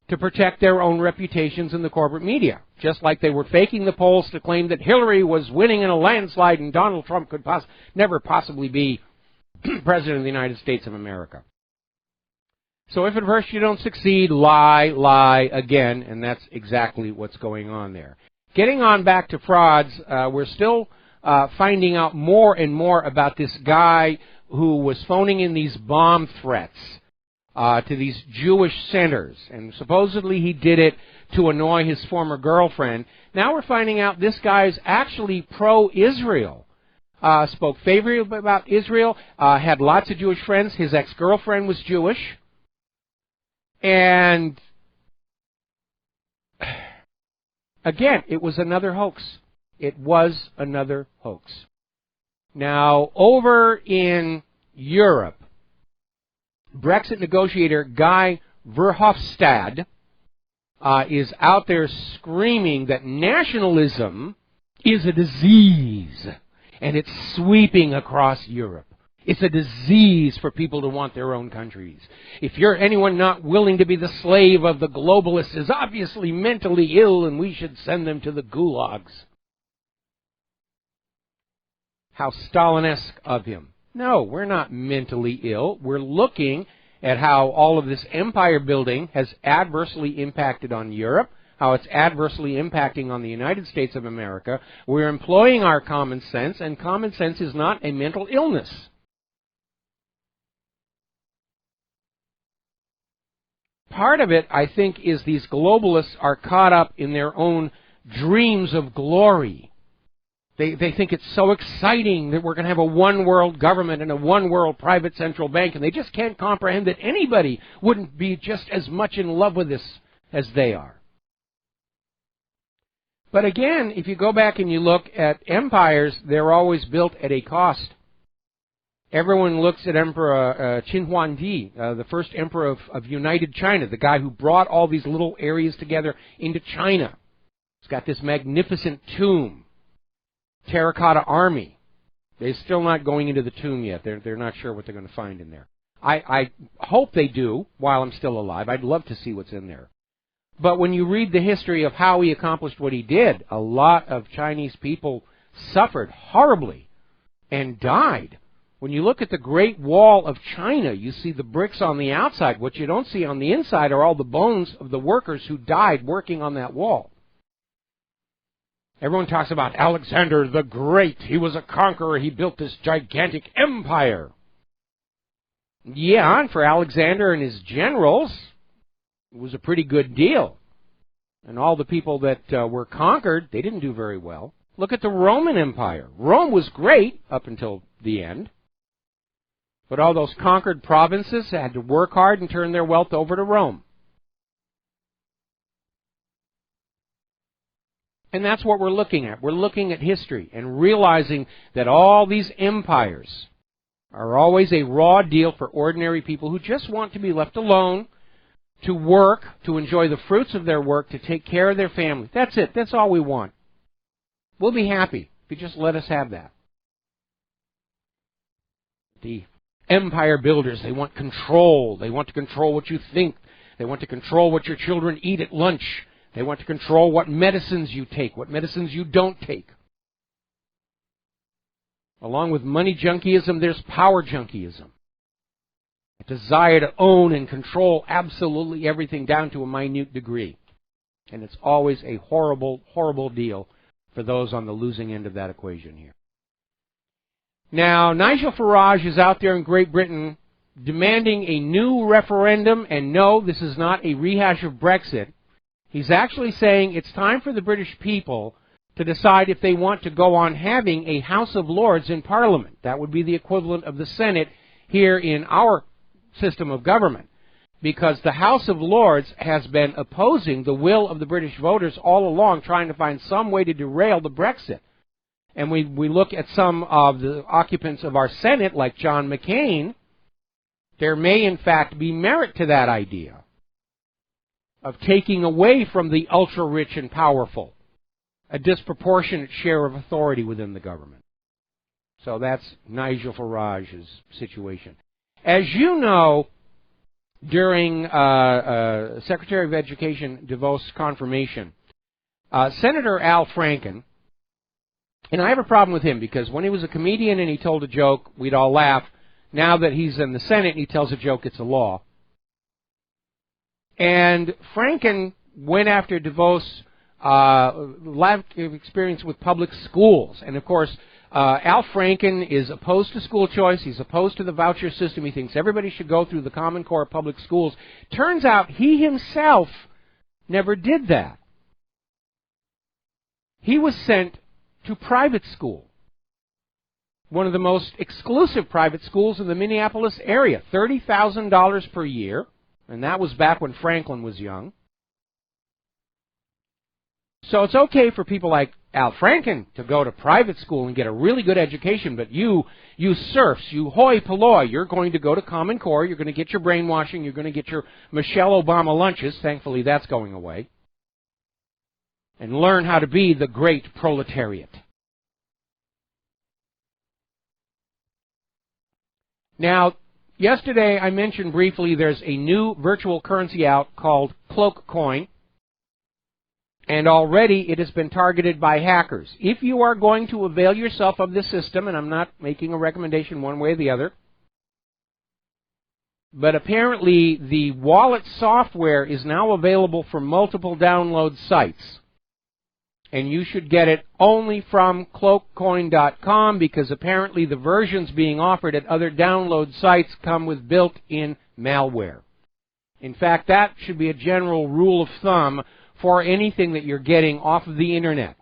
to protect their own reputations in the corporate media, just like they were faking the polls to claim that Hillary was winning in a landslide and Donald Trump could never possibly be President of the United States of America. So if at first you don't succeed, lie again, and that's exactly what's going on there. Getting on back to frauds, we're still finding out more and more about this guy who was phoning in these bomb threats to these Jewish centers, and supposedly he did it to annoy his former girlfriend. Now we're finding out this guy is actually pro-Israel, spoke favorably about Israel, had lots of Jewish friends. His ex-girlfriend was Jewish, and again, it was another hoax. It was another hoax. Now, over in Europe, Brexit negotiator Guy Verhofstadt is out there screaming that nationalism is a disease, and it's sweeping across Europe. It's a disease for people to want their own countries. If you're anyone not willing to be the slave of the globalists is obviously mentally ill, and we should send them to the gulags. How Stalin-esque of him. No, we're not mentally ill. We're looking at how all of this empire building has adversely impacted on Europe, how it's adversely impacting on the United States of America. We're employing our common sense, and common sense is not a mental illness. Part of it, I think, is these globalists are caught up in their own dreams of glory. They think it's so exciting that we're going to have a one-world government and a one-world private central bank, and they just can't comprehend that anybody wouldn't be just as much in love with this as they are. But again, if you go back and you look at empires, they're always built at a cost. Everyone looks at Emperor Qin Huangdi, the first emperor of United China, the guy who brought all these little areas together into China. He's got this magnificent tomb. terracotta army. They're still not going into the tomb yet. They're not sure what they're going to find in there. I hope they do while I'm still alive. I'd love to see what's in there. But when you read the history of how he accomplished what he did, a lot of Chinese people suffered horribly and died. When you look at the Great Wall of China, you see the bricks on the outside. What you don't see on the inside are all the bones of the workers who died working on that wall. Everyone talks about Alexander the Great. He was a conqueror. He built this gigantic empire. Yeah, and for Alexander and his generals, it was a pretty good deal. And all the people that were conquered, they didn't do very well. Look at the Roman Empire. Rome was great up until the end. But all those conquered provinces had to work hard and turn their wealth over to Rome. And that's what we're looking at. We're looking at history and realizing that all these empires are always a raw deal for ordinary people who just want to be left alone, to work, to enjoy the fruits of their work, to take care of their family. That's it. That's all we want. We'll be happy if you just let us have that. The empire builders, they want control. They want to control what you think. They want to control what your children eat at lunch. They want to control what medicines you take, what medicines you don't take. Along with money junkyism, there's power junkyism. A desire to own and control absolutely everything down to a minute degree. And it's always a horrible, horrible deal for those on the losing end of that equation here. Now, Nigel Farage is out there in Great Britain demanding a new referendum, and no, this is not a rehash of Brexit. He's actually saying it's time for the British people to decide if they want to go on having a House of Lords in Parliament. That would be the equivalent of the Senate here in our system of government, because the House of Lords has been opposing the will of the British voters all along, trying to find some way to derail the Brexit. And we look at some of the occupants of our Senate, like John McCain, there may in fact be merit to that idea of taking away from the ultra-rich and powerful a disproportionate share of authority within the government. So that's Nigel Farage's situation. As you know, during Secretary of Education DeVos' confirmation, Senator Al Franken, and I have a problem with him because when he was a comedian and he told a joke, we'd all laugh. Now that he's in the Senate and he tells a joke, it's a law. And Franken went after DeVos' lack of experience with public schools. And of course, Al Franken is opposed to school choice. He's opposed to the voucher system. He thinks everybody should go through the Common Core public schools. Turns out he himself never did that. He was sent to private school, one of the most exclusive private schools in the Minneapolis area, $30,000 per year, and that was back when Franklin was young. So it's okay for people like Al Franken to go to private school and get a really good education, but you serfs, you hoi polloi, you're going to go to Common Core, you're going to get your brainwashing, you're going to get your Michelle Obama lunches, thankfully that's going away, and learn how to be the great proletariat. Now, yesterday I mentioned briefly there's a new virtual currency out called Cloak Coin, and already it has been targeted by hackers. If you are going to avail yourself of this system, and I'm not making a recommendation one way or the other, but apparently the wallet software is now available for multiple download sites. And you should get it only from cloakcoin.com because apparently the versions being offered at other download sites come with built-in malware. In fact, that should be a general rule of thumb for anything that you're getting off of the Internet.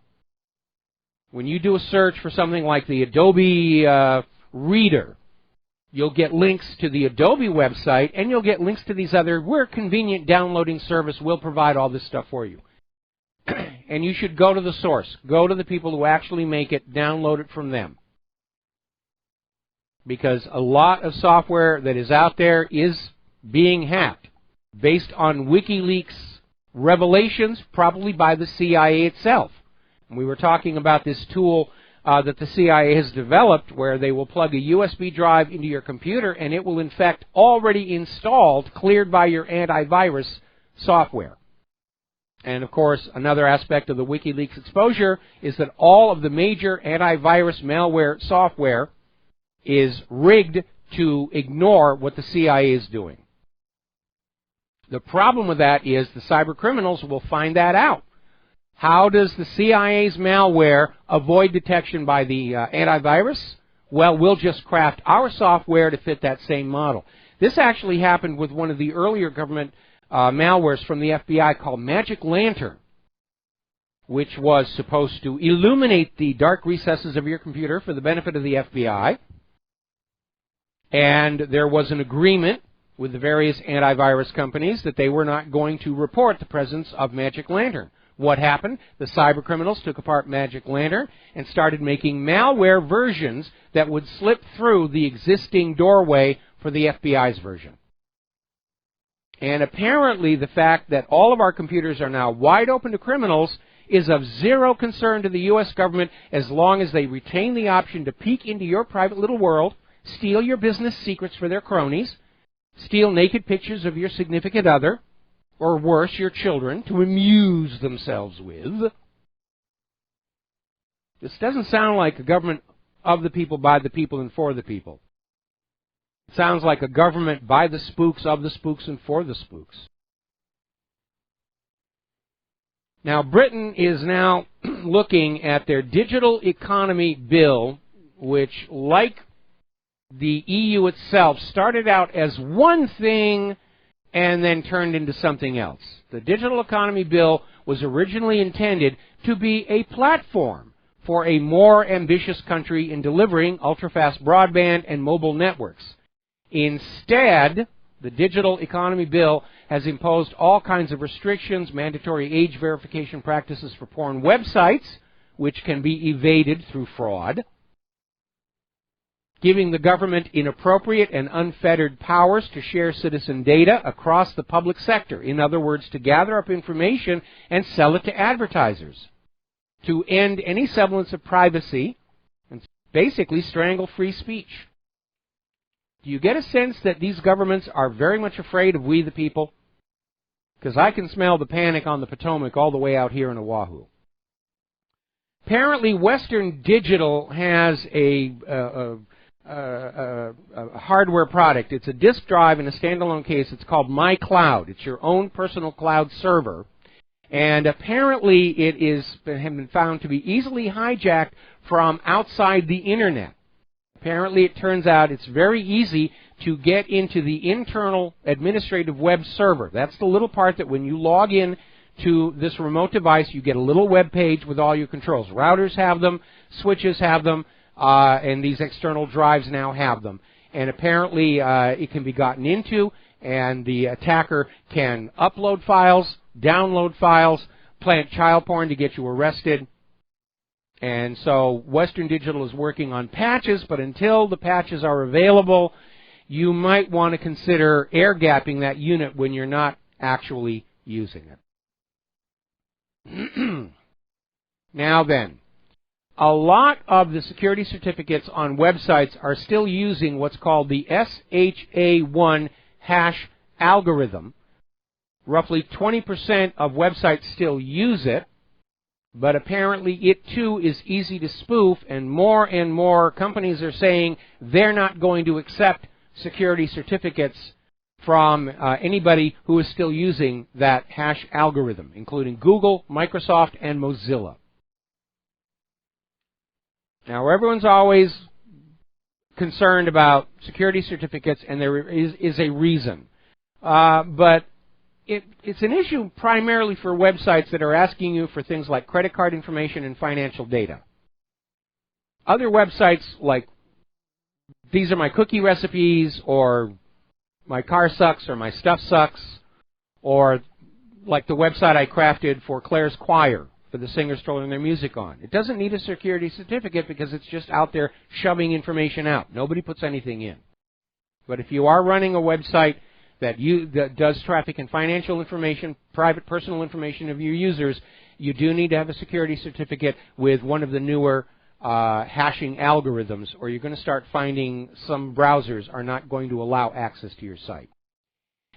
When you do a search for something like the Adobe Reader, you'll get links to the Adobe website, and you'll get links to these other, we're a convenient downloading service, we'll provide all this stuff for you. And you should go to the source. Go to the people who actually make it, download it from them. Because a lot of software that is out there is being hacked based on WikiLeaks revelations, probably by the CIA itself. And we were talking about this tool that the CIA has developed where they will plug a USB drive into your computer and it will infect already installed, cleared by your antivirus software. And of course, another aspect of the WikiLeaks exposure is that all of the major antivirus malware software is rigged to ignore what the CIA is doing. The problem with that is the cyber criminals will find that out. How does the CIA's malware avoid detection by the antivirus? Well, we'll just craft our software to fit that same model. This actually happened with one of the earlier government malwares from the FBI called Magic Lantern, which was supposed to illuminate the dark recesses of your computer for the benefit of the FBI. And there was an agreement with the various antivirus companies that they were not going to report the presence of Magic Lantern. What happened? The cyber criminals took apart Magic Lantern and started making malware versions that would slip through the existing doorway for the FBI's version. And apparently the fact that all of our computers are now wide open to criminals is of zero concern to the U.S. government as long as they retain the option to peek into your private little world, steal your business secrets for their cronies, steal naked pictures of your significant other, or worse, your children, to amuse themselves with. This doesn't sound like a government of the people, by the people, and for the people. It sounds like a government by the spooks, of the spooks, and for the spooks. Now, Britain is now looking at their digital economy bill, which, like the EU itself, started out as one thing and then turned into something else. The digital economy bill was originally intended to be a platform for a more ambitious country in delivering ultra-fast broadband and mobile networks. Instead, the digital economy bill has imposed all kinds of restrictions, mandatory age verification practices for porn websites, which can be evaded through fraud, giving the government inappropriate and unfettered powers to share citizen data across the public sector. In other words, to gather up information and sell it to advertisers, to end any semblance of privacy, and basically strangle free speech. Do you get a sense that these governments are very much afraid of we the people? Because I can smell the panic on the Potomac all the way out here in Oahu. Apparently, Western Digital has a hardware product. It's a disk drive in a standalone case. It's called My Cloud. It's your own personal cloud server. And apparently it has been found to be easily hijacked from outside the Internet. Apparently it turns out it's very easy to get into the internal administrative web server. That's the little part that when you log in to this remote device, you get a little web page with all your controls. Routers have them, switches have them, and these external drives now have them. And apparently it can be gotten into, and the attacker can upload files, download files, plant child porn to get you arrested. And so Western Digital is working on patches, but until the patches are available, you might want to consider air-gapping that unit when you're not actually using it. Now then, a lot of the security certificates on websites are still using what's called the SHA-1 hash algorithm. Roughly 20% of websites still use it, but apparently it too is easy to spoof, and more companies are saying they're not going to accept security certificates from anybody who is still using that hash algorithm, including Google, Microsoft, and Mozilla. Now, everyone's always concerned about security certificates, and there is a reason. But it's an issue primarily for websites that are asking you for things like credit card information and financial data. Other websites like these are my cookie recipes, or my car sucks, or my stuff sucks, or like the website I crafted for Claire's Choir for the singers throwing their music on. It doesn't need a security certificate because it's just out there shoving information out. Nobody puts anything in. But if you are running a website that does traffic in financial information, private personal information of your users, you do need to have a security certificate with one of the newer hashing algorithms, or you're going to start finding some browsers are not going to allow access to your site.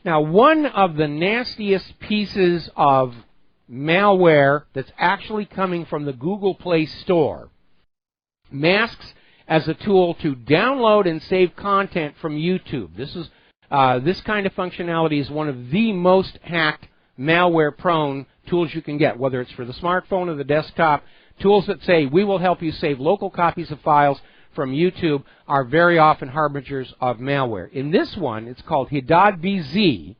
Now, one of the nastiest pieces of malware that's actually coming from the Google Play Store masks as a tool to download and save content from YouTube. This kind of functionality is one of the most hacked, malware-prone tools you can get, whether it's for the smartphone or the desktop. Tools that say, we will help you save local copies of files from YouTube are very often harbingers of malware. In this one, it's called Hidad BZ,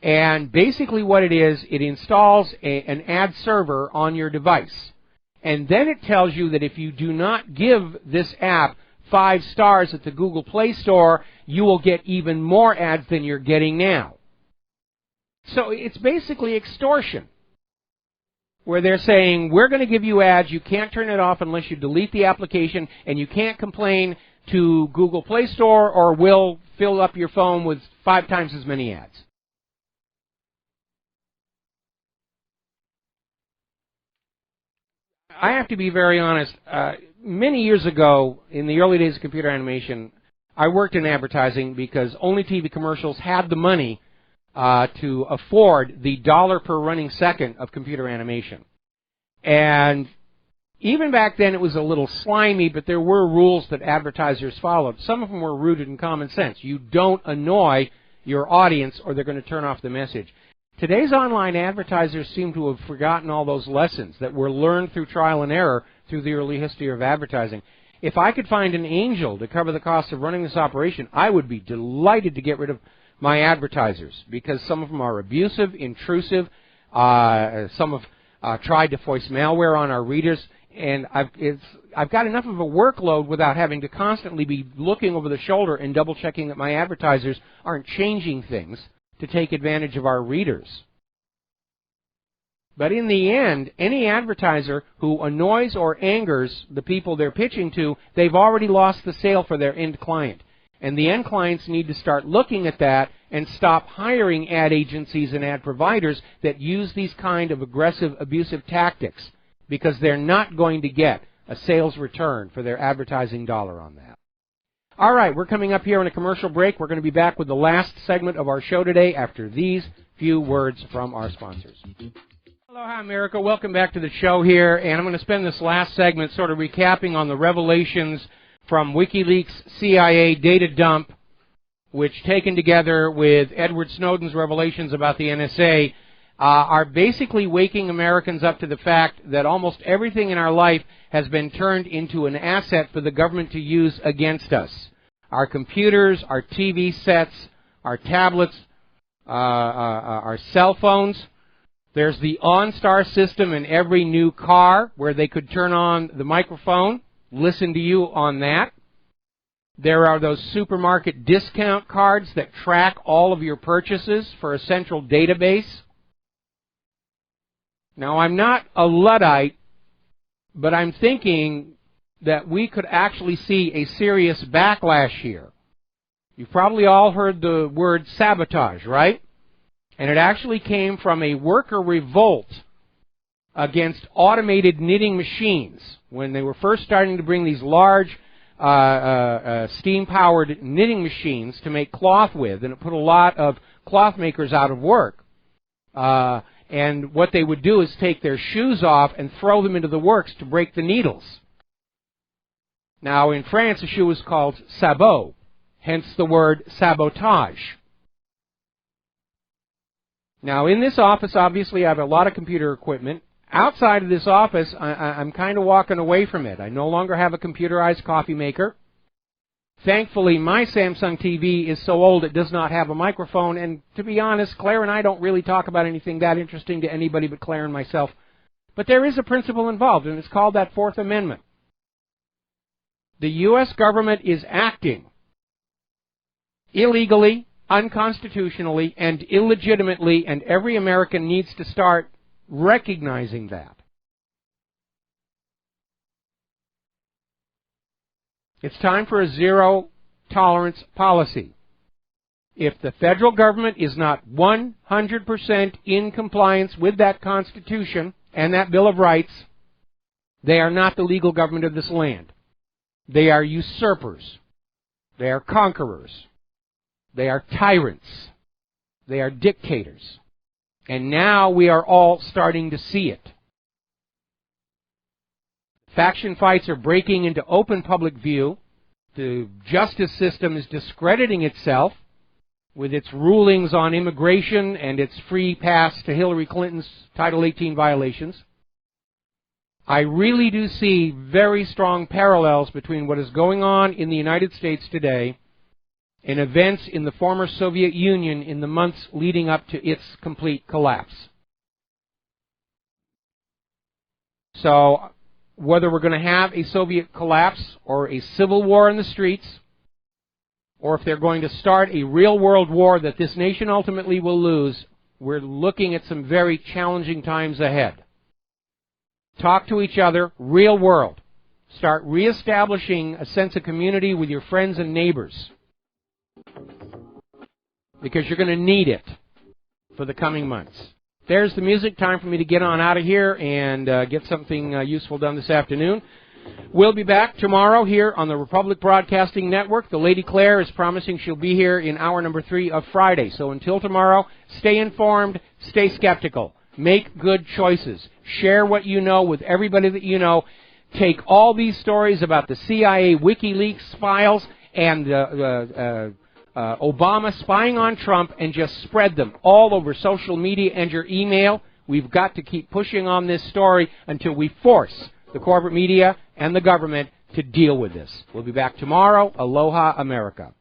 and basically what it is, it installs an ad server on your device. And then it tells you that if you do not give this app 5 stars at the Google Play Store, you will get even more ads than you're getting now. So it's basically extortion, where they're saying, we're going to give you ads, you can't turn it off unless you delete the application, and you can't complain to Google Play Store, or we'll fill up your phone with 5 times as many ads. I have to be very honest. Many years ago, in the early days of computer animation, I worked in advertising because only TV commercials had the money to afford the $1 per running second of computer animation. And even back then it was a little slimy, but there were rules that advertisers followed. Some of them were rooted in common sense. You don't annoy your audience or they're going to turn off the message. Today's online advertisers seem to have forgotten all those lessons that were learned through trial and error through the early history of advertising. If I could find an angel to cover the cost of running this operation, I would be delighted to get rid of my advertisers, because some of them are abusive, intrusive, some have tried to foist malware on our readers, and I've got enough of a workload without having to constantly be looking over the shoulder and double-checking that my advertisers aren't changing things to take advantage of our readers. But in the end, any advertiser who annoys or angers the people they're pitching to, they've already lost the sale for their end client. And the end clients need to start looking at that and stop hiring ad agencies and ad providers that use these kind of aggressive, abusive tactics, because they're not going to get a sales return for their advertising dollar on that. All right, we're coming up here on a commercial break. We're going to be back with the last segment of our show today after these few words from our sponsors. Aloha, America. Welcome back to the show here, and I'm going to spend this last segment sort of recapping on the revelations from WikiLeaks' CIA data dump, which, taken together with Edward Snowden's revelations about the NSA, are basically waking Americans up to the fact that almost everything in our life has been turned into an asset for the government to use against us. Our computers, our TV sets, our tablets, our cell phones. There's the OnStar system in every new car where they could turn on the microphone, listen to you on that. There are those supermarket discount cards that track all of your purchases for a central database. Now, I'm not a Luddite, but I'm thinking that we could actually see a serious backlash here. You've probably all heard the word sabotage, right? And it actually came from a worker revolt against automated knitting machines. When they were first starting to bring these large steam-powered knitting machines to make cloth with, and it put a lot of cloth makers out of work. And what they would do is take their shoes off and throw them into the works to break the needles. Now, in France, a shoe is called sabot, hence the word sabotage. Now, in this office, obviously, I have a lot of computer equipment. Outside of this office, I'm kind of walking away from it. I no longer have a computerized coffee maker. Thankfully, my Samsung TV is so old it does not have a microphone, and to be honest, Claire and I don't really talk about anything that interesting to anybody but Claire and myself. But there is a principle involved, and it's called that Fourth Amendment. The U.S. government is acting illegally, unconstitutionally, and illegitimately, and every American needs to start recognizing that. It's time for a zero-tolerance policy. If the federal government is not 100% in compliance with that Constitution and that Bill of Rights, They are not the legal government of this land. They are usurpers. They are conquerors. They are tyrants. They are dictators. And now we are all starting to see it. Faction fights are breaking into open public view. The justice system is discrediting itself with its rulings on immigration and its free pass to Hillary Clinton's Title 18 violations. I really do see very strong parallels between what is going on in the United States today and events in the former Soviet Union in the months leading up to its complete collapse. So, whether we're going to have a Soviet collapse or a civil war in the streets, or if they're going to start a real world war that this nation ultimately will lose, we're looking at some very challenging times ahead. Talk to each other, real world. Start reestablishing a sense of community with your friends and neighbors, because you're going to need it for the coming months. There's the music. Time for me to get on out of here and get something useful done this afternoon. We'll be back tomorrow here on the Republic Broadcasting Network. The Lady Claire is promising she'll be here in hour number 3 of Friday. So until tomorrow, stay informed, stay skeptical, make good choices, share what you know with everybody that you know. Take all these stories about the CIA WikiLeaks files and Obama spying on Trump and just spread them all over social media and your email. We've got to keep pushing on this story until we force the corporate media and the government to deal with this. We'll be back tomorrow. Aloha, America.